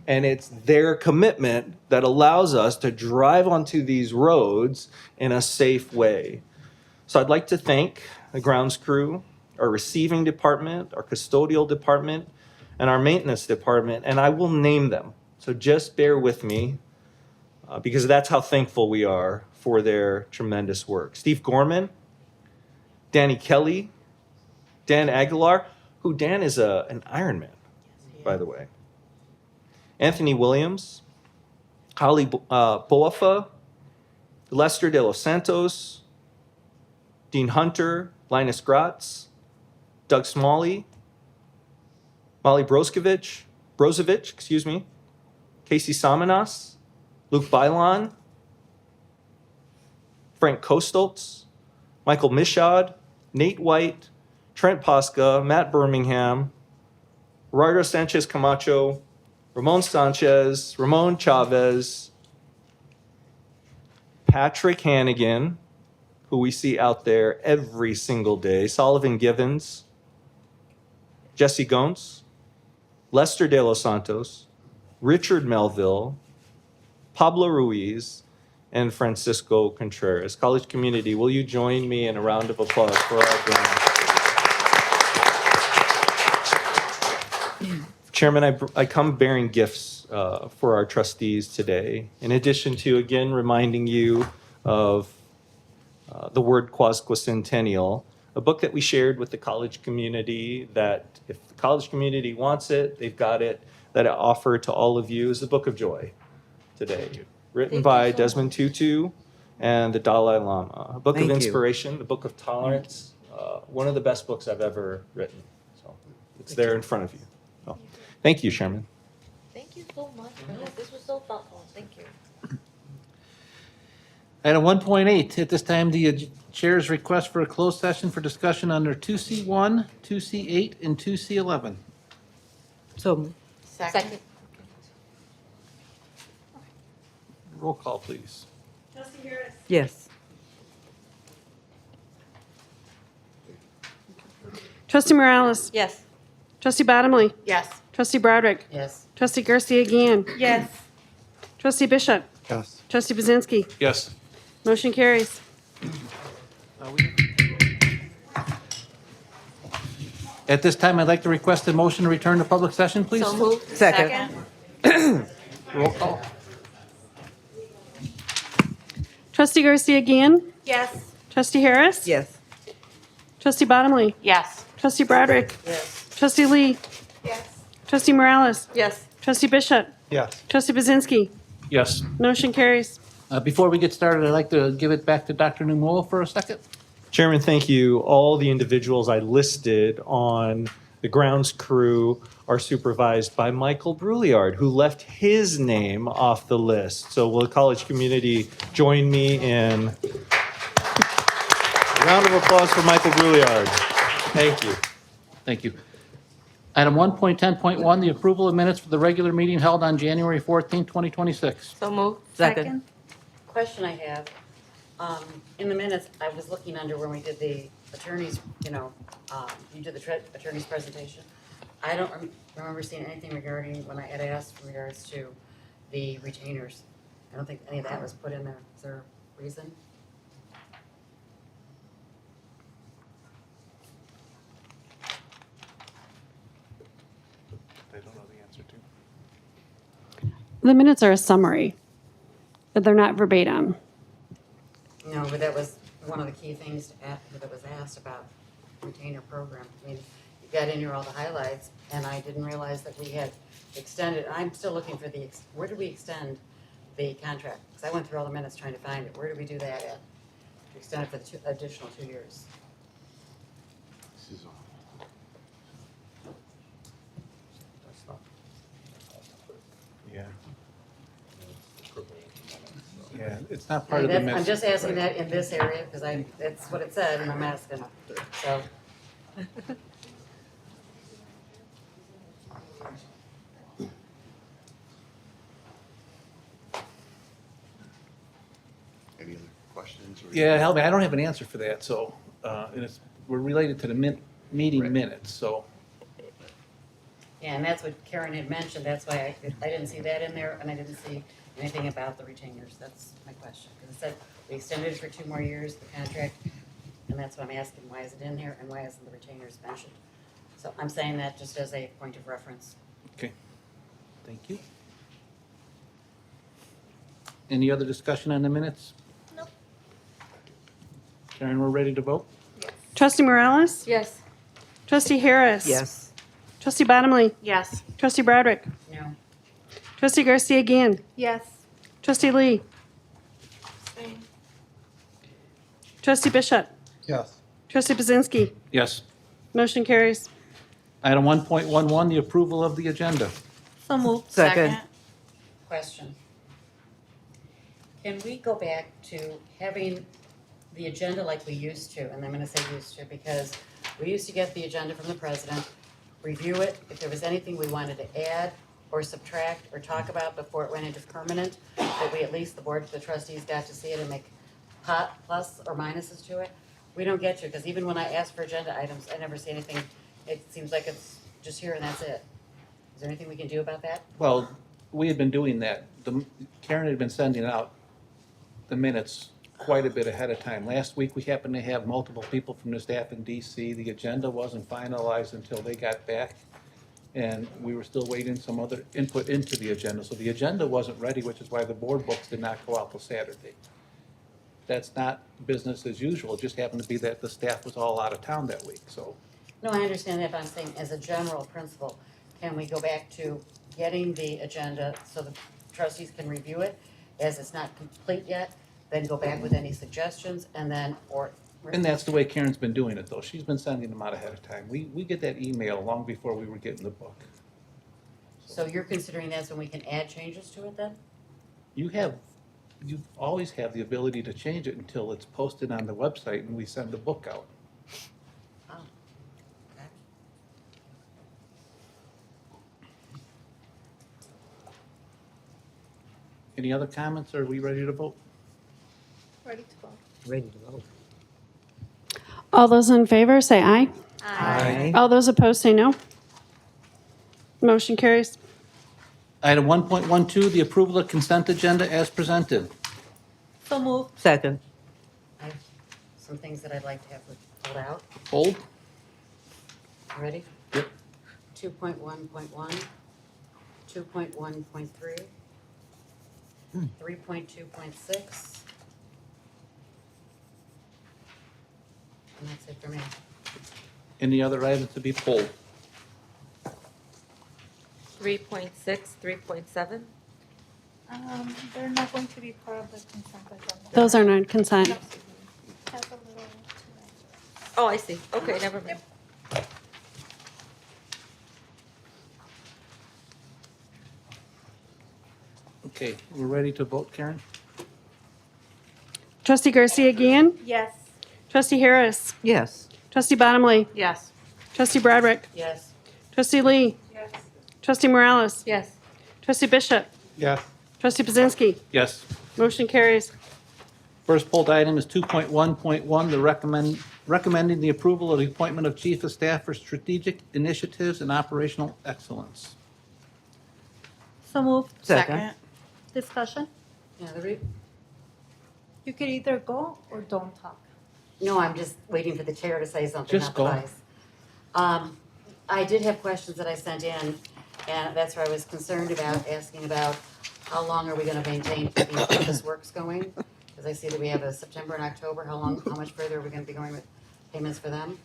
Speaker 14: And it's their commitment that allows us to drive onto these roads in a safe way. So I'd like to thank the grounds crew, our receiving department, our custodial department, and our maintenance department, and I will name them. So just bear with me, because that's how thankful we are for their tremendous work. Steve Gorman, Danny Kelly, Dan Aguilar, who Dan is an Ironman. by the way. Anthony Williams, Holly Boafa, Lester de los Santos, Dean Hunter, Linus Gratz, Doug Smalley, Molly Brozovic, Casey Samanas, Luke Bailon, Frank Kostoltz, Michael Mishad, Nate White, Trent Posca, Matt Birmingham, Gerardo Sanchez Camacho, Ramon Sanchez, Ramon Chavez, Patrick Hannigan, who we see out there every single day, Sullivan Givens, Jesse Gontz, Lester de los Santos, Richard Melville, Pablo Ruiz, and Francisco Contreras. College community, will you join me in a round of applause for our grand? Chairman, I come bearing gifts for our trustees today. In addition to, again, reminding you of the word quasquicentennial, a book that we shared with the college community that if the college community wants it, they've got it, that I offer to all of you is the Book of Joy today, written by Desmond Tutu and the Dalai Lama. A book of inspiration, the Book of Tolerance, one of the best books I've ever written. So it's there in front of you. So, thank you, Chairman.
Speaker 3: Thank you so much for this. This was so thoughtful. Thank you.
Speaker 1: Item 1.8, at this time, the chair's request for a closed session for discussion under 2C1, 2C8, and 2C11.
Speaker 9: So,
Speaker 3: Second.
Speaker 1: Roll call, please.
Speaker 21: Trustee Harris.
Speaker 9: yes.
Speaker 10: Trustee Morales.
Speaker 3: Yes.
Speaker 10: Trustee Bottomley.
Speaker 3: Yes.
Speaker 10: Trustee Broderick.
Speaker 15: Yes.
Speaker 10: Trustee Garcia Guillen.
Speaker 21: Yes.
Speaker 10: Trustee Bishop.
Speaker 17: Yes.
Speaker 10: Trustee Buzinski.
Speaker 1: Yes.
Speaker 10: Motion carries.
Speaker 1: At this time, I'd like to request a motion to return to public session, please.
Speaker 3: So moved.
Speaker 9: Second.
Speaker 1: Roll call.
Speaker 10: Trustee Garcia Guillen.
Speaker 21: Yes.
Speaker 10: Trustee Harris.
Speaker 9: Yes.
Speaker 10: Trustee Bottomley.
Speaker 3: Yes.
Speaker 10: Trustee Broderick.
Speaker 15: Yes.
Speaker 10: Trustee Lee.
Speaker 21: Yes.
Speaker 10: Trustee Morales.
Speaker 3: Yes.
Speaker 10: Trustee Bishop.
Speaker 14: Yes.
Speaker 10: Trustee Buzinski.
Speaker 1: Yes.
Speaker 10: Motion carries.
Speaker 1: Before we get started, I'd like to give it back to Dr. Numuo for a second.
Speaker 14: Chairman, thank you. All the individuals I listed on the grounds crew are supervised by Michael Brouillard, who left his name off the list. So will the college community join me in a round of applause for Michael Brouillard? Thank you.
Speaker 1: Thank you. Item 1.10.1, the approval of minutes for the regular meeting held on January 14, 2026.
Speaker 3: So moved.
Speaker 9: Second.
Speaker 15: Question I have, in the minutes, I was looking under when we did the attorneys, you did the attorney's presentation. I don't remember seeing anything regarding, when I had asked in regards to the retainers. I don't think any of that was put in there. Is there a reason?
Speaker 14: They don't know the answer to.
Speaker 10: The minutes are a summary, but they're not verbatim.
Speaker 15: No, but that was one of the key things that was asked about retainer program. I mean, you got in here all the highlights, and I didn't realize that we had extended, I'm still looking for where did we extend the contract? Because I went through all the minutes trying to find it. Where did we do that at? We extended for the additional 2 years.
Speaker 14: Yeah.
Speaker 1: Yeah, it's not part of the minutes.
Speaker 15: I'm just asking that in this area, because that's what it said, and I'm asking, so.
Speaker 8: Any other questions?
Speaker 1: Yeah, help me, I don't have an answer for that, so, and we're related to the meeting minutes, so.
Speaker 15: Yeah, and that's what Karen had mentioned, that's why I didn't see that in there, and I didn't see anything about the retainers, that's my question. Because it said we extended it for 2 more years, the contract, and that's why I'm asking, why is it in here, and why isn't the retainers mentioned? So I'm saying that just as a point of reference.
Speaker 1: Okay, thank you. Any other discussion on the minutes?
Speaker 3: Nope.
Speaker 1: Karen, we're ready to vote?
Speaker 10: Trustee Morales.
Speaker 3: Yes.
Speaker 10: Trustee Harris.
Speaker 9: Yes.
Speaker 10: Trustee Bottomley.
Speaker 11: Yes.
Speaker 10: Trustee Broderick.
Speaker 15: No.
Speaker 10: Trustee Garcia Guillen.
Speaker 7: Yes.
Speaker 10: Trustee Lee. Trustee Bishop.
Speaker 8: Yes.
Speaker 10: Trustee Bazinski.
Speaker 1: Yes.
Speaker 10: Motion carries.
Speaker 1: Item 1.11, the approval of the agenda.
Speaker 7: So moved.
Speaker 13: Second.
Speaker 15: Question. Can we go back to having the agenda like we used to? And I'm gonna say used to because we used to get the agenda from the president, review it, if there was anything we wanted to add or subtract or talk about before it went into permanent, that we at least, the board, the trustees got to see it and make plus or minuses to it. We don't get to, because even when I ask for agenda items, I never see anything. It seems like it's just here and that's it. Is there anything we can do about that?
Speaker 1: Well, we had been doing that. Karen had been sending out the minutes quite a bit ahead of time. Last week, we happened to have multiple people from the staff in DC. The agenda wasn't finalized until they got back, and we were still waiting some other input into the agenda. So the agenda wasn't ready, which is why the board books did not go out till Saturday. That's not business as usual. It just happened to be that the staff was all out of town that week, so.
Speaker 15: No, I understand that, but I'm saying as a general principle, can we go back to getting the agenda so the trustees can review it as it's not complete yet, then go back with any suggestions and then, or.
Speaker 1: And that's the way Karen's been doing it, though. She's been sending them out ahead of time. We get that email long before we were getting the book.
Speaker 15: So you're considering that's when we can add changes to it then?
Speaker 1: You always have the ability to change it until it's posted on the website and we send the book out.
Speaker 15: Oh, okay.
Speaker 1: Any other comments, or are we ready to vote?
Speaker 7: Ready to vote.
Speaker 13: Ready to vote.
Speaker 10: All those in favor say aye.
Speaker 13: Aye.
Speaker 10: All those opposed say no. Motion carries.
Speaker 1: Item 1.12, the approval of consent agenda as presented.
Speaker 7: So moved.
Speaker 13: Second.
Speaker 15: I have some things that I'd like to have pulled out.
Speaker 1: Hold.
Speaker 15: Ready?
Speaker 1: Yep.
Speaker 15: 2.1.1, 2.1.3, 3.2.6. And that's it for me.
Speaker 1: Any other items to be pulled?
Speaker 3: 3.6, 3.7.
Speaker 7: They're not going to be part of the consent agenda.
Speaker 10: Those are non-consent.
Speaker 7: Has a little too much.
Speaker 3: Oh, I see. Okay, never mind.
Speaker 1: Okay, we're ready to vote, Karen?
Speaker 10: Trustee Garcia Guillen.
Speaker 7: Yes.
Speaker 10: Trustee Harris.
Speaker 13: Yes.
Speaker 10: Trustee Bottomley.
Speaker 11: Yes.
Speaker 10: Trustee Broderick.
Speaker 15: Yes.
Speaker 10: Trustee Lee.
Speaker 7: Yes.
Speaker 10: Trustee Morales.
Speaker 3: Yes.
Speaker 10: Trustee Bishop.
Speaker 14: Yes.
Speaker 10: Trustee Bazinski.
Speaker 1: Yes.
Speaker 10: Motion carries.
Speaker 1: First pulled item is 2.1.1, recommending the approval of the appointment of Chief of Staff for Strategic Initiatives and Operational Excellence.
Speaker 7: So moved.
Speaker 13: Second.
Speaker 7: Discussion?
Speaker 15: Yeah,
Speaker 7: You could either go or don't talk.
Speaker 15: no, I'm just waiting for the chair to say something,
Speaker 1: Just
Speaker 15: not the
Speaker 1: go.
Speaker 15: vice. I did have questions that I sent in, and that's where I was concerned about, asking about how long are we gonna maintain keeping this works going? Because I see that we have a September and October, how much further are we gonna be going with payments for them?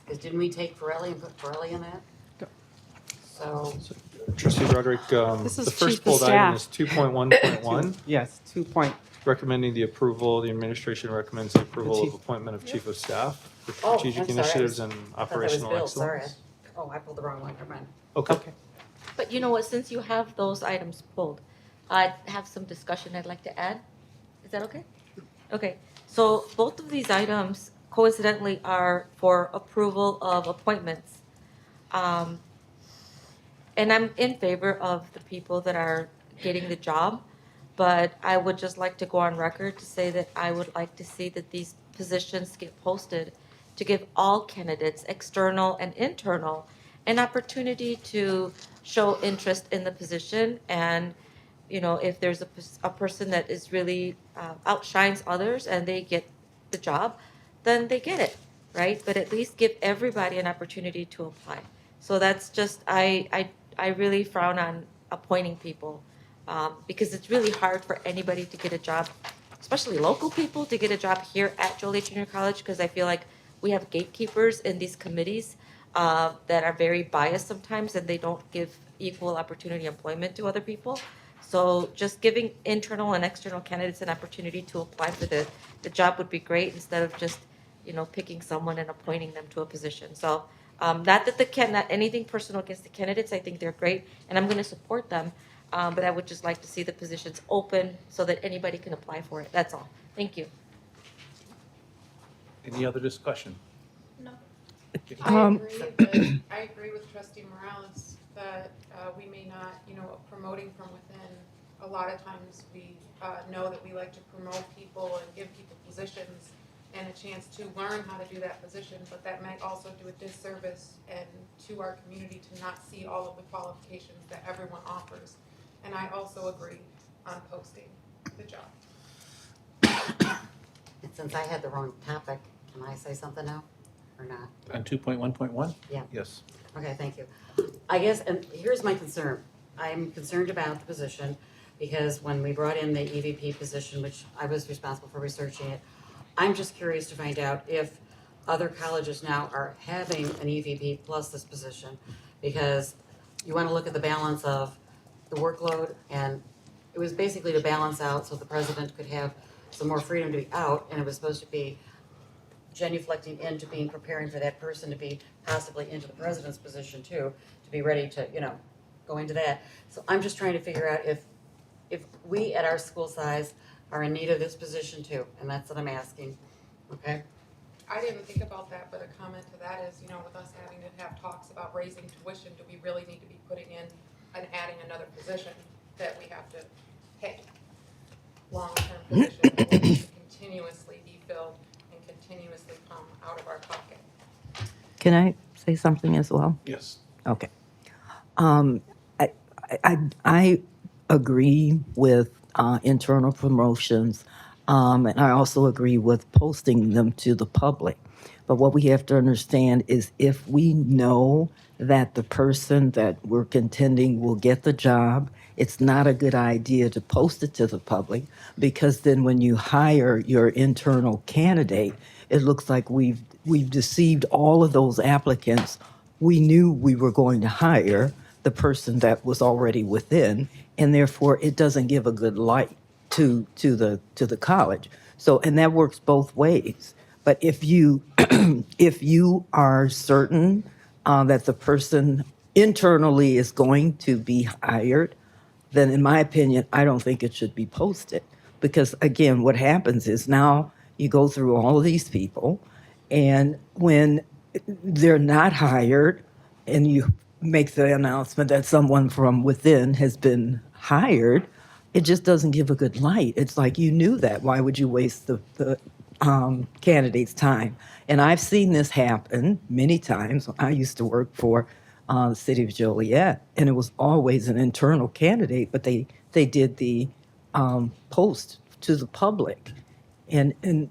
Speaker 15: Because didn't we take Pirelli and put Pirelli in that? So,
Speaker 14: Trustee Broderick,
Speaker 10: This is
Speaker 14: the
Speaker 10: Chief
Speaker 14: first
Speaker 10: of
Speaker 14: pulled item
Speaker 10: Staff.
Speaker 14: is 2.1.1,
Speaker 17: Yes, 2 point.
Speaker 14: recommending the approval, the administration recommends the approval of appointment of Chief of Staff for
Speaker 15: oh, I'm
Speaker 14: strategic
Speaker 15: sorry,
Speaker 14: initiatives and
Speaker 15: I thought that was
Speaker 14: operational
Speaker 15: Bill, sorry.
Speaker 14: excellence.
Speaker 15: Oh, I pulled the wrong one, never mind.
Speaker 14: Okay.
Speaker 3: But you know what, since you have those items pulled, I have some discussion I'd like to add. Is that okay? Okay, so both of these items coincidentally are for approval of appointments. And I'm in favor of the people that are getting the job, but I would just like to go on record to say that I would like to see that these positions get posted to give all candidates, external and internal, an opportunity to show interest in the position. And, you know, if there's a person that is really outshines others and they get the job, then they get it, right? But at least give everybody an opportunity to apply. So that's just, I really frown on appointing people because it's really hard for anybody to get a job especially local people, to get a job here at Joliet Junior College, because I feel like we have gatekeepers in these committees that are very biased sometimes, and they don't give equal opportunity employment to other people. So just giving internal and external candidates an opportunity to apply for the job would be great, instead of just, picking someone and appointing them to a position. So not that not anything personal against the candidates, I think they're great, and I'm going to support them. But I would just like to see the positions open so that anybody can apply for it. That's all. Thank you.
Speaker 1: Any other discussion?
Speaker 4: I agree with Trustee Morales that we may not, promoting from within. A lot of times we know that we like to promote people and give people positions and a chance to learn how to do that position, but that might also do a disservice and to our community to not see all of the qualifications that everyone offers. And I also agree on posting the job.
Speaker 15: And since I had the wrong topic, can I say something now or not?
Speaker 1: On 2.1.1?
Speaker 15: Yeah.
Speaker 1: Yes.
Speaker 15: Okay, thank you. I guess, and here's my concern. I'm concerned about the position because when we brought in the EVP position, which I was responsible for researching it, I'm just curious to find out if other colleges now are having an EVP plus this position, because you want to look at the balance of the workload, and it was basically to balance out so the president could have some more freedom to be out, and it was supposed to be genuflecting into being preparing for that person to be possibly into the president's position too, to be ready to, go into that. So I'm just trying to figure out if we at our school size are in need of this position too, and that's what I'm asking, okay?
Speaker 4: I didn't think about that, but a comment to that is, with us having to have talks about raising tuition, do we really need to be putting in and adding another position that we have to pay? Long-term position that will need to continuously be filled and continuously come out of our pocket.
Speaker 22: Can I say something as well?
Speaker 1: Yes.
Speaker 22: Okay. I agree with internal promotions, and I also agree with posting them to the public. But what we have to understand is if we know that the person that we're contending will get the job, it's not a good idea to post it to the public, because then when you hire your internal candidate, it looks like we've deceived all of those applicants. We knew we were going to hire the person that was already within, and therefore it doesn't give a good light to the college. So, and that works both ways. But if you if you are certain that the person internally is going to be hired, then in my opinion, I don't think it should be posted. Because again, what happens is now you go through all of these people, and when they're not hired and you make the announcement that someone from within has been hired, it just doesn't give a good light. It's like, you knew that. Why would you waste the candidate's time? And I've seen this happen many times. I used to work for the city of Joliet, and it was always an internal candidate, but they did the post to the public, and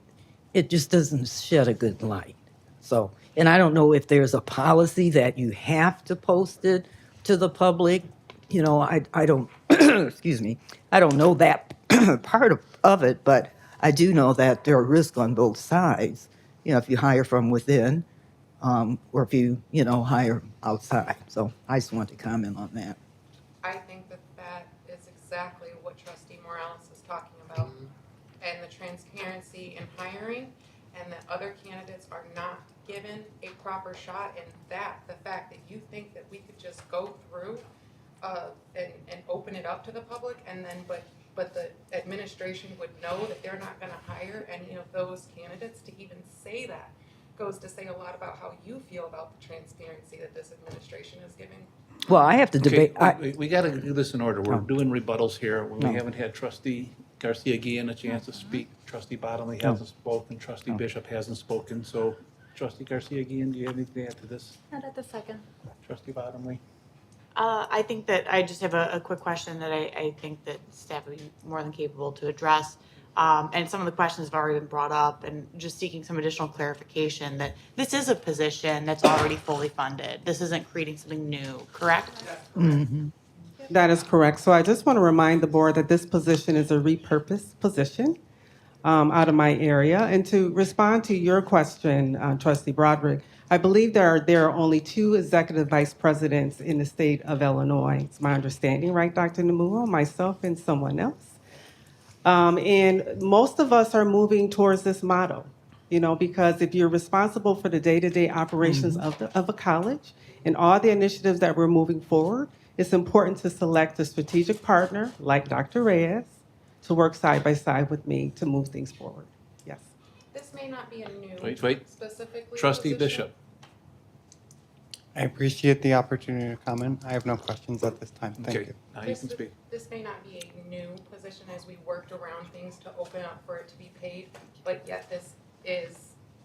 Speaker 22: it just doesn't shed a good light. So, and I don't know if there's a policy that you have to post it to the public. I don't, excuse me, I don't know that part of it, but I do know that there are risks on both sides. If you hire from within, or if you hire outside. So I just want to comment on that.
Speaker 4: I think that is exactly what Trustee Morales is talking about, and the transparency in hiring, and that other candidates are not given a proper shot, and the fact that you think that we could just go through and open it up to the public, and then but the administration would know that they're not going to hire any of those candidates. To even say that goes to say a lot about how you feel about the transparency that this administration is giving.
Speaker 22: Well, I have to debate.
Speaker 1: We got to do this in order. We're
Speaker 22: Oh.
Speaker 1: doing rebuttals here. We
Speaker 22: No.
Speaker 1: haven't had Trustee Garcia-Guillen a chance to speak. Trustee Bottomley hasn't spoken. Trustee Bishop hasn't spoken. So, Trustee Garcia-Guillen, do you have anything to add to this?
Speaker 7: Not at the second.
Speaker 1: Trustee Bottomley?
Speaker 18: I think that I just have a quick question that I think that staff would be more than capable to address. And some of the questions have already been brought up, and just seeking some additional clarification that this is a position that's already fully funded. This isn't creating something new, correct?
Speaker 16: Mm-hmm. That is correct. So I just want to remind the board that this position is a repurposed position. out of my area. And to respond to your question, Trustee Broderick, I believe there are only 2 executive vice presidents in the state of Illinois. It's my understanding, right, Dr. Namuo, myself and someone else. And most of us are moving towards this motto, because if you're responsible for the day-to-day operations of a college and all the initiatives that we're moving forward, it's important to select a strategic partner like Dr. Reyes to work side by side with me to move things forward. Yes.
Speaker 4: This may not be a new
Speaker 1: Wait.
Speaker 4: specifically
Speaker 1: Trustee
Speaker 4: position.
Speaker 1: Bishop.
Speaker 17: I appreciate the opportunity to comment. I have no questions at this time. Thank
Speaker 1: Okay,
Speaker 17: you.
Speaker 1: now you can speak.
Speaker 4: This may not be a new position as we worked around things to open up for it to be paid, but yet this is,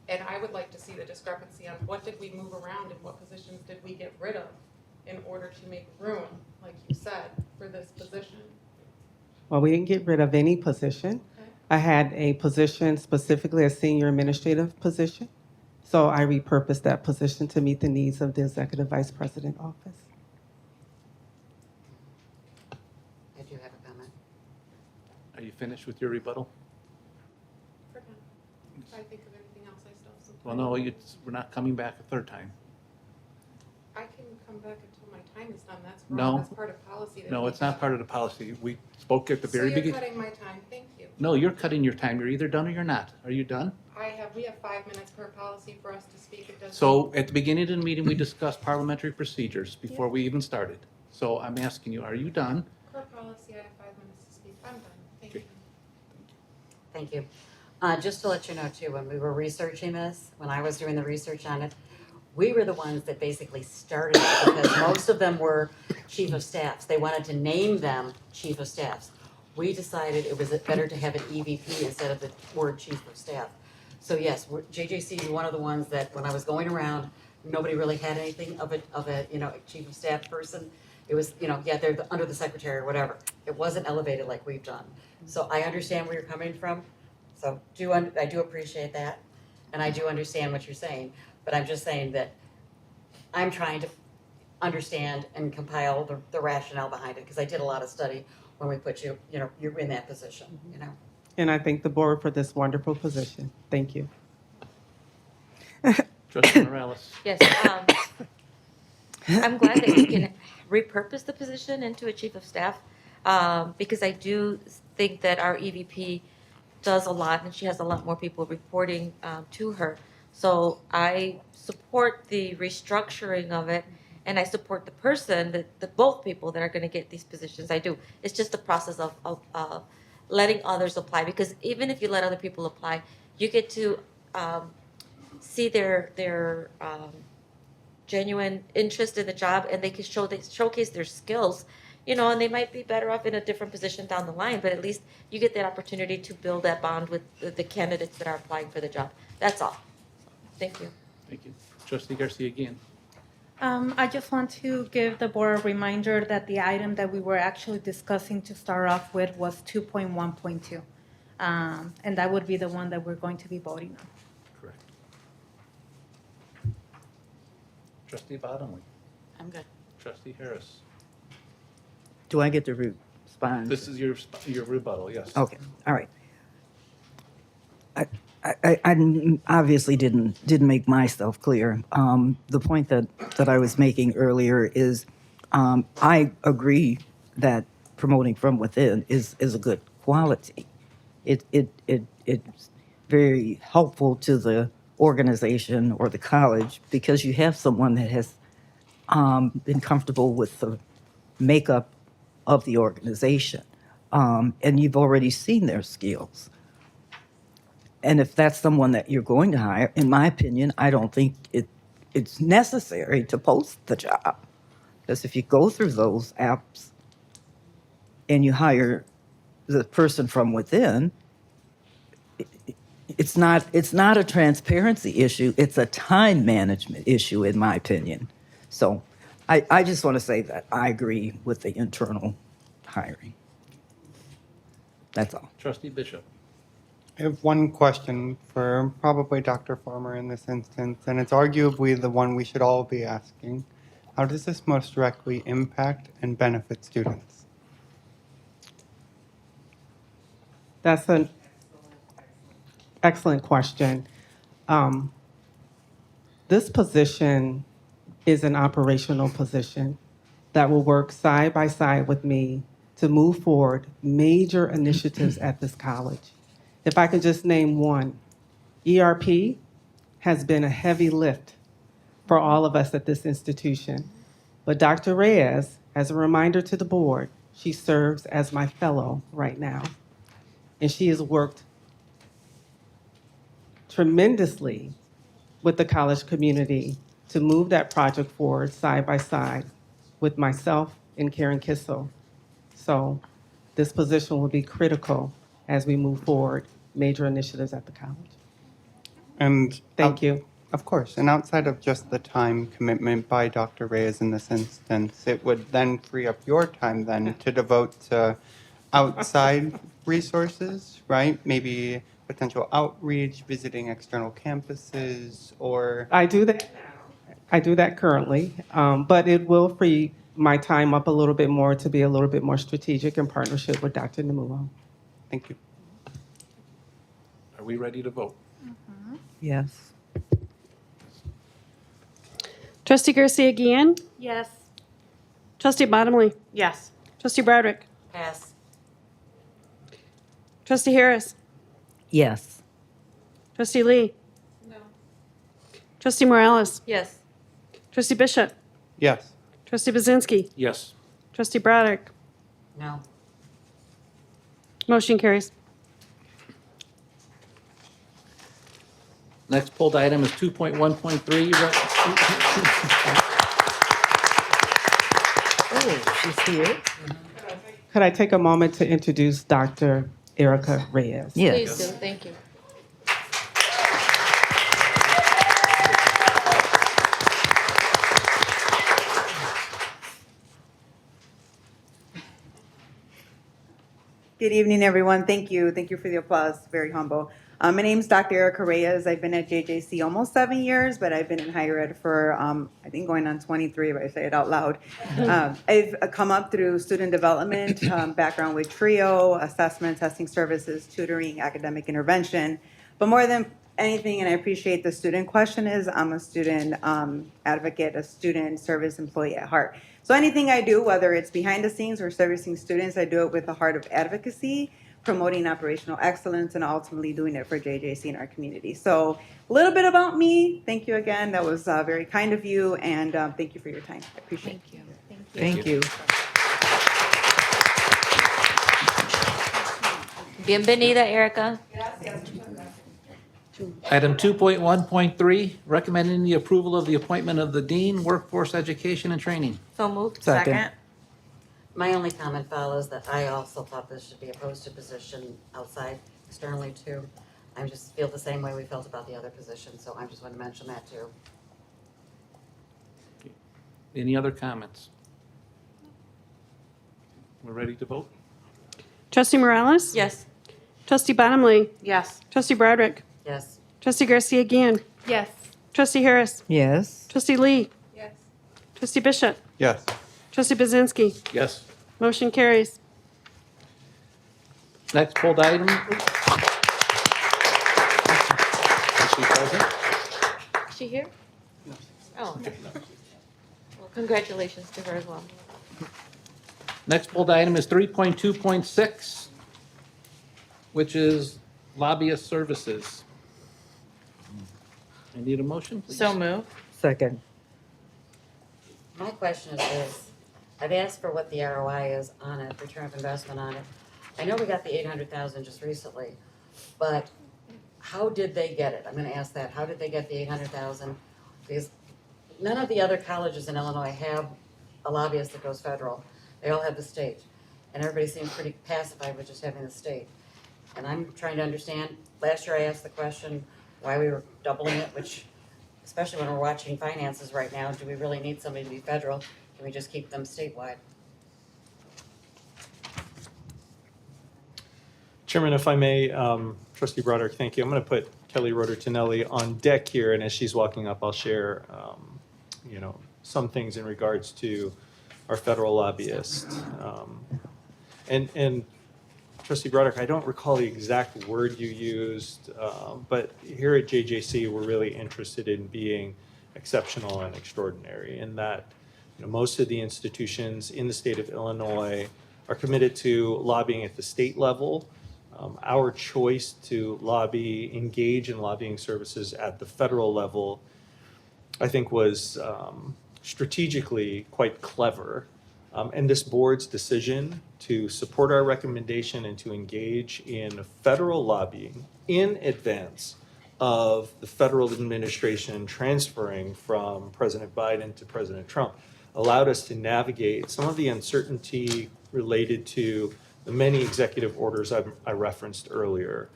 Speaker 4: and I would like to see the discrepancy on what did we move around and what positions did we get rid of in order to make room, like you said, for this position.
Speaker 16: Well, we didn't get rid of any position.
Speaker 4: Okay.
Speaker 16: I had a position, specifically a senior administrative position. So I repurposed that position to meet the needs of the executive vice president office.
Speaker 15: I do have a comment.
Speaker 1: Are you finished with your rebuttal?
Speaker 4: For now. If I think of anything else, I still have some.
Speaker 1: Well, no, we're not coming back a third time.
Speaker 4: I can come back until my time is done. That's
Speaker 1: No.
Speaker 4: wrong. That's part of policy. that
Speaker 1: No,
Speaker 4: we
Speaker 1: it's not
Speaker 4: have.
Speaker 1: part of the policy. We spoke at the
Speaker 4: So
Speaker 1: very
Speaker 4: you're
Speaker 1: beginning.
Speaker 4: cutting my time. Thank you.
Speaker 1: No, you're cutting your time. You're either done or you're not. Are you done?
Speaker 4: We have 5 minutes per policy for us to speak. It doesn't.
Speaker 1: So at the beginning of the meeting, we discussed parliamentary procedures before we even started. So I'm asking you, are you done?
Speaker 4: Per policy, I have 5 minutes to speak. I'm done. Thank you.
Speaker 15: Thank you. Just to let you know too, when we were researching this, when I was doing the research on it, we were the ones that basically started it because most of them were chief of staffs. They wanted to name them chief of staffs. We decided it was better to have an EVP instead of the word chief of staff. So yes, JJC is one of the ones that when I was going around, nobody really had anything of a chief of staff person. It was, they're under the secretary or whatever. It wasn't elevated like we've done. So I understand where you're coming from. So I do appreciate that. And I do understand what you're saying. But I'm just saying that I'm trying to understand and compile the rationale behind it because I did a lot of study when we put you're in that position,
Speaker 16: And I thank the board for this wonderful position. Thank you.
Speaker 1: Trustee Morales.
Speaker 3: Yes, I'm glad that you can repurpose the position into a chief of staff, because I do think that our EVP does a lot, and she has a lot more people reporting to her. So I support the restructuring of it, and I support the person, both people that are going to get these positions. I do. It's just the process of letting others apply, because even if you let other people apply, you get to see their genuine interest in the job, and they can showcase their skills, and they might be better off in a different position down the line, but at least you get that opportunity to build that bond with the candidates that are applying for the job. That's all. Thank you.
Speaker 1: Thank you. Trustee Garcia again.
Speaker 7: I just want to give the board a reminder that the item that we were actually discussing to start off with was 2.1.2. And that would be the one that we're going to be voting on.
Speaker 1: Correct. Trustee Bottomley.
Speaker 18: I'm good.
Speaker 1: Trustee Harris.
Speaker 22: Do I get to respond?
Speaker 1: This is your rebuttal, yes.
Speaker 22: Okay, all right. I obviously didn't make myself clear. The point that I was making earlier is I agree that promoting from within is a good quality. It's very helpful to the organization or the college because you have someone that has been comfortable with the makeup of the organization, and you've already seen their skills. And if that's someone that you're going to hire, in my opinion, I don't think it's necessary to post the job. Because if you go through those apps and you hire the person from within, it's not a transparency issue, it's a time management issue, in my opinion. So I just want to say that I agree with the internal hiring. That's all.
Speaker 1: Trustee Bishop.
Speaker 17: I have one question for probably Dr. Farmer in this instance, and it's arguably the one we should all be asking. How does this most directly impact and benefit students?
Speaker 16: That's an Excellent question. Um, This position is an operational position that will work side by side with me to move forward major initiatives at this college. If I could just name one, ERP has been a heavy lift for all of us at this institution. But Dr. Reyes, as a reminder to the board, she serves as my fellow right now. And she has worked tremendously with the college community to move that project forward side by side with myself and Karen Kissel. So this position will be critical as we move forward major initiatives at the college.
Speaker 17: And
Speaker 16: Thank you.
Speaker 17: of course, and outside of just the time commitment by Dr. Reyes in this instance, it would then free up your time then to devote to outside resources, right? Maybe potential outreach, visiting external campuses, or
Speaker 16: I do that. I do that currently, but it will free my time up a little bit more to be a little bit more strategic in partnership with Dr. Namuo.
Speaker 17: thank you.
Speaker 1: Are we ready to vote?
Speaker 22: Yes.
Speaker 10: Trustee Garcia Guillen?
Speaker 7: Yes.
Speaker 10: Trustee Bottomley?
Speaker 11: Yes.
Speaker 10: Trustee Broderick?
Speaker 15: Pass.
Speaker 10: Trustee Harris?
Speaker 22: Yes.
Speaker 10: Trustee Lee? No. Trustee Morales?
Speaker 3: Yes.
Speaker 10: Trustee Bishop?
Speaker 17: Yes.
Speaker 10: Trustee Bazinski?
Speaker 1: Yes.
Speaker 10: Trustee Broderick?
Speaker 15: No.
Speaker 10: Motion carries.
Speaker 1: Next pulled item is 2.1.3.
Speaker 22: Oh, she's here?
Speaker 16: Could I take a moment to introduce Dr. Erica Reyes?
Speaker 22: Yes.
Speaker 3: Please do. Thank you.
Speaker 2: Good evening, everyone. Thank you. Thank you for the applause. Very humble. My name is Dr. Erica Reyes. I've been at JJC almost 7 years, but I've been in higher ed for, I think, going on 23, if I say it out loud. I've come up through student development, background with TRIO, assessment, testing services, tutoring, academic intervention. But more than anything, and I appreciate the student question, is I'm a student advocate, a student service employee at heart. So anything I do, whether it's behind the scenes or servicing students, I do it with a heart of advocacy, promoting operational excellence, and ultimately doing it for JJC in our community. So a little bit about me. Thank you again. That was very kind of you, and thank you for your time. I appreciate it.
Speaker 22: Thank you.
Speaker 3: Bienvenida, Erica.
Speaker 1: Item 2.1.3, recommending the approval of the appointment of the Dean, Workforce Education and Training.
Speaker 3: So moved.
Speaker 22: Second.
Speaker 15: My only comment follows that I also thought this should be a posted position outside externally too. I just feel the same way we felt about the other position, so I just want to mention that too.
Speaker 1: Any other comments? We're ready to vote?
Speaker 10: Trustee Morales?
Speaker 3: Yes.
Speaker 10: Trustee Bottomley?
Speaker 11: Yes.
Speaker 10: Trustee Broderick?
Speaker 15: Yes.
Speaker 10: Trustee Garcia Guillen?
Speaker 7: Yes.
Speaker 10: Trustee Harris?
Speaker 22: Yes.
Speaker 10: Trustee Lee?
Speaker 4: Yes.
Speaker 10: Trustee Bishop?
Speaker 17: Yes.
Speaker 10: Trustee Bazinski?
Speaker 1: Yes.
Speaker 10: Motion carries.
Speaker 1: Next pulled item. Is she present?
Speaker 3: Is she here? No. Oh, okay. Well, congratulations to her as well.
Speaker 1: Next pulled item is 3.2.6, which is lobbyist services. I need a motion, please.
Speaker 18: So move.
Speaker 22: Second.
Speaker 15: My question is this. I've asked for what the ROI is on it, return of investment on it. I know we got the 800,000 just recently, but how did they get it? I'm gonna ask that. How did they get the 800,000? Because none of the other colleges in Illinois have a lobbyist that goes federal. They all have the state. And everybody seems pretty pacified with just having the state. And I'm trying to understand, last year I asked the question why we were doubling it, which, especially when we're watching finances right now, do we really need somebody to be federal? Can we just keep them statewide?
Speaker 14: Chairman, if I may, Trustee Broderick, thank you. I'm going to put Kelly Roder-Tonelli on deck here, and as she's walking up, I'll share, some things in regards to our federal lobbyist. And Trustee Broderick, I don't recall the exact word you used, but here at JJC, we're really interested in being exceptional and extraordinary, in that most of the institutions in the state of Illinois are committed to lobbying at the state level. Our choice to engage in lobbying services at the federal level, I think was strategically quite clever. And this board's decision to support our recommendation and to engage in federal lobbying in advance of the federal administration transferring from President Biden to President Trump allowed us to navigate some of the uncertainty related to the many executive orders I referenced earlier.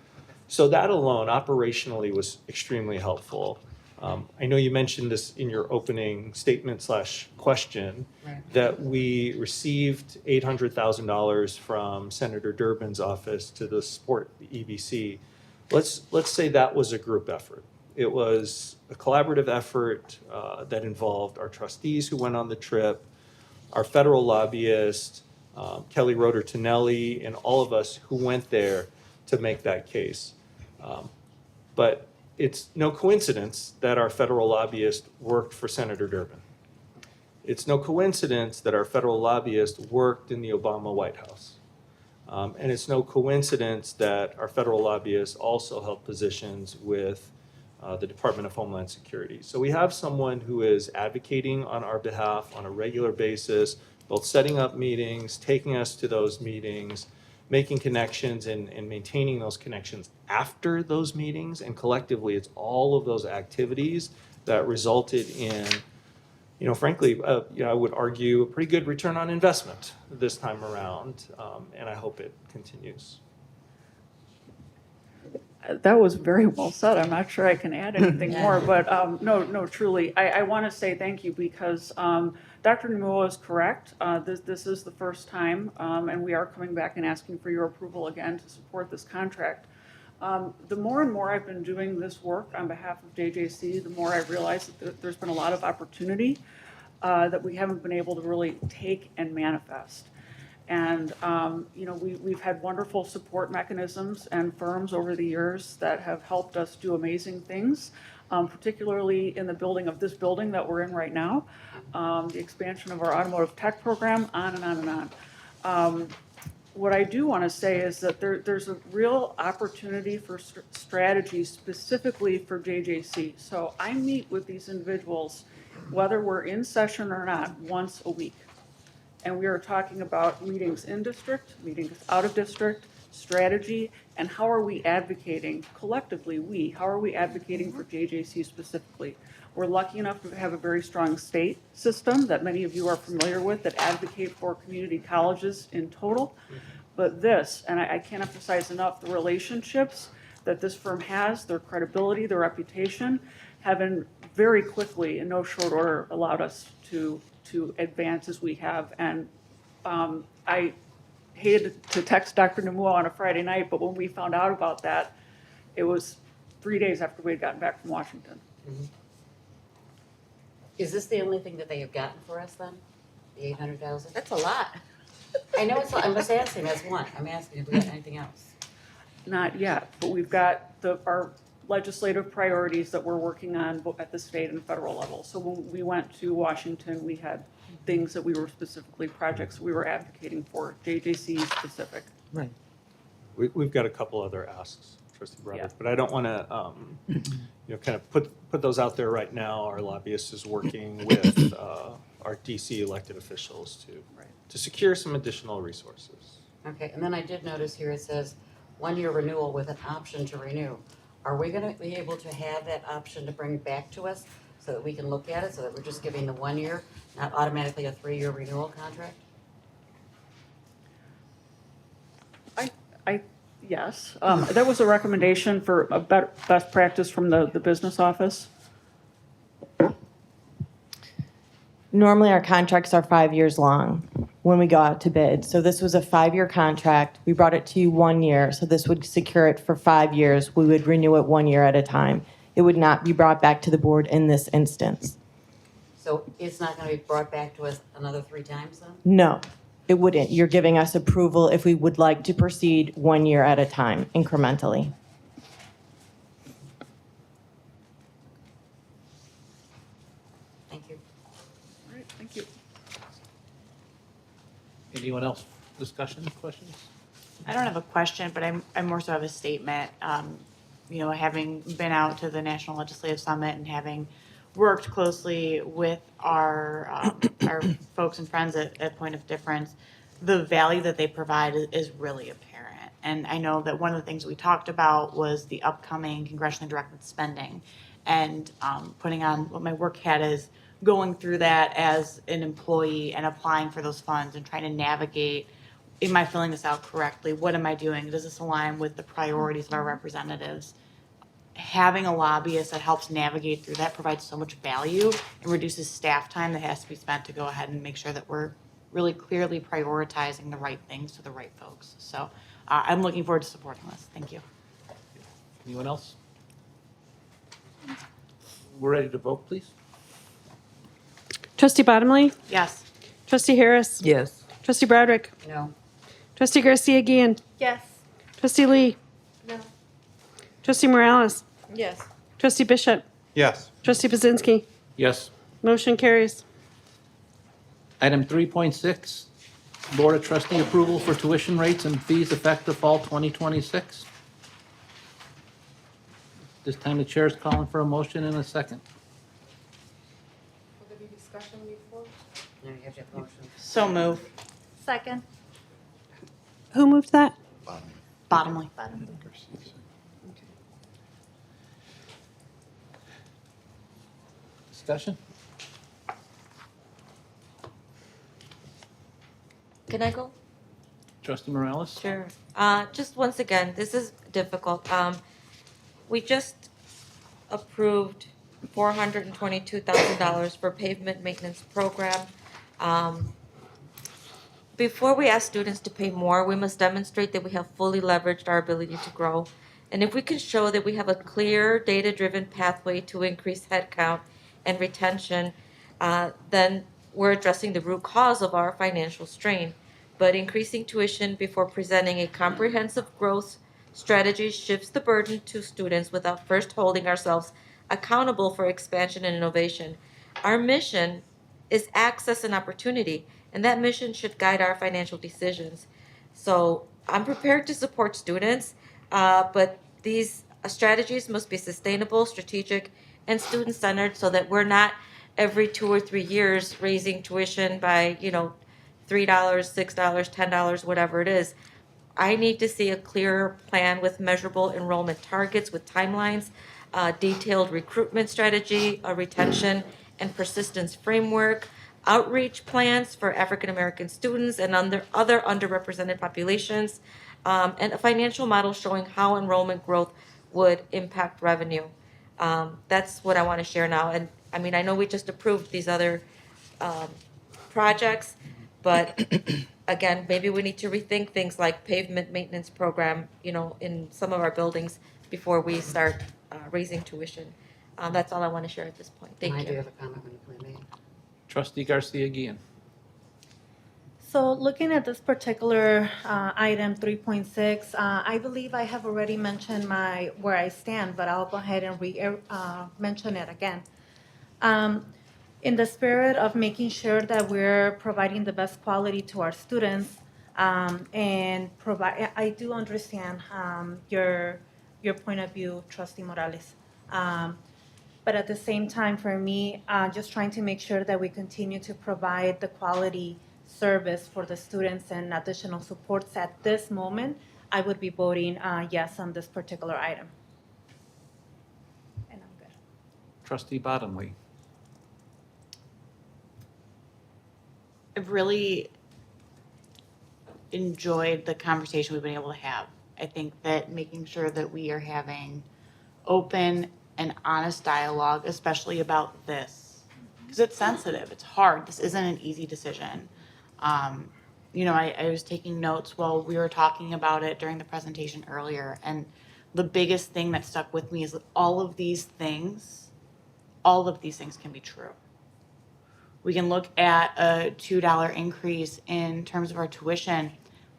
Speaker 14: So that alone operationally was extremely helpful. I know you mentioned this in your opening statement / question, that we received $800,000 from Senator Durbin's office to support the EBC. Let's say that was a group effort. It was a collaborative effort that involved our trustees who went on the trip, our federal lobbyist, Kelly Roeder Tonelli, and all of us who went there to make that case. But it's no coincidence that our federal lobbyist worked for Senator Durbin. It's no coincidence that our federal lobbyist worked in the Obama White House. And it's no coincidence that our federal lobbyist also held positions with the Department of Homeland Security. So we have someone who is advocating on our behalf on a regular basis, both setting up meetings, taking us to those meetings, making connections and maintaining those connections after those meetings. And collectively, it's all of those activities that resulted in, frankly, I would argue a pretty good return on investment this time around. And I hope it continues.
Speaker 5: That was very well said. I'm not sure I can add anything more, but no, truly. I want to say thank you because Dr. Nomura is correct. This is the first time, and we are coming back and asking for your approval again to support this contract. The more and more I've been doing this work on behalf of JJC, the more I realize that there's been a lot of opportunity that we haven't been able to really take and manifest. And, we've had wonderful support mechanisms and firms over the years that have helped us do amazing things, particularly in the building of this building that we're in right now, the expansion of our automotive tech program, on and on and on. What I do want to say is that there's a real opportunity for strategy specifically for JJC. So I meet with these individuals, whether we're in session or not, once a week. And we are talking about meetings in district, meetings out of district, strategy, and how are we advocating collectively, how are we advocating for JJC specifically? We're lucky enough to have a very strong state system that many of you are familiar with that advocate for community colleges in total. But this, and I can't emphasize enough, the relationships that this firm has, their credibility, their reputation, have been very quickly, in no short order, allowed us to advance as we have. And I hated to text Dr. Nomura on a Friday night, but when we found out about that, it was 3 days after we had gotten back from Washington.
Speaker 15: Mm-hmm. Is this the only thing that they have gotten for us then? The 800,000?
Speaker 3: That's a lot.
Speaker 15: I know it's, I'm just asking, that's one. I'm asking if we got anything else.
Speaker 5: Not yet, but we've got our legislative priorities that we're working on both at the state and federal level. So when we went to Washington, we had things that we were specifically, projects we were advocating for, JJC specific.
Speaker 22: Right.
Speaker 14: We've got a couple other asks, Trustee Broderick, but I don't want to, kind of put those out there right now. Our lobbyist is working with our DC elected officials to secure some additional resources.
Speaker 15: Okay, and then I did notice here it says 1-year renewal with an option to renew. Are we going to be able to have that option to bring back to us so that we can look at it, so that we're just giving the 1 year, not automatically a 3-year renewal contract?
Speaker 5: Yes, that was a recommendation for a best practice from the business office.
Speaker 19: Normally, our contracts are 5 years long when we go out to bid. So this was a 5-year contract. We brought it to you 1 year, so this would secure it for 5 years. We would renew it 1 year at a time. It would not be brought back to the board in this instance.
Speaker 15: So it's not going to be brought back to us another 3 times then?
Speaker 19: No. it wouldn't. You're giving us approval if we would like to proceed 1 year at a time, incrementally.
Speaker 15: Thank you.
Speaker 5: All right, thank you.
Speaker 1: Anyone else? Discussion, questions?
Speaker 18: I don't have a question, but I more so have a statement. Having been out to the National Legislative Summit and having worked closely with our folks and friends at Point of Difference, the value that they provide is really apparent. And I know that one of the things we talked about was the upcoming congressionally directed spending, and putting on what my work hat is, going through that as an employee and applying for those funds and trying to navigate, am I filling this out correctly? What am I doing? Does this align with the priorities of our representatives? Having a lobbyist that helps navigate through that provides so much value and reduces staff time that has to be spent to go ahead and make sure that we're really clearly prioritizing the right things to the right folks. So I'm looking forward to supporting this. Thank you.
Speaker 1: Anyone else? We're ready to vote, please.
Speaker 10: Trustee Bottomley?
Speaker 18: Yes.
Speaker 10: Trustee Harris?
Speaker 22: Yes.
Speaker 10: Trustee Broderick?
Speaker 15: No.
Speaker 10: Trustee Garcia Guillen?
Speaker 7: Yes.
Speaker 10: Trustee Lee?
Speaker 7: No.
Speaker 10: Trustee Morales?
Speaker 3: Yes.
Speaker 10: Trustee Bishop?
Speaker 17: Yes.
Speaker 10: Trustee Bazinski?
Speaker 1: Yes.
Speaker 10: Motion carries.
Speaker 1: Item 3.6, Board of Trustee approval for tuition rates and fees effective fall 2026. This time the chair is calling for a motion and a second.
Speaker 4: Will there be discussion before?
Speaker 15: No, you have to have motion.
Speaker 18: So move.
Speaker 7: Second.
Speaker 10: Who moved that?
Speaker 18: Bottomly.
Speaker 1: Discussion?
Speaker 3: Can I go?
Speaker 1: Trustee Morales?
Speaker 3: Sure. Just once again, this is difficult. We just approved $422,000 for pavement maintenance program. Before we ask students to pay more, we must demonstrate that we have fully leveraged our ability to grow. And if we can show that we have a clear, data-driven pathway to increase headcount and retention, then we're addressing the root cause of our financial strain. But increasing tuition before presenting a comprehensive growth strategy shifts the burden to students without first holding ourselves accountable for expansion and innovation. Our mission is access and opportunity, and that mission should guide our financial decisions. So I'm prepared to support students, but these strategies must be sustainable, strategic, and student-centered so that we're not every 2 or 3 years raising tuition by, $3, $6, $10, whatever it is. I need to see a clear plan with measurable enrollment targets with timelines, detailed recruitment strategy, a retention and persistence framework, outreach plans for African American students and other underrepresented populations, and a financial model showing how enrollment growth would impact revenue. That's what I want to share now. And I know we just approved these other projects, but again, maybe we need to rethink things like pavement maintenance program, in some of our buildings before we start raising tuition. That's all I want to share at this point. Thank
Speaker 15: And I do
Speaker 3: you.
Speaker 15: have a comment when you play me.
Speaker 1: Trustee Garcia Guillen.
Speaker 7: So looking at this particular item 3.6, I believe I have already mentioned where I stand, but I'll go ahead and mention it again. In the spirit of making sure that we're providing the best quality to our students, I do understand your point of view, Trustee Morales. But at the same time, for me, just trying to make sure that we continue to provide the quality service for the students and additional supports at this moment, I would be voting yes on this particular item. And I'm good.
Speaker 1: Trustee Bottomley.
Speaker 18: I've really enjoyed the conversation we've been able to have. I think that making sure that we are having open and honest dialogue, especially about this, because it's sensitive, it's hard. This isn't an easy decision. I was taking notes while we were talking about it during the presentation earlier, and the biggest thing that stuck with me is that all of these things can be true. We can look at a $2 increase in terms of our tuition,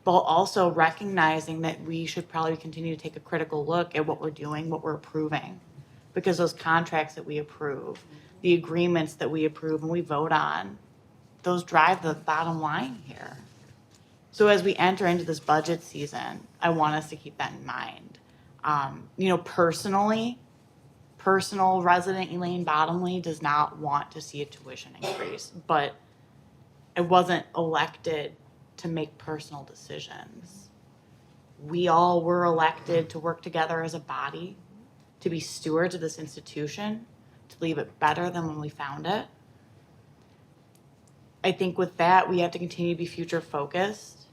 Speaker 18: but also recognizing that we should probably continue to take a critical look at what we're doing, what we're approving. Because those contracts that we approve, the agreements that we approve and we vote on, those drive the bottom line here. So as we enter into this budget season, I want us to keep that in mind. Personal resident Elaine Bottomley does not want to see a tuition increase, but I wasn't elected to make personal decisions. We all were elected to work together as a body, to be stewards of this institution, to leave it better than when we found it. I think with that, we have to continue to be future focused.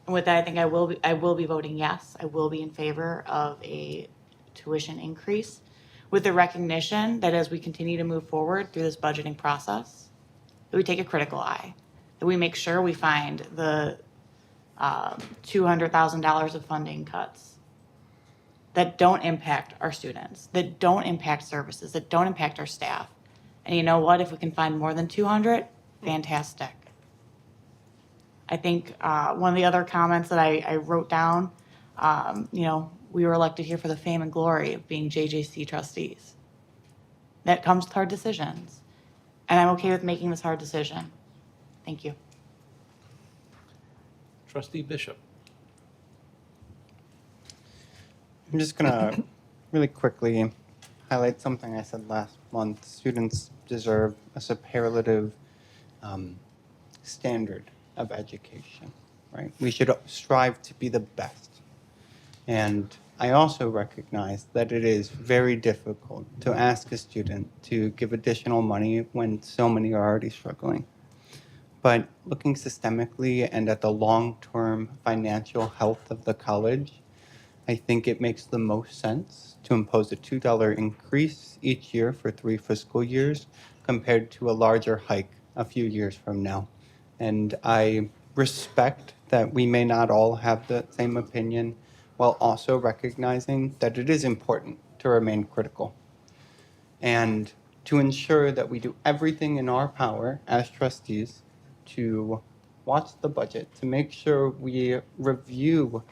Speaker 18: And with that, I think I will be voting yes. I will be in favor of a tuition increase, with the recognition that as we continue to move forward through this budgeting process, that we take a critical eye, that we make sure we find the $200,000 of funding cuts that don't impact our students, that don't impact services, that don't impact our staff. And you know what? If we can find more than 200, fantastic. I think one of the other comments that I wrote down, we were elected here for the fame and glory of being JJC trustees. That comes with hard decisions. And I'm okay with making this hard decision. Thank you.
Speaker 1: Trustee Bishop.
Speaker 17: I'm just gonna really quickly highlight something I said last month. Students deserve a superlative standard of education, right? We should strive to be the best. And I also recognize that it is very difficult to ask a student to give additional money when so many are already struggling. But looking systemically and at the long-term financial health of the college, I think it makes the most sense to impose a $2 increase each year for 3 fiscal years compared to a larger hike a few years from now. And I respect that we may not all have the same opinion, while also recognizing that it is important to remain critical and to ensure that we do everything in our power as trustees to watch the budget, to make sure we review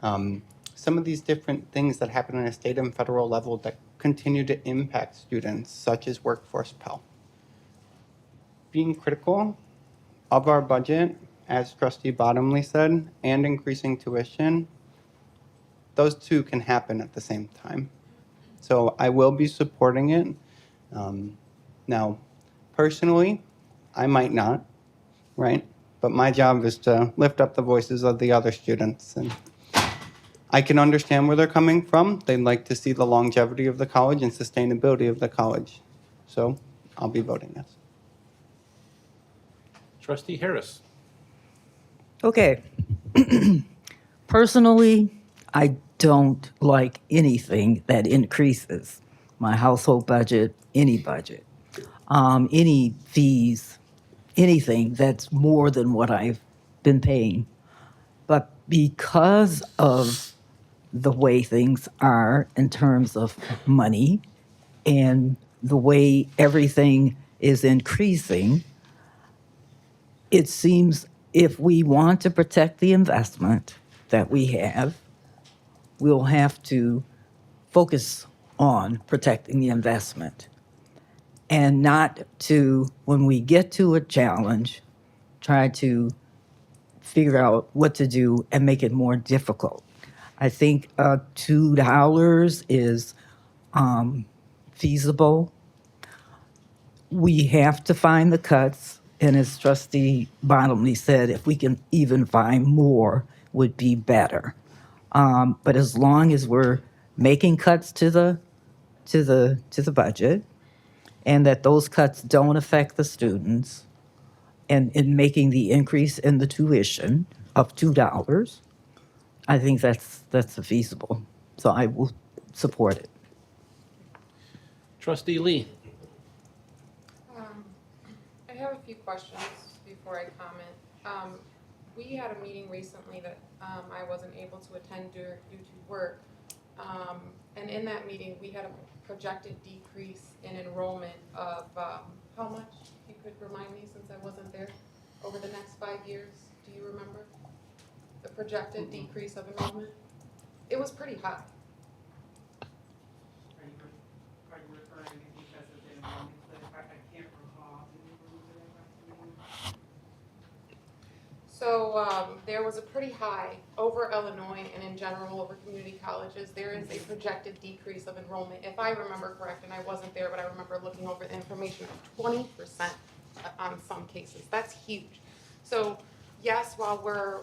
Speaker 17: some of these different things that happen on a state and federal level that continue to impact students, such as workforce Pell. Being critical of our budget, as Trustee Bottomley said, and increasing tuition, those two can happen at the same time. So I will be supporting it. Now, personally, I might not, right? But my job is to lift up the voices of the other students. And I can understand where they're coming from. They'd like to see the longevity of the college and sustainability of the college. So I'll be voting yes.
Speaker 1: Trustee Harris.
Speaker 22: Okay. Personally, I don't like anything that increases my household budget, any budget, any fees, anything that's more than what I've been paying. But because of the way things are in terms of money and the way everything is increasing, it seems if we want to protect the investment that we have, we'll have to focus on protecting the investment and not to, when we get to a challenge, try to figure out what to do and make it more difficult. I think $2 is feasible. We have to find the cuts, and as Trustee Bottomley said, if we can even find more, would be better. But as long as we're making cuts to the budget, and that those cuts don't affect the students, and in making the increase in the tuition of $2, I think that's feasible. So I will support it.
Speaker 1: Trustee Lee.
Speaker 4: I have a few questions before I comment. We had a meeting recently that I wasn't able to attend due to work. And in that meeting, we had a projected decrease in enrollment of how much, if you could remind me since I wasn't there, over the next 5 years, do you remember? The projected decrease of enrollment? It was pretty high.
Speaker 5: Are you referring because of the enrollment cliff? I can't recall.
Speaker 4: So there was a pretty high, over Illinois and in general over community colleges, there is a projected decrease of enrollment, if I remember correct, and I wasn't there, but I remember looking over the information, of 20% on some cases. That's huge. So yes, while we're,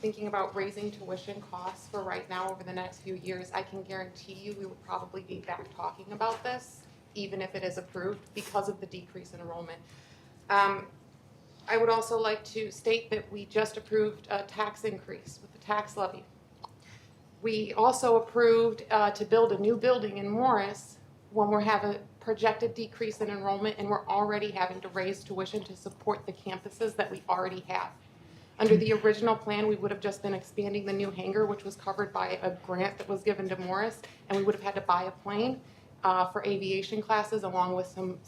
Speaker 4: thinking about raising tuition costs for right now over the next few years, I can guarantee you we will probably be back talking about this, even if it is approved, because of the decrease in enrollment. I would also like to state that we just approved a tax increase with the tax levy. We also approved to build a new building in Morris when we're having a projected decrease in enrollment and we're already having to raise tuition to support the campuses that we already have. Under the original plan, we would have just been expanding the new hangar, which was covered by a grant that was given to Morris, and we would have had to buy a plane for aviation classes along with some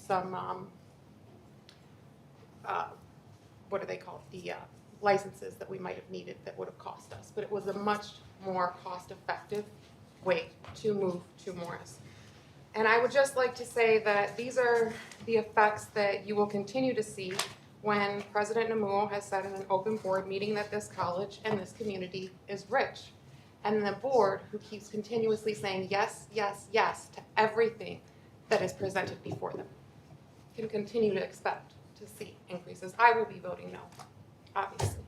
Speaker 4: what are they called? The licenses that we might have needed that would have cost us. But it was a much more cost-effective way to move to Morris. And I would just like to say that these are the effects that you will continue to see when President Namuo has said in an open board meeting that this college and this community is rich. And the board, who keeps continuously saying yes, yes, yes to everything that is presented before them, can continue to expect to see increases. I will be voting no, obviously.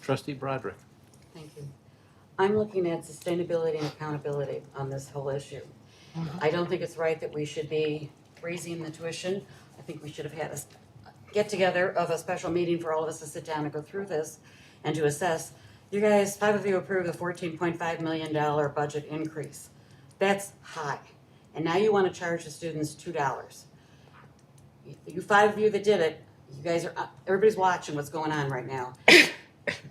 Speaker 1: Trustee Broderick.
Speaker 15: Thank you. I'm looking at sustainability and accountability on this whole issue. I don't think it's right that we should be raising the tuition. I think we should have had a get-together of a special meeting for all of us to sit down and go through this and to assess. You guys, 5 of you approved the $14.5 million budget increase. That's high. And now you want to charge the students $2. You 5 of you that did it, you guys are, everybody's watching what's going on right now.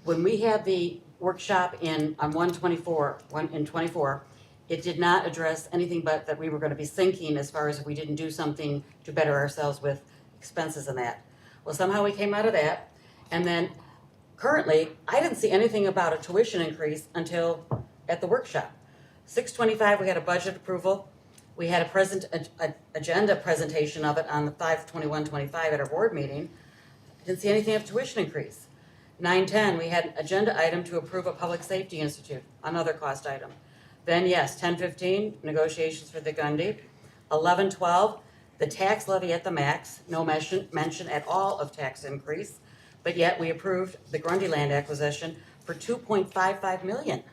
Speaker 15: When we had the workshop on 1/24, it did not address anything but that we were going to be sinking as far as if we didn't do something to better ourselves with expenses and that. Well, somehow we came out of that, and then currently, I didn't see anything about a tuition increase until at the workshop. 6/25, we had a budget approval. We had a agenda presentation of it on the 5/21/25 at our board meeting. Didn't see anything of tuition increase. 9/10, we had an agenda item to approve a public safety institute, another cost item. Then yes, 10/15, negotiations for the Gundy. 11/12, the tax levy at the max, no mention at all of tax increase, but yet we approved the Grundy land acquisition for $2.55 million.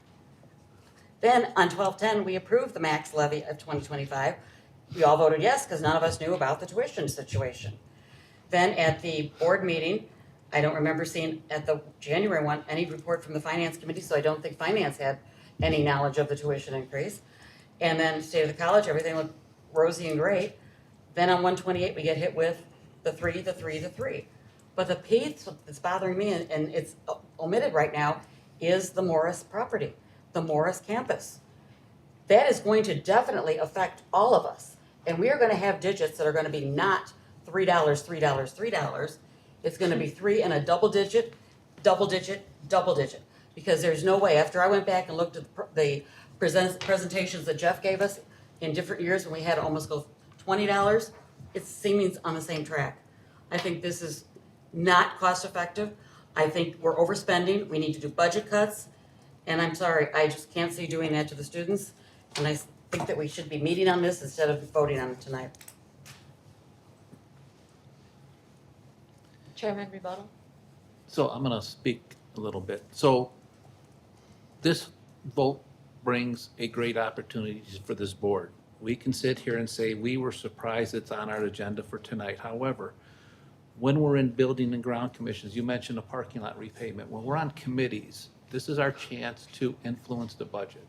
Speaker 15: Then on 12/10, we approved the max levy of 2025. We all voted yes because none of us knew about the tuition situation. Then at the board meeting, I don't remember seeing at the January one any report from the finance committee, so I don't think finance had any knowledge of the tuition increase. And then state of the college, everything looked rosy and great. Then on 1/28, we get hit with the three. But the piece that's bothering me, and it's omitted right now, is the Morris property, the Morris campus. That is going to definitely affect all of us. And we are going to have digits that are going to be not $3, $3. It's going to be 3 and a double digit. Because there's no way, after I went back and looked at the presentations that Jeff gave us in different years when we had to almost go $20, it's seeming on the same track. I think this is not cost effective. I think we're overspending. We need to do budget cuts. And I'm sorry, I just can't see doing that to the students. And I think that we should be meeting on this instead of voting on it tonight.
Speaker 3: Chairman, rebuttal?
Speaker 1: So I'm going to speak a little bit. So this vote brings a great opportunity for this board. We can sit here and say we were surprised it's on our agenda for tonight. However, when we're in building and ground commissions, you mentioned a parking lot repayment. When we're on committees, this is our chance to influence the budget.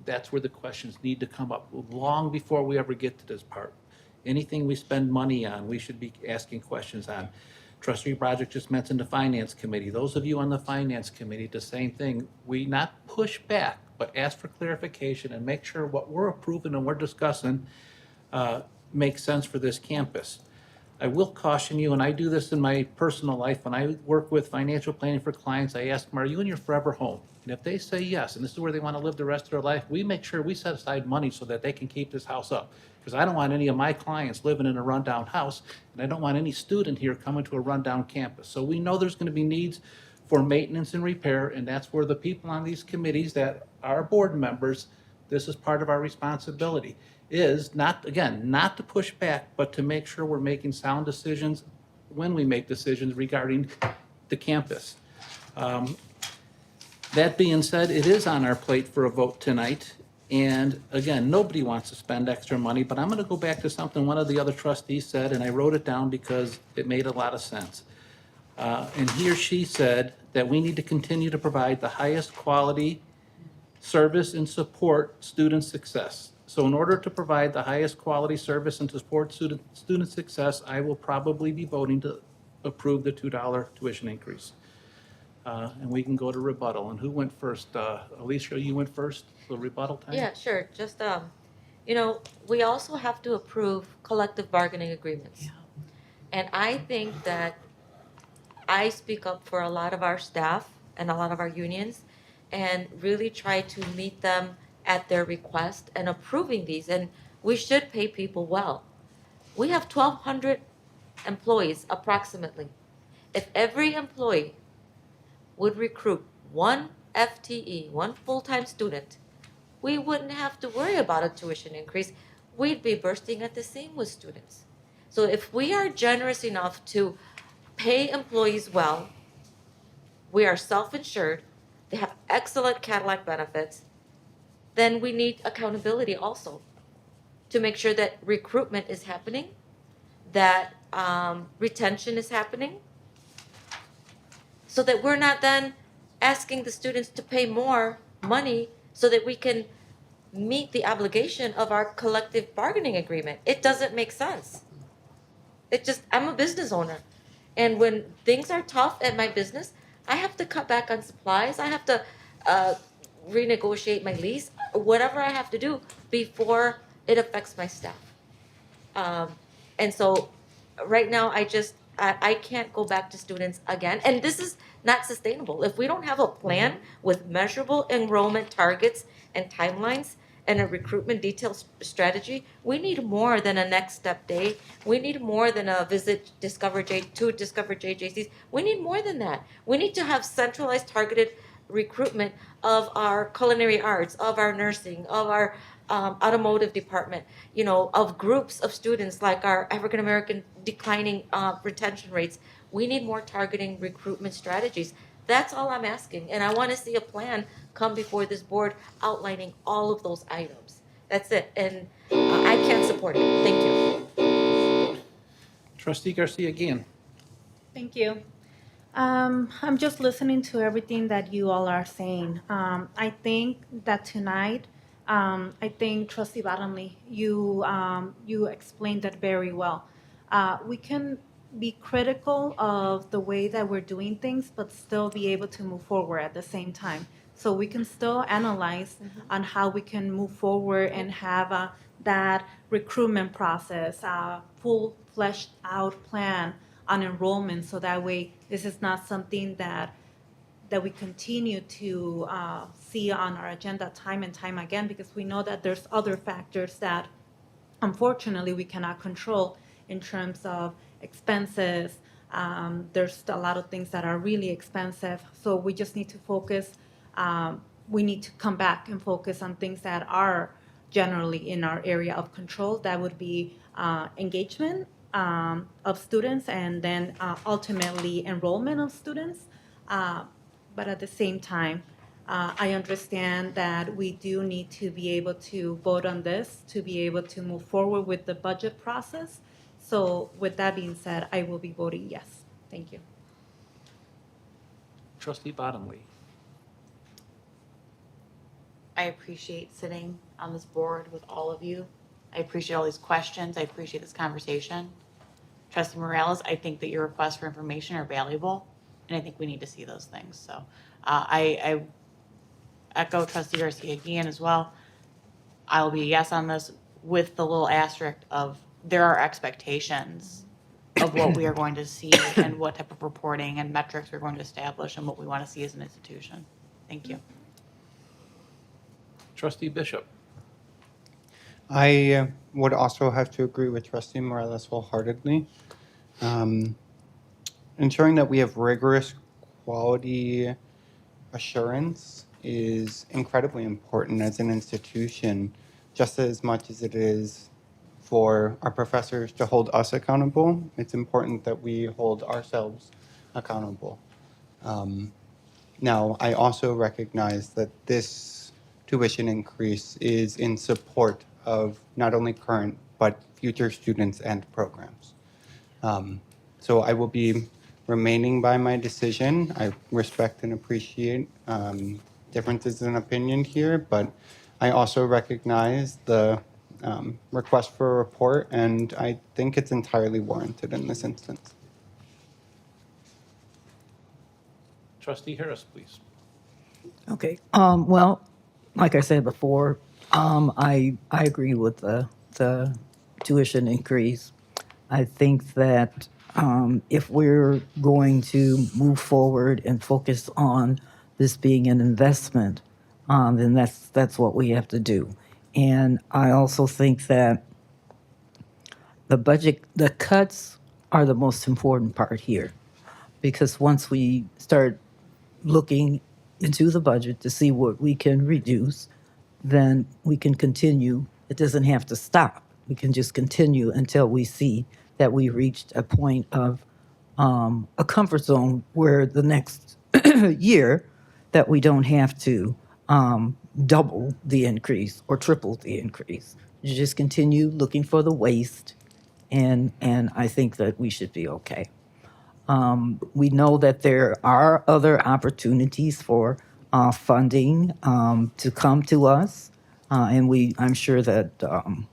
Speaker 1: That's where the questions need to come up long before we ever get to this part. Anything we spend money on, we should be asking questions on. Trustee Broderick just mentioned the Finance Committee. Those of you on the Finance Committee, the same thing. We not push back, but ask for clarification and make sure what we're approving and we're discussing make sense for this campus. I will caution you, and I do this in my personal life, when I work with financial planning for clients, I ask them, are you in your forever home? And if they say yes, and this is where they want to live the rest of their life, we make sure we set aside money so that they can keep this house up. Because I don't want any of my clients living in a rundown house, and I don't want any student here coming to a rundown campus. So we know there's going to be needs for maintenance and repair, and that's where the people on these committees that are board members, this is part of our responsibility, is not, again, not to push back, but to make sure we're making sound decisions when we make decisions regarding the campus. That being said, it is on our plate for a vote tonight. And again, nobody wants to spend extra money, but I'm going to go back to something one of the other trustees said, and I wrote it down because it made a lot of sense. And he or she said that we need to continue to provide the highest quality service and support student success. So in order to provide the highest quality service and to support student success, I will probably be voting to approve the $2 tuition increase. And we can go to rebuttal. And who went first? Alicia, you went first, the rebuttal time?
Speaker 3: Yeah, sure. Just, we also have to approve collective bargaining agreements. And I think that I speak up for a lot of our staff and a lot of our unions and really try to meet them at their request and approving these. And we should pay people well. We have 1,200 employees approximately. If every employee would recruit one FTE, one full-time student, we wouldn't have to worry about a tuition increase. We'd be bursting at the seam with students. So if we are generous enough to pay employees well, we are self-insured, they have excellent Cadillac benefits, then we need accountability also to make sure that recruitment is happening, that retention is happening, so that we're not then asking the students to pay more money so that we can meet the obligation of our collective bargaining agreement. It doesn't make sense. I'm a business owner. And when things are tough at my business, I have to cut back on supplies. I have to renegotiate my lease, whatever I have to do before it affects my staff. And so right now, I can't go back to students again. And this is not sustainable. If we don't have a plan with measurable enrollment targets and timelines and a recruitment detailed strategy, we need more than a next step day. We need more than a visit to discover JJCs. We need more than that. We need to have centralized targeted recruitment of our culinary arts, of our nursing, of our automotive department, of groups of students like our African American declining retention rates. We need more targeting recruitment strategies. That's all I'm asking. And I want to see a plan come before this board outlining all of those items. That's it. And I can't support it. Thank you.
Speaker 1: Trustee Garcia again.
Speaker 7: Thank you. I'm just listening to everything that you all are saying. I think that tonight, I think Trustee Bottomley, you explained that very well. We can be critical of the way that we're doing things, but still be able to move forward at the same time. So we can still analyze on how we can move forward and have that recruitment process, full fleshed out plan on enrollment, so that way this is not something that we continue to see on our agenda time and time again, because we know that there's other factors that unfortunately we cannot control in terms of expenses. There's a lot of things that are really expensive, so we just need to focus. We need to come back and focus on things that are generally in our area of control. That would be engagement of students, and then ultimately enrollment of students. But at the same time, I understand that we do need to be able to vote on this to be able to move forward with the budget process. So with that being said, I will be voting yes. Thank you.
Speaker 1: Trustee Bottomley.
Speaker 18: I appreciate sitting on this board with all of you. I appreciate all these questions. I appreciate this conversation. Trustee Morales, I think that your requests for information are valuable, and I think we need to see those things. So I echo Trustee Garcia again as well. I'll be a yes on this with the little asterisk of there are expectations of what we are going to see and what type of reporting and metrics we're going to establish and what we want to see as an institution. Thank you.
Speaker 1: Trustee Bishop.
Speaker 17: I would also have to agree with Trustee Morales wholeheartedly. Ensuring that we have rigorous quality assurance is incredibly important as an institution, just as much as it is for our professors to hold us accountable. It's important that we hold ourselves accountable. Now, I also recognize that this tuition increase is in support of not only current, but future students and programs. So I will be remaining by my decision. I respect and appreciate differences in opinion here, but I also recognize the request for a report, and I think it's entirely warranted in this instance.
Speaker 1: Trustee Harris, please.
Speaker 13: Okay. Well, like I said before, I agree with the tuition increase. I think that if we're going to move forward and focus on this being an investment, then that's what we have to do. And I also think that the cuts are the most important part here, because once we start looking into the budget to see what we can reduce, then we can continue. It doesn't have to stop. We can just continue until we see that we reached a point of a comfort zone where the next year that we don't have to double the increase or triple the increase. You just continue looking for the waste, and I think that we should be okay. We know that there are other opportunities for funding to come to us, and I'm sure that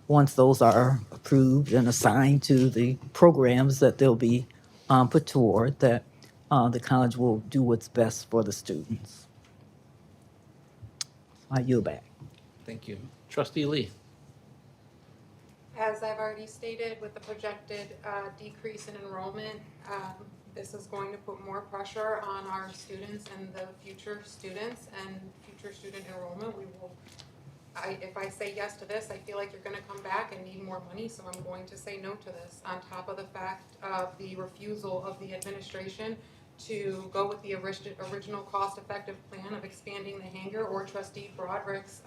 Speaker 13: once those are approved and assigned to the programs that they'll be put toward, that the college will do what's best for the students. I yield back.
Speaker 1: Thank you. Trustee Lee.
Speaker 4: As I've already stated, with the projected decrease in enrollment, this is going to put more pressure on our students and the future students and future student enrollment. If I say yes to this, I feel like you're going to come back and need more money, so I'm going to say no to this. On top of the fact of the refusal of the administration to go with the original cost-effective plan of expanding the hangar, or Trustee Broderick's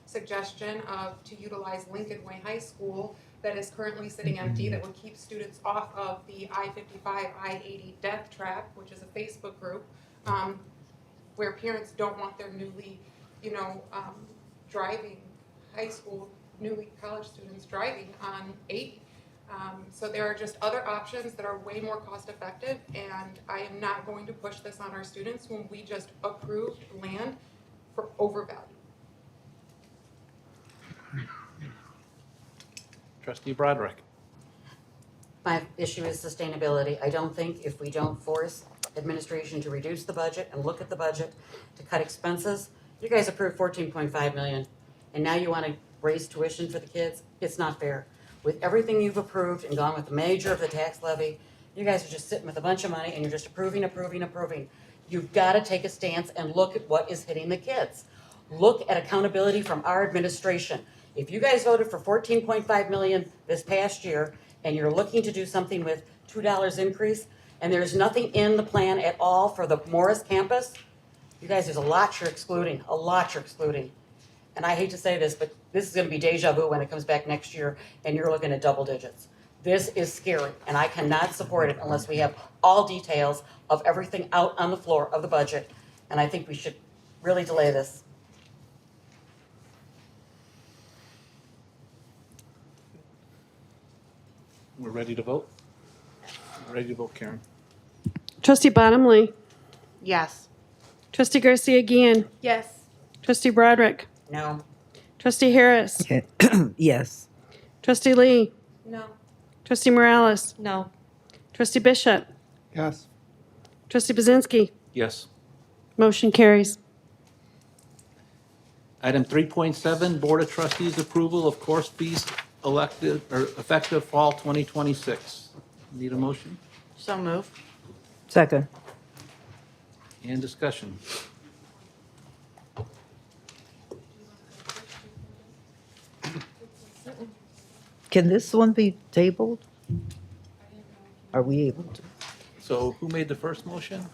Speaker 4: suggestion to utilize Lincoln Way High School that is currently sitting empty, that would keep students off of the I-55, I-80 death trap, which is a Facebook group, where parents don't want their newly, driving high school, newly college students driving on 80. So there are just other options that are way more cost effective, and I am not going to push this on our students when we just approved land for overvalue.
Speaker 1: Trustee Broderick.
Speaker 15: My issue is sustainability. I don't think if we don't force administration to reduce the budget and look at the budget to cut expenses, you guys approved 14.5 million, and now you want to raise tuition for the kids? It's not fair. With everything you've approved and gone with the major of the tax levy, you guys are just sitting with a bunch of money and you're just approving. You've got to take a stance and look at what is hitting the kids. Look at accountability from our administration. If you guys voted for 14.5 million this past year and you're looking to do something with $2 increase, and there's nothing in the plan at all for the Morris campus, you guys, there's a lot you're excluding. And I hate to say this, but this is going to be deja vu when it comes back next year and you're looking at double digits. This is scary, and I cannot support it unless we have all details of everything out on the floor of the budget. And I think we should really delay this.
Speaker 1: We're ready to vote? Ready to vote, Karen.
Speaker 10: Trustee Bottomley.
Speaker 18: Yes.
Speaker 10: Trustee Garcia-Guillen.
Speaker 7: Yes.
Speaker 10: Trustee Broderick.
Speaker 15: No.
Speaker 10: Trustee Harris.
Speaker 13: Yes.
Speaker 10: Trustee Lee.
Speaker 3: No.
Speaker 10: Trustee Morales.
Speaker 3: No.
Speaker 10: Trustee Bishop.
Speaker 17: Yes.
Speaker 10: Trustee Buzinski.
Speaker 1: Yes.
Speaker 10: Motion carries.
Speaker 1: Item 3.7, Board of Trustees approval of course fees elected, or effective fall 2026. Need a motion
Speaker 18: So move.
Speaker 13: Second.
Speaker 1: and discussion?
Speaker 13: Can this one be tabled? Are we able to?
Speaker 1: So who made the first motion?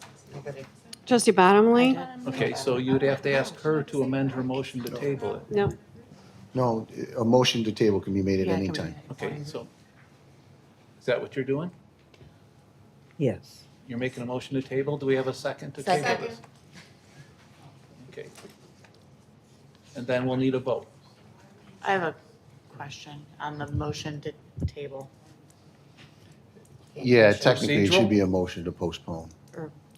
Speaker 10: Trustee Bottomley?
Speaker 1: Okay, so you'd have to ask her to amend her motion to table it.
Speaker 10: No.
Speaker 6: No, a motion to table can be made at
Speaker 18: Yeah, it
Speaker 6: any
Speaker 18: can be
Speaker 6: time.
Speaker 1: Okay, so is that what you're doing?
Speaker 13: Yes.
Speaker 1: You're making a motion to table? Do we have a second to table
Speaker 3: Second.
Speaker 1: this? Okay. And then we'll need a vote.
Speaker 18: I have a question on the motion to table.
Speaker 6: Yeah, technically, it
Speaker 1: Procedural?
Speaker 6: should be a motion to postpone,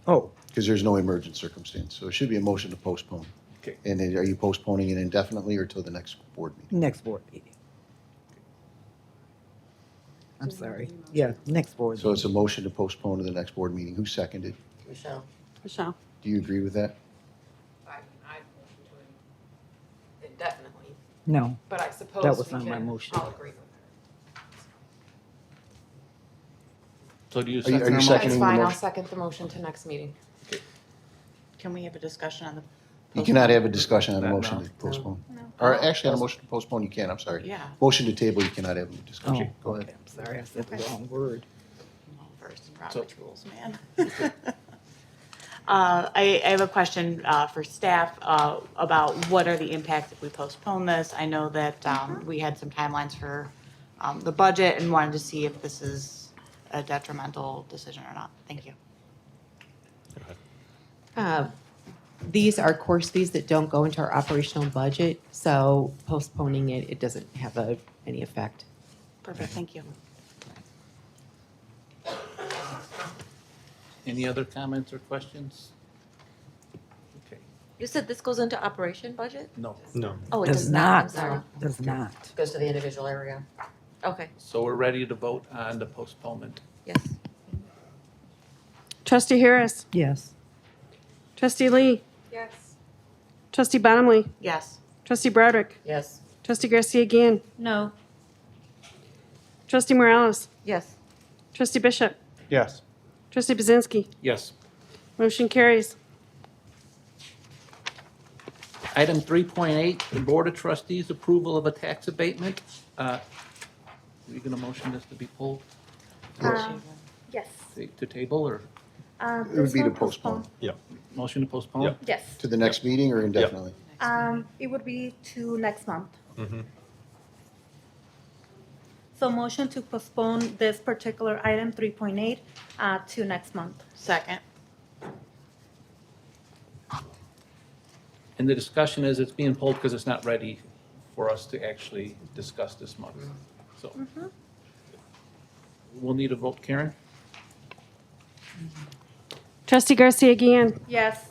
Speaker 13: Oh,
Speaker 6: because there's no emergent circumstance, so it should be a motion to postpone.
Speaker 1: Okay.
Speaker 6: And then are you postponing it indefinitely or till the next board meeting?
Speaker 13: next board meeting. I'm sorry. Yeah, next board.
Speaker 6: So it's a motion to postpone to the next board meeting. Who seconded?
Speaker 15: Michelle?
Speaker 10: Michelle?
Speaker 6: Do you agree with that?
Speaker 4: I indefinitely,
Speaker 13: No,
Speaker 4: but I suppose
Speaker 13: that was
Speaker 4: we
Speaker 13: not my
Speaker 4: can
Speaker 13: motion.
Speaker 4: all agree with that.
Speaker 1: So do you
Speaker 6: Are you
Speaker 1: second her
Speaker 6: seconding
Speaker 1: motion?
Speaker 4: That's
Speaker 6: the
Speaker 4: fine, I'll
Speaker 6: motion?
Speaker 4: second the motion to next meeting.
Speaker 18: Can we have a discussion on the?
Speaker 6: You cannot have a discussion on a
Speaker 1: No.
Speaker 6: motion to postpone. Or actually, on a motion to postpone, you can, I'm sorry.
Speaker 18: Yeah.
Speaker 6: Motion to table, you cannot have a discussion.
Speaker 13: Oh,
Speaker 6: Go ahead.
Speaker 13: okay, I'm sorry, I said the wrong word.
Speaker 18: Well, First in Robert's rules, man. I have a question for staff about what are the impacts if we postpone this? I know that we had some timelines for the budget and wanted to see if this is a detrimental decision or not. Thank you.
Speaker 11: These are course fees that don't go into our operational budget, so postponing it, it doesn't have any effect.
Speaker 18: Perfect, thank you.
Speaker 1: Any other comments or questions? Okay.
Speaker 3: You said this goes into operation budget?
Speaker 1: No.
Speaker 14: No.
Speaker 3: Oh, it
Speaker 13: Does
Speaker 3: does not, I'm
Speaker 13: not,
Speaker 3: sorry.
Speaker 13: does not.
Speaker 15: Goes to the individual area.
Speaker 3: Okay,
Speaker 1: So we're ready to vote on the postponement.
Speaker 3: yes.
Speaker 10: Trustee Harris?
Speaker 13: Yes.
Speaker 10: Trustee Lee?
Speaker 4: Yes.
Speaker 10: Trustee Bottomley?
Speaker 18: Yes.
Speaker 10: Trustee Broderick?
Speaker 15: Yes.
Speaker 10: Trustee Garcia Guillen?
Speaker 7: No.
Speaker 10: Trustee Morales?
Speaker 3: Yes.
Speaker 10: Trustee Bishop?
Speaker 17: Yes.
Speaker 10: Trustee Bazinski?
Speaker 1: Yes.
Speaker 10: Motion carries.
Speaker 1: Item 3.8, the Board of Trustees approval of a tax abatement. Are you going to motion this to be pulled
Speaker 7: Yes.
Speaker 1: to table or
Speaker 6: It would be to postpone.
Speaker 14: Yeah.
Speaker 1: motion to postpone?
Speaker 14: Yep.
Speaker 7: Yes.
Speaker 6: To the next meeting or indefinitely?
Speaker 7: It would be to next month.
Speaker 14: Mhm.
Speaker 7: So motion to postpone this particular item, 3.8, to next month.
Speaker 18: Second.
Speaker 1: And the discussion is it's being pulled because it's not ready for us to actually discuss this month. So we'll need a vote. Karen?
Speaker 10: Trustee Garcia Guillen?
Speaker 7: Yes.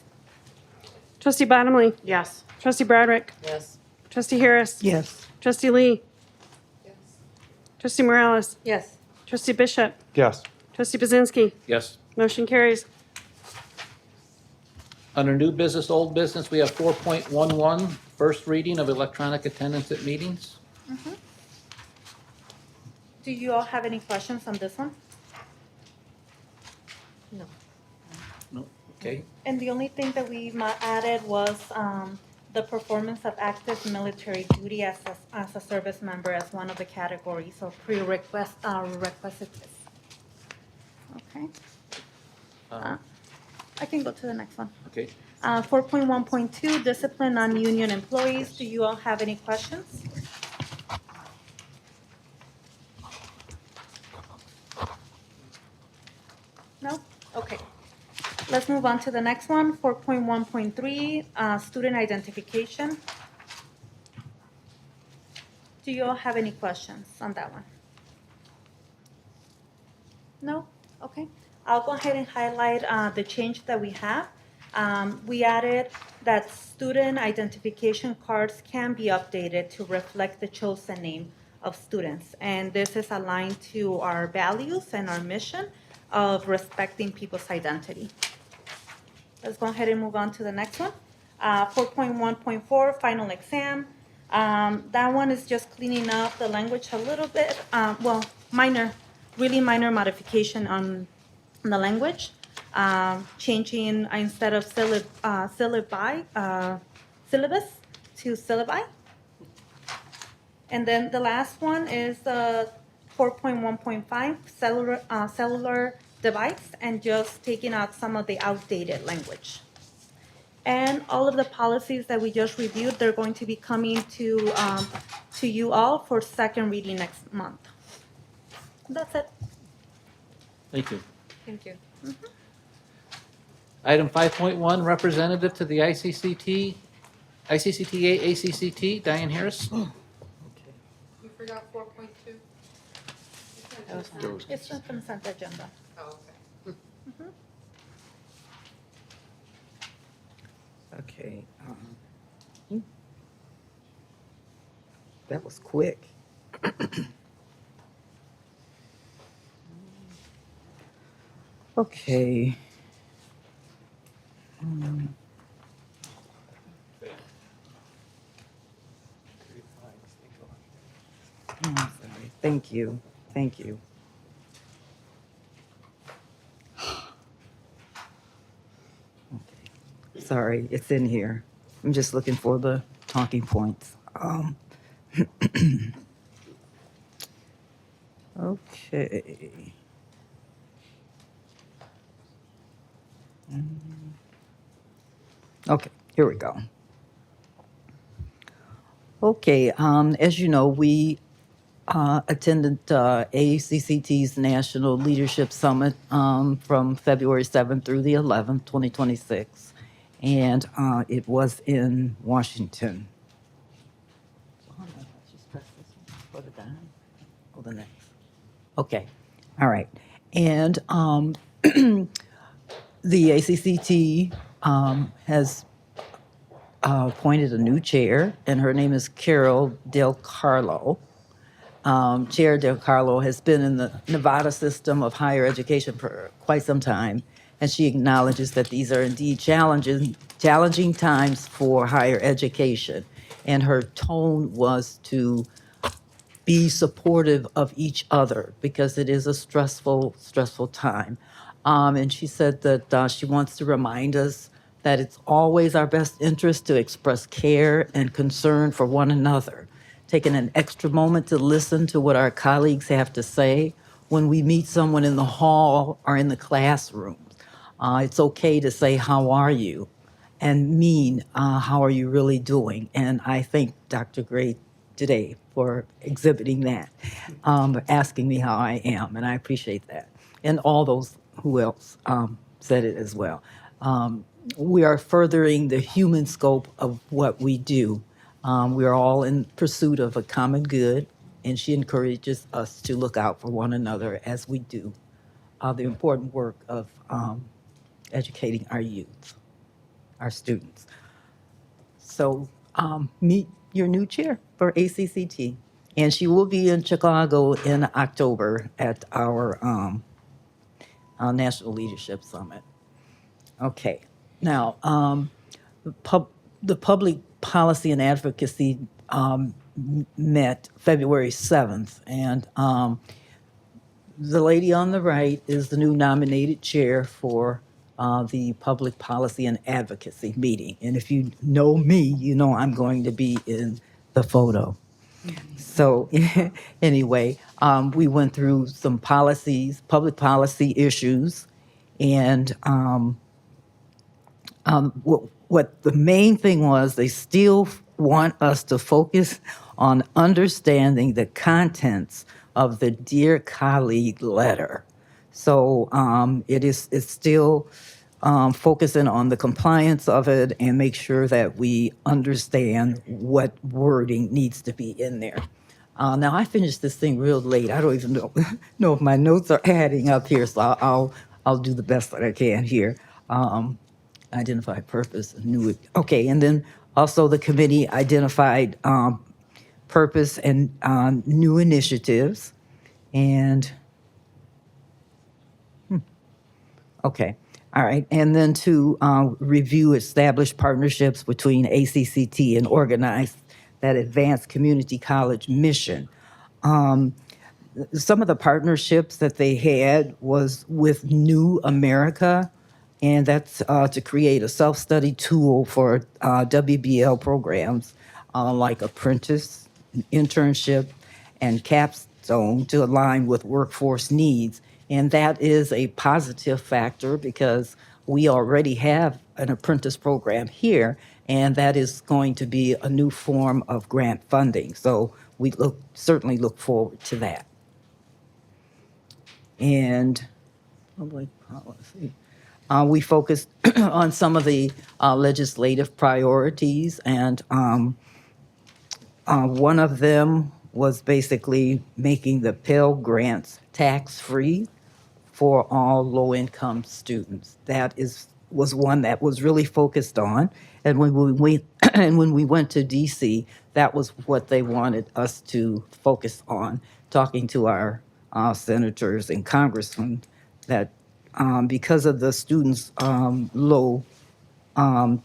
Speaker 10: Trustee Bottomley?
Speaker 18: Yes.
Speaker 10: Trustee Broderick?
Speaker 15: Yes.
Speaker 10: Trustee Harris?
Speaker 13: Yes.
Speaker 10: Trustee Lee?
Speaker 4: Yes.
Speaker 10: Trustee Morales?
Speaker 3: Yes.
Speaker 10: Trustee Bishop?
Speaker 17: Yes.
Speaker 10: Trustee Bazinski?
Speaker 1: Yes.
Speaker 10: Motion carries.
Speaker 1: Under new business, old business, we have 4.11, first reading of electronic attendance at meetings.
Speaker 7: Do you all have any questions on this one?
Speaker 3: No.
Speaker 1: No? Okay.
Speaker 7: And the only thing that we added was the performance of active military duty as a service member as one of the categories of requisites. Okay. I can go to the next one.
Speaker 1: Okay.
Speaker 7: 4.1.2, discipline non-union employees. Do you all have any questions? No? Okay. Let's move on to the next one, 4.1.3, student identification. Do you all have any questions on that one? No? Okay. I'll go ahead and highlight the change that we have. We added that student identification cards can be updated to reflect the chosen name of students. And this is aligned to our values and our mission of respecting people's identity. Let's go ahead and move on to the next one. 4.1.4, final exam. That one is just cleaning up the language a little bit, minor, really minor modification on the language. Changing instead of syllabus to syllabi. And then the last one is 4.1.5 cellular device, and just taking out some of the outdated language. And all of the policies that we just reviewed, they're going to be coming to you all for second reading next month. That's it.
Speaker 1: Thank you.
Speaker 3: Thank you.
Speaker 1: Item 5.1, representative to the ICCTA, ACCT, Diane Harris.
Speaker 4: You forgot 4.2?
Speaker 7: It's the consent agenda.
Speaker 4: Oh, okay.
Speaker 22: Okay. That was quick. Okay. I'm sorry. Thank you. Thank you. Okay. Sorry, it's in here. I'm just looking for the talking points. Okay. Okay, here we go. Okay, as you know, we attended ACCT's National Leadership Summit from February 7th through the 11th, 2026, and it was in Washington. Just press this one, put it down. Oh, the next. Okay, all right. And the ACCT has appointed a new chair, and her name is Carol Del Carlo. Chair Del Carlo has been in the Nevada system of higher education for quite some time, and she acknowledges that these are indeed challenging times for higher education. And her tone was to be supportive of each other because it is a stressful time. And she said that she wants to remind us that it's always our best interest to express care and concern for one another, taking an extra moment to listen to what our colleagues have to say when we meet someone in the hall or in the classroom. It's okay to say, "How are you?" and mean, "How are you really doing?" And I thank Dr. Gray today for exhibiting that, asking me how I am, and I appreciate that. And all those who else said it as well. We are furthering the human scope of what we do. We are all in pursuit of a common good, and she encourages us to look out for one another as we do the important work of educating our youth, our students. So meet your new chair for ACCT. And she will be in Chicago in October at our National Leadership Summit. Okay, now the Public Policy and Advocacy met February 7th, and the lady on the right is the new nominated chair for the Public Policy and Advocacy meeting. And if you know me, you know I'm going to be in the photo. So anyway, we went through some policies, public policy issues, and what the main thing was, they still want us to focus on understanding the contents of the Dear Colleague letter. So it's still focusing on the compliance of it and make sure that we understand what wording needs to be in there. Now, I finished this thing real late. I don't even know if my notes are adding up here, so I'll do the best that I can here. Identify purpose, new. Okay, and then also the committee identified purpose and new initiatives. And, okay, all right. And then to review established partnerships between ACCT and organized that advanced community college mission. Um, some of the partnerships that they had was with New America, and that's to create a self-study tool for WBL programs like apprentice, internship, and capstone to align with workforce needs. And that is a positive factor because we already have an apprentice program here, and that is going to be a new form of grant funding. So we certainly look forward to that. And public policy. We focused on some of the legislative priorities, and one of them was basically making the Pell Grants tax-free for all low-income students. That was one that was really focused on. And when we went to DC, that was what they wanted us to focus on, talking to our senators and congressmen, that because of the students' low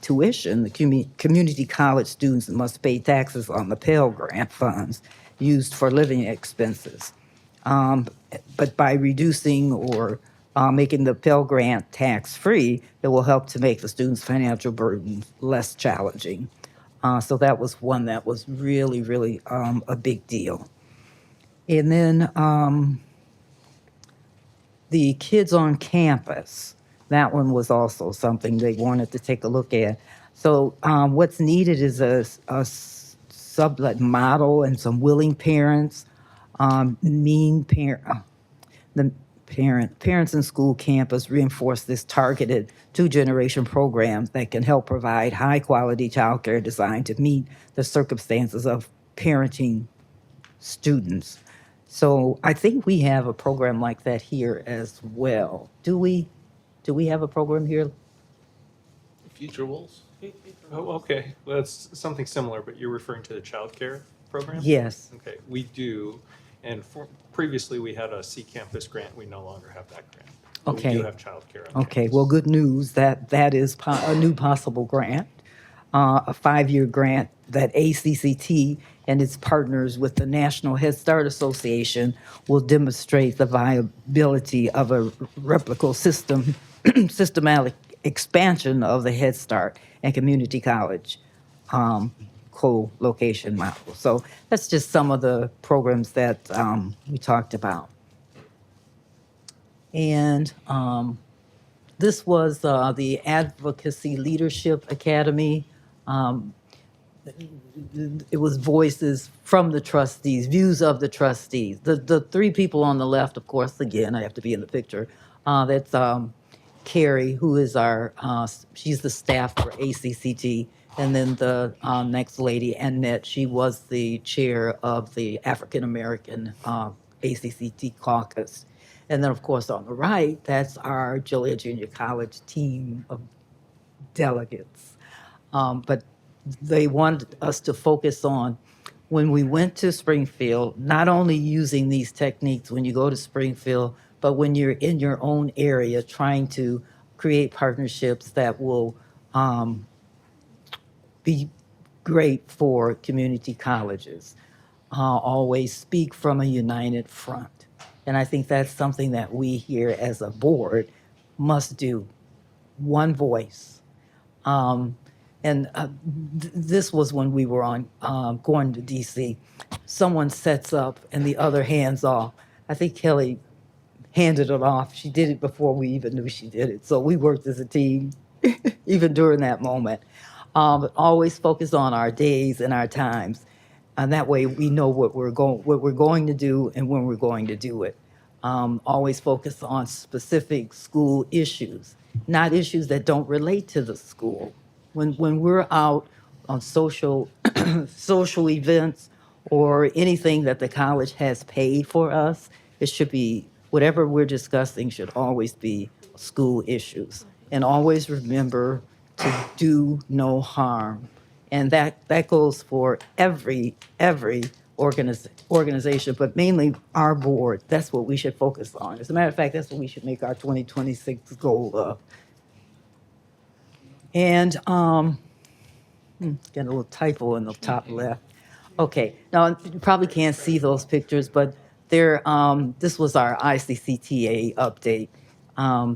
Speaker 22: tuition, the community college students must pay taxes on the Pell Grant funds used for living expenses. Um, but by reducing or making the Pell Grant tax-free, it will help to make the students' financial burden less challenging. So that was one that was really, really a big deal. And then the kids on campus, that one was also something they wanted to take a look at. So what's needed is a sublet model and some willing parents, the parents in school campus reinforce this targeted two-generation program that can help provide high-quality childcare designed to meet the circumstances of parenting students. So I think we have a program like that here as well. Do we have a program here?
Speaker 1: Future Wolves?
Speaker 14: Oh, okay. Well, that's something similar, but you're referring to the childcare program?
Speaker 22: Yes.
Speaker 14: Okay, we do. And previously, we had a C Campus grant. We no longer have that grant. But
Speaker 22: Okay.
Speaker 14: we do have childcare. on
Speaker 22: Okay,
Speaker 14: campus.
Speaker 22: well, good news, that is a new possible grant, a 5-year grant that ACCT and its partners with the National Head Start Association will demonstrate the viability of a replicable systematic expansion of the Head Start and community college co-location model. So that's just some of the programs that we talked about. And this was the Advocacy Leadership Academy. Um, it was voices from the trustees, views of the trustees. The three people on the left, of course, again, I have to be in the picture. That's Carrie, who is she's the staff for ACCT. And then the next lady, Annette, she was the chair of the African American ACCT caucus. And then, of course, on the right, that's our Joliet Junior College team of delegates. But they wanted us to focus on when we went to Springfield, not only using these techniques when you go to Springfield, but when you're in your own area trying to create partnerships that will be great for community colleges. Always speak from a united front. And I think that's something that we here as a board must do. One voice. And this was when we were on going to DC. Someone sets up and the other hands off. I think Kelly handed it off. She did it before we even knew she did it. So we worked as a team, even during that moment. But always focus on our days and our times. And that way we know what we're going to do and when we're going to do it. Always focus on specific school issues, not issues that don't relate to the school. When we're out on social events or anything that the college has paid for us, it should be, whatever we're discussing should always be school issues. And always remember to do no harm. And that goes for every organization, but mainly our board. That's what we should focus on. As a matter of fact, that's what we should make our 2026 goal of. And got a little typo in the top left.
Speaker 13: Okay, now you probably can't see those pictures, but this was our ICCTA update.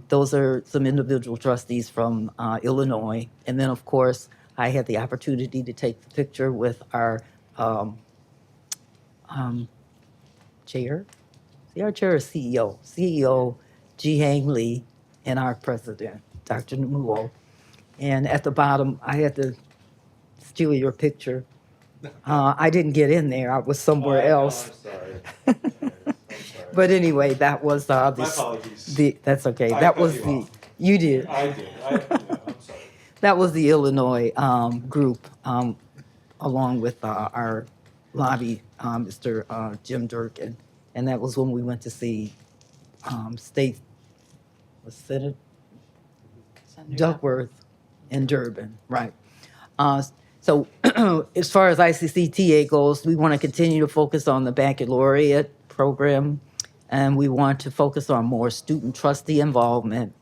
Speaker 13: Those are some individual trustees from Illinois. And then, of course, I had the opportunity to take the picture with our um, chair. See, our chair is CEO Ji Hang Lee, and our president, Dr. Numuo. And at the bottom, I had to steal your picture. I didn't get in there. I was somewhere else.
Speaker 14: I'm sorry.
Speaker 13: But anyway, that was
Speaker 14: My apologies.
Speaker 13: that's okay.
Speaker 14: I
Speaker 13: That
Speaker 14: cut
Speaker 13: was
Speaker 14: you
Speaker 13: the
Speaker 14: off.
Speaker 13: you did.
Speaker 14: I did. I'm sorry.
Speaker 13: That was the Illinois group, along with our lobby, Mr. Jim Durkin, and that was when we went to see State Senator Duckworth in Durban, right? Uh, so as far as ICCTA goes, we want to continue to focus on the baccalaureate program, and we want to focus on more student trustee involvement.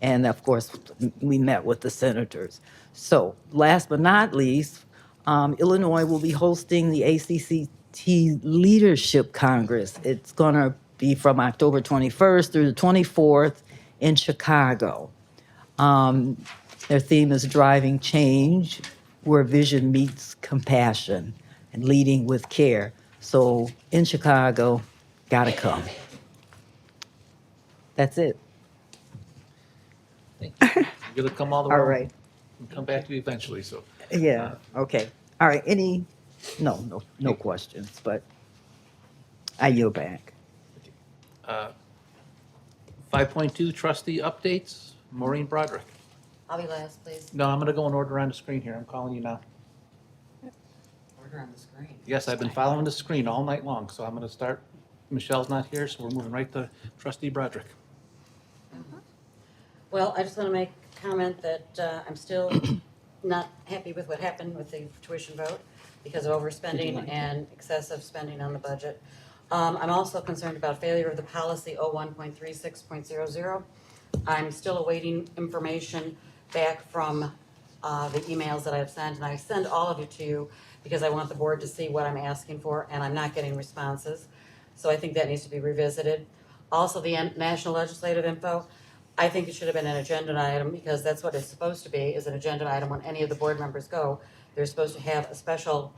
Speaker 13: And of course, we met with the senators. So last but not least, Illinois will be hosting the ACCT Leadership Congress. It's going to be from October 21st through the 24th in Chicago. Their theme is driving change where vision meets compassion and leading with care. So in Chicago, gotta come. That's it.
Speaker 1: Thank you. You're gonna come all the way.
Speaker 13: All right.
Speaker 1: And come back to you eventually, so.
Speaker 13: Yeah, okay. All right, no questions, but I yield back.
Speaker 1: 5.2 trustee updates, Maureen Broderick.
Speaker 15: I'll be last, please.
Speaker 1: No, I'm gonna go in order on the screen here. I'm calling you now.
Speaker 15: Order on the screen.
Speaker 1: Yes, I've been following the screen all night long, so I'm gonna start. Michelle's not here, so we're moving right to trustee Broderick.
Speaker 15: Well, I just want to make a comment that I'm still not happy with what happened with the tuition vote because of overspending and excessive spending on the budget. I'm also concerned about failure of the policy 01.36.00. I'm still awaiting information back from the emails that I've sent, and I send all of it to you because I want the board to see what I'm asking for, and I'm not getting responses. So I think that needs to be revisited. Also, the national legislative info, I think it should have been an agenda item because that's what it's supposed to be, is an agenda item when any of the board members go. They're supposed to have a special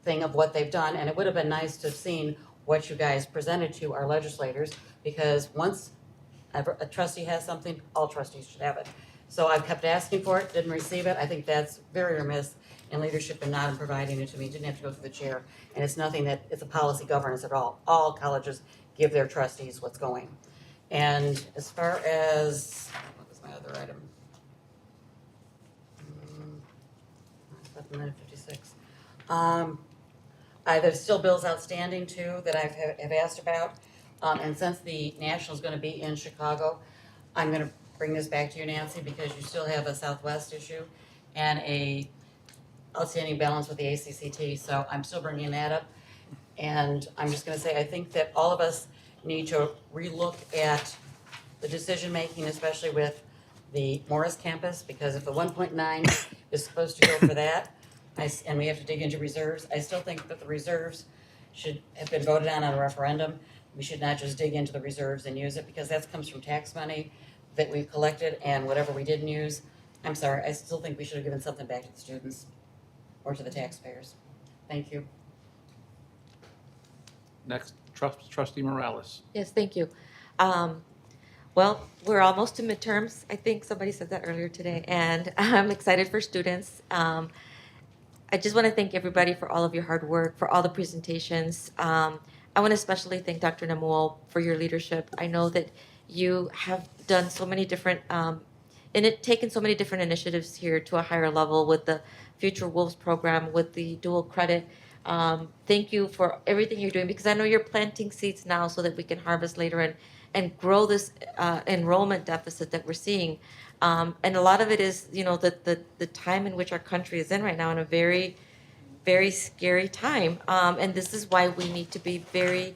Speaker 15: thing of what they've done, and it would have been nice to have seen what you guys presented to our legislators, because once a trustee has something, all trustees should have it. So I've kept asking for it, didn't receive it. I think that's very remiss in leadership and not in providing it to me. Didn't have to go through the chair. And it's nothing that, it's a policy governance at all. All colleges give their trustees what's going. And as far as, what was my other item? 7:56. There's still bills outstanding too that have asked about. And since the national is gonna be in Chicago, I'm gonna bring this back to you, Nancy, because you still have a Southwest issue and a outstanding balance with the ACCT, so I'm still bringing that up. And I'm just gonna say, I think that all of us need to relook at the decision-making, especially with the Morris campus, because if the 1.9 is supposed to go for that, and we have to dig into reserves, I still think that the reserves should have been voted on a referendum. We should not just dig into the reserves and use it, because that comes from tax money that we've collected, and whatever we didn't use, I'm sorry, I still think we should have given something back to the students or to the taxpayers. Thank you.
Speaker 1: Next, trustee Morales.
Speaker 3: Yes, thank you. Well, we're almost to midterms. I think somebody said that earlier today, and I'm excited for students. I just want to thank everybody for all of your hard work, for all the presentations. I want to especially thank Dr. Namuel for your leadership. I know that you have done so many different, taken so many different initiatives here to a higher level with the Future Wolves program, with the dual credit. Thank you for everything you're doing, because I know you're planting seeds now so that we can harvest later and grow this enrollment deficit that we're seeing. And a lot of it is, the time in which our country is in right now, in a very, very scary time. And this is why we need to be very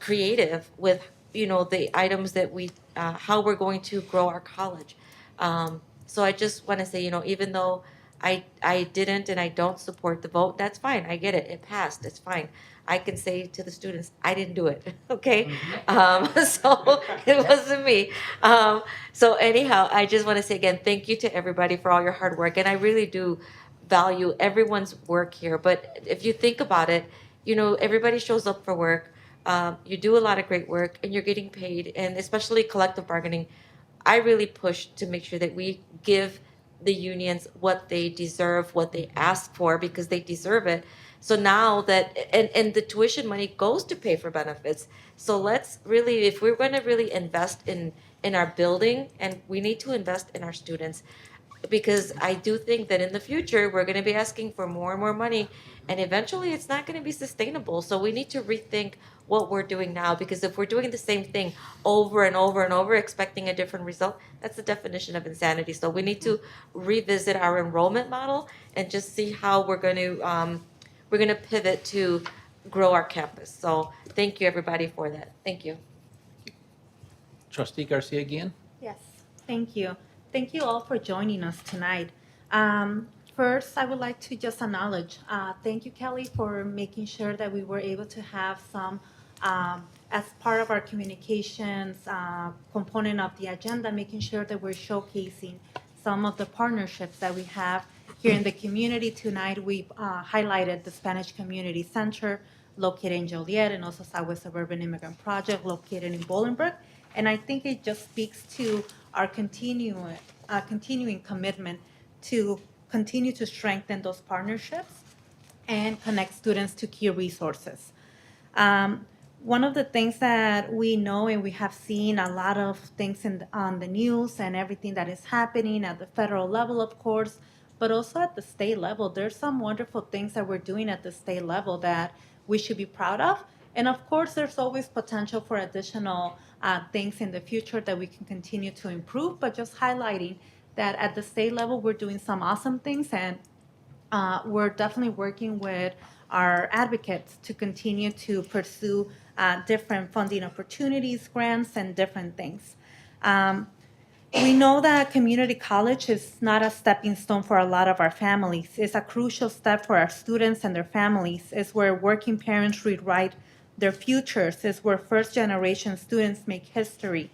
Speaker 3: creative with, the items that how we're going to grow our college. So I just want to say, even though I didn't and I don't support the vote, that's fine. I get it. It passed. It's fine. I can say to the students, I didn't do it. Okay? So it wasn't me. So anyhow, I just want to say again, thank you to everybody for all your hard work. And I really do value everyone's work here. But if you think about it, you know, everybody shows up for work. You do a lot of great work and you're getting paid, and especially collective bargaining. I really push to make sure that we give the unions what they deserve, what they ask for, because they deserve it. So now that, and the tuition money goes to pay for benefits. So let's really, if we're going to really invest in our building, and we need to invest in our students, because I do think that in the future, we're going to be asking for more and more money, and eventually it's not going to be sustainable. So we need to rethink what we're doing now, because if we're doing the same thing over and over and over, expecting a different result, that's the definition of insanity. So we need to revisit our enrollment model and just see how we're going to pivot to grow our campus. So thank you, everybody, for that. Thank you.
Speaker 1: Trustee Garcia again?
Speaker 7: Yes, thank you. Thank you all for joining us tonight. First, I would like to just acknowledge, thank you, Kelly, for making sure that we were able to have some, as part of our communications component of the agenda, making sure that we're showcasing some of the partnerships that we have here in the community. Tonight, we've highlighted the Spanish Community Center located in Joliet, and also Southwest Suburban Immigrant Project located in Bolingbrook. And I think it just speaks to our continuing commitment to continue to strengthen those partnerships and connect students to key resources. One of the things that we know, and we have seen a lot of things on the news and everything that is happening at the federal level, of course, but also at the state level. There's some wonderful things that we're doing at the state level that we should be proud of. And of course, there's always potential for additional things in the future that we can continue to improve, but just highlighting that at the state level, we're doing some awesome things, and we're definitely working with our advocates to continue to pursue different funding opportunities, grants, and different things. We know that community college is not a stepping stone for a lot of our families. It's a crucial step for our students and their families. It's where working parents rewrite their futures. It's where first-generation students make history.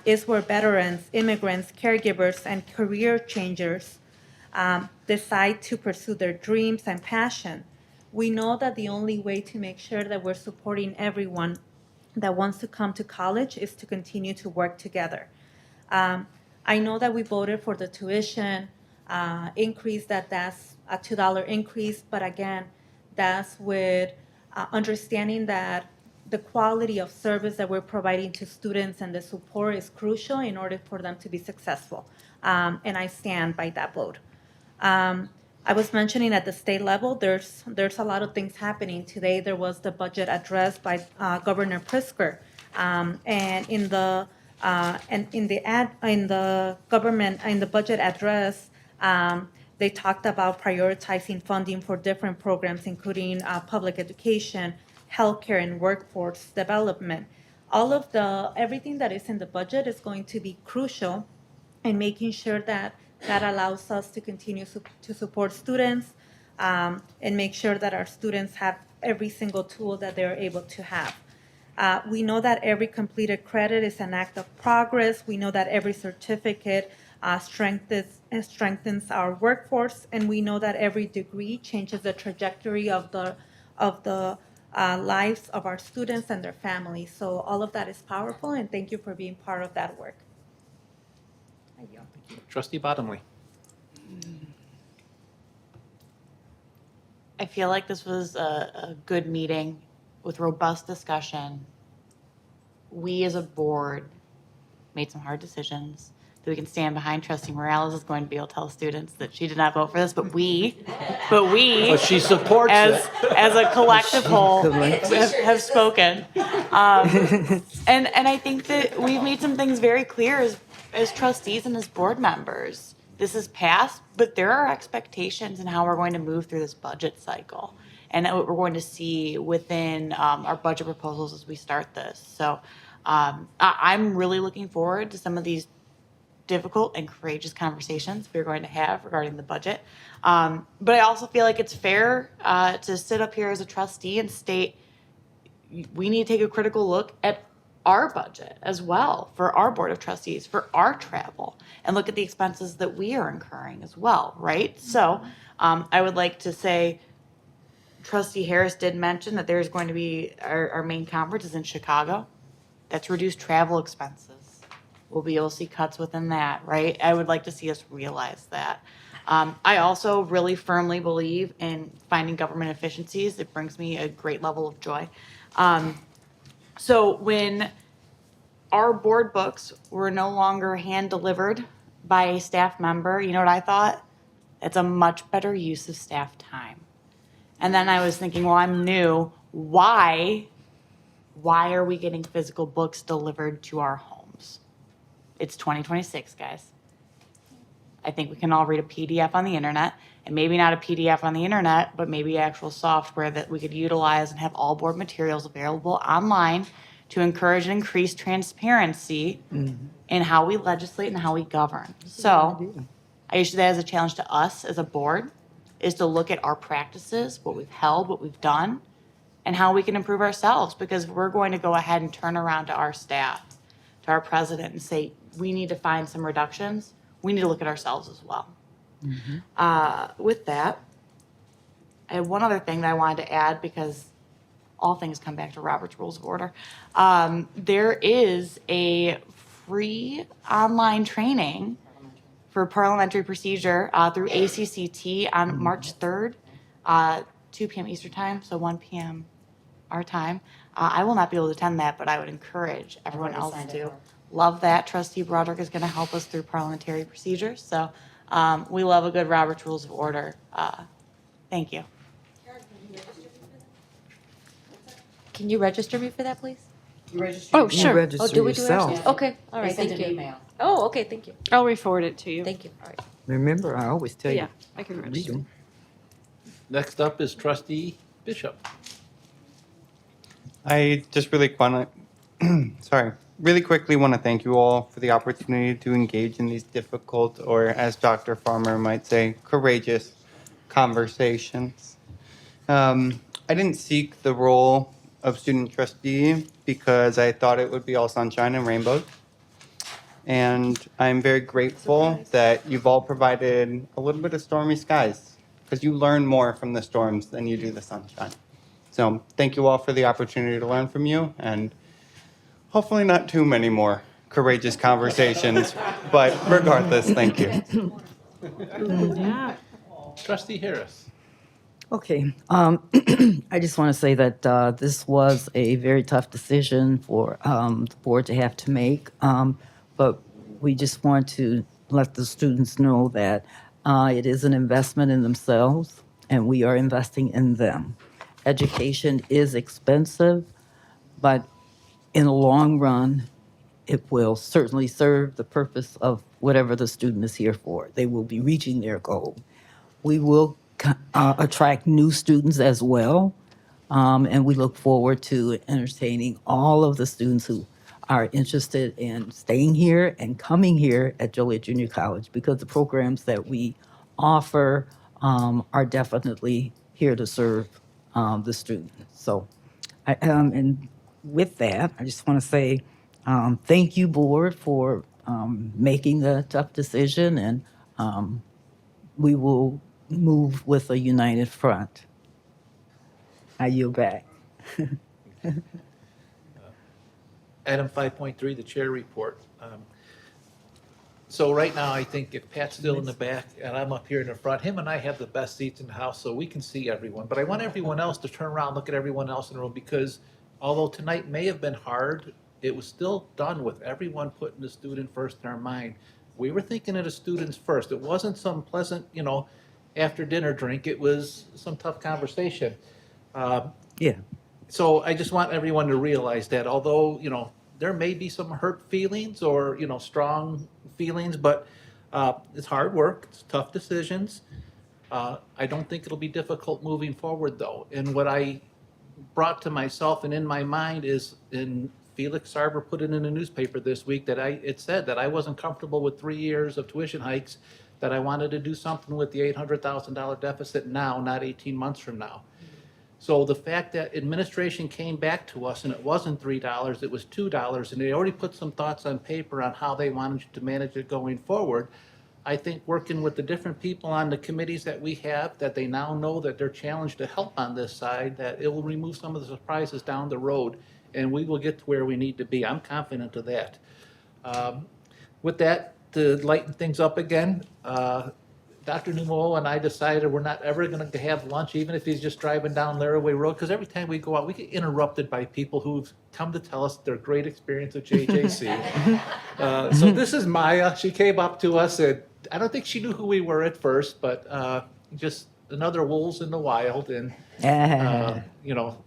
Speaker 7: It's where veterans, immigrants, caregivers, and career changers decide to pursue their dreams and passion. We know that the only way to make sure that we're supporting everyone that wants to come to college is to continue to work together. I know that we voted for the tuition increase, that's a $2 increase, but again, that's with understanding that the quality of service that we're providing to students and the support is crucial in order for them to be successful. And I stand by that vote. I was mentioning at the state level, there's a lot of things happening. Today, there was the budget address by Governor Pritzker, and in the budget address, they talked about prioritizing funding for different programs, including public education, healthcare, and workforce development. Everything that is in the budget is going to be crucial in making sure that allows us to continue to support students and make sure that our students have every single tool that they're able to have. We know that every completed credit is an act of progress. We know that every certificate strengthens our workforce, and we know that every degree changes the trajectory of the lives of our students and their families. So all of that is powerful, and thank you for being part of that work.
Speaker 1: Trustee Bottomley?
Speaker 18: I feel like this was a good meeting with robust discussion. We as a board made some hard decisions that we can stand behind. Trustee Morales is going to be able to tell students that she did not vote for this, but we
Speaker 1: But she supports it.
Speaker 18: as a collective whole have spoken. And I think that we've made some things very clear as trustees and as board members. This is past, but there are expectations in how we're going to move through this budget cycle and what we're going to see within our budget proposals as we start this. So I'm really looking forward to some of these difficult and courageous conversations we're going to have regarding the budget. But I also feel like it's fair to sit up here as a trustee and state we need to take a critical look at our budget as well for our board of trustees, for our travel, and look at the expenses that we are incurring as well, right? So I would like to say, Trustee Harris did mention that there's going to be, our main conference is in Chicago. That's reduced travel expenses. We'll be able to see cuts within that, right? I would like to see us realize that. I also really firmly believe in finding government efficiencies. It brings me a great level of joy. So when our board books were no longer hand delivered by a staff member, you know what I thought? It's a much better use of staff time. And then I was thinking, well, I'm new. Why are we getting physical books delivered to our homes? It's 2026, guys. I think we can all read a PDF on the internet, and maybe not a PDF on the internet, but maybe actual software that we could utilize and have all board materials available online to encourage and increase transparency in how we legislate and how we govern. So I issue that as a challenge to us as a board, is to look at our practices, what we've held, what we've done, and how we can improve ourselves, because we're going to go ahead and turn around to our staff, to our president, and say, we need to find some reductions. We need to look at ourselves as well. With that, I have one other thing that I wanted to add, because all things come back to Robert's Rules of Order. There is a free online training for parliamentary procedure through ACCT on March 3rd, 2 p.m. Eastern Time, so 1 p.m. our time. I will not be able to attend that, but I would encourage everyone else to. Love that. Trustee Broderick is going to help us through parliamentary procedures. So we love a good Robert's Rules of Order. Thank you.
Speaker 3: Can you register me for that, please?
Speaker 19: Oh, sure.
Speaker 3: Oh, do we do it ourselves? Okay, all right, thank you. Oh, okay, thank you.
Speaker 19: I'll re-forward it to you.
Speaker 3: Thank you, all right.
Speaker 13: Remember, I always tell you.
Speaker 19: Yeah, I can
Speaker 13: read
Speaker 19: register.
Speaker 13: them.
Speaker 1: Next up is Trustee Bishop.
Speaker 17: I just really want to, really quickly want to thank you all for the opportunity to engage in these difficult, or as Dr. Farmer might say, courageous conversations. I didn't seek the role of student trustee because I thought it would be all sunshine and rainbows. And I'm very grateful that you've all provided a little bit of stormy skies, because you learn more from the storms than you do the sunshine. So thank you all for the opportunity to learn from you, and hopefully not too many more courageous conversations, but regardless, thank you.
Speaker 19: Yeah.
Speaker 1: Trustee Harris.
Speaker 13: Okay, I just want to say that this was a very tough decision for the board to have to make, but we just want to let the students know that it is an investment in themselves, and we are investing in them. Education is expensive, but in the long run, it will certainly serve the purpose of whatever the student is here for. They will be reaching their goal. We will attract new students as well, and we look forward to entertaining all of the students who are interested in staying here and coming here at Joliet Junior College, because the programs that we offer are definitely here to serve the students. So, and with that, I just want to say thank you, board, for making the tough decision, and we will move with a united front. I yield back.
Speaker 1: Item 5.3, the chair report. So right now, I think if Pat's still in the back and I'm up here in the front, him and I have the best seats in the house, so we can see everyone. But I want everyone else to turn around, look at everyone else in the room, because although tonight may have been hard, it was still done with everyone putting the student first in our mind. We were thinking of the students first. It wasn't some pleasant, after dinner drink. It was some tough conversation.
Speaker 13: Yeah.
Speaker 1: So I just want everyone to realize that although, there may be some hurt feelings or, strong feelings, but it's hard work, it's tough decisions. I don't think it'll be difficult moving forward though. And what I brought to myself and in my mind is in Felix Sarver put it in the newspaper this week that it said that I wasn't comfortable with 3 years of tuition hikes, that I wanted to do something with the $800,000 deficit now, not 18 months from now. So the fact that administration came back to us and it wasn't $3, it was $2, and they already put some thoughts on paper on how they wanted to manage it going forward, I think working with the different people on the committees that we have, that they now know that they're challenged to help on this side, that it will remove some of the surprises down the road, and we will get to where we need to be. I'm confident of that. With that, to lighten things up again, Dr. Numo and I decided we're not ever going to have lunch, even if he's just driving down Laraway Road, because every time we go out, we get interrupted by people who've come to tell us their great experience at JJC. So this is Maya. She came up to us, and I don't think she knew who we were at first, but just another wolves in the wild. And, you know,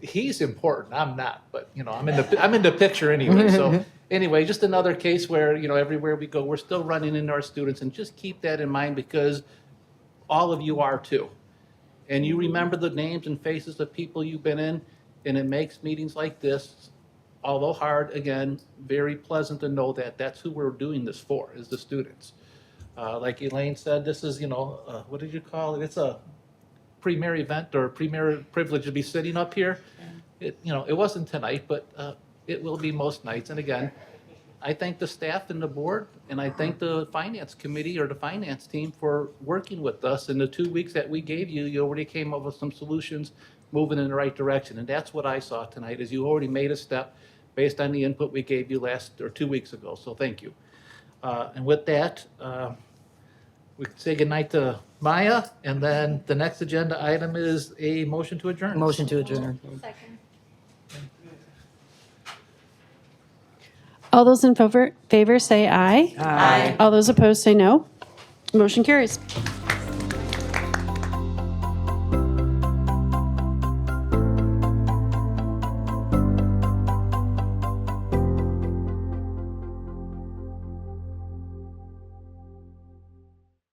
Speaker 1: he's important. I'm not, but, you know, I'm in the picture anyway. So anyway, just another case where, you know, everywhere we go, we're still running into our students, and just keep that in mind, because all of you are too. And you remember the names and faces of people you've been in, and it makes meetings like this, although hard, again, very pleasant to know that that's who we're doing this for, is the students. Like Elaine said, this is, you know, what did you call it? It's a premier event or premier privilege to be sitting up here. It, you know, it wasn't tonight, but it will be most nights. And again, I thank the staff and the board, and I thank the finance committee or the finance team for working with us. In the 2 weeks that we gave you, you already came up with some solutions moving in the right direction. And that's what I saw tonight, is you already made a step based on the input we gave you 2 weeks ago. So thank you. And with that, we can say goodnight to Maya, and then the next agenda item is a motion to adjourn.
Speaker 22: Motion to adjourn.
Speaker 7: Second.
Speaker 10: All those in favor say aye.
Speaker 22: Aye.
Speaker 10: All those opposed say no. Motion carries.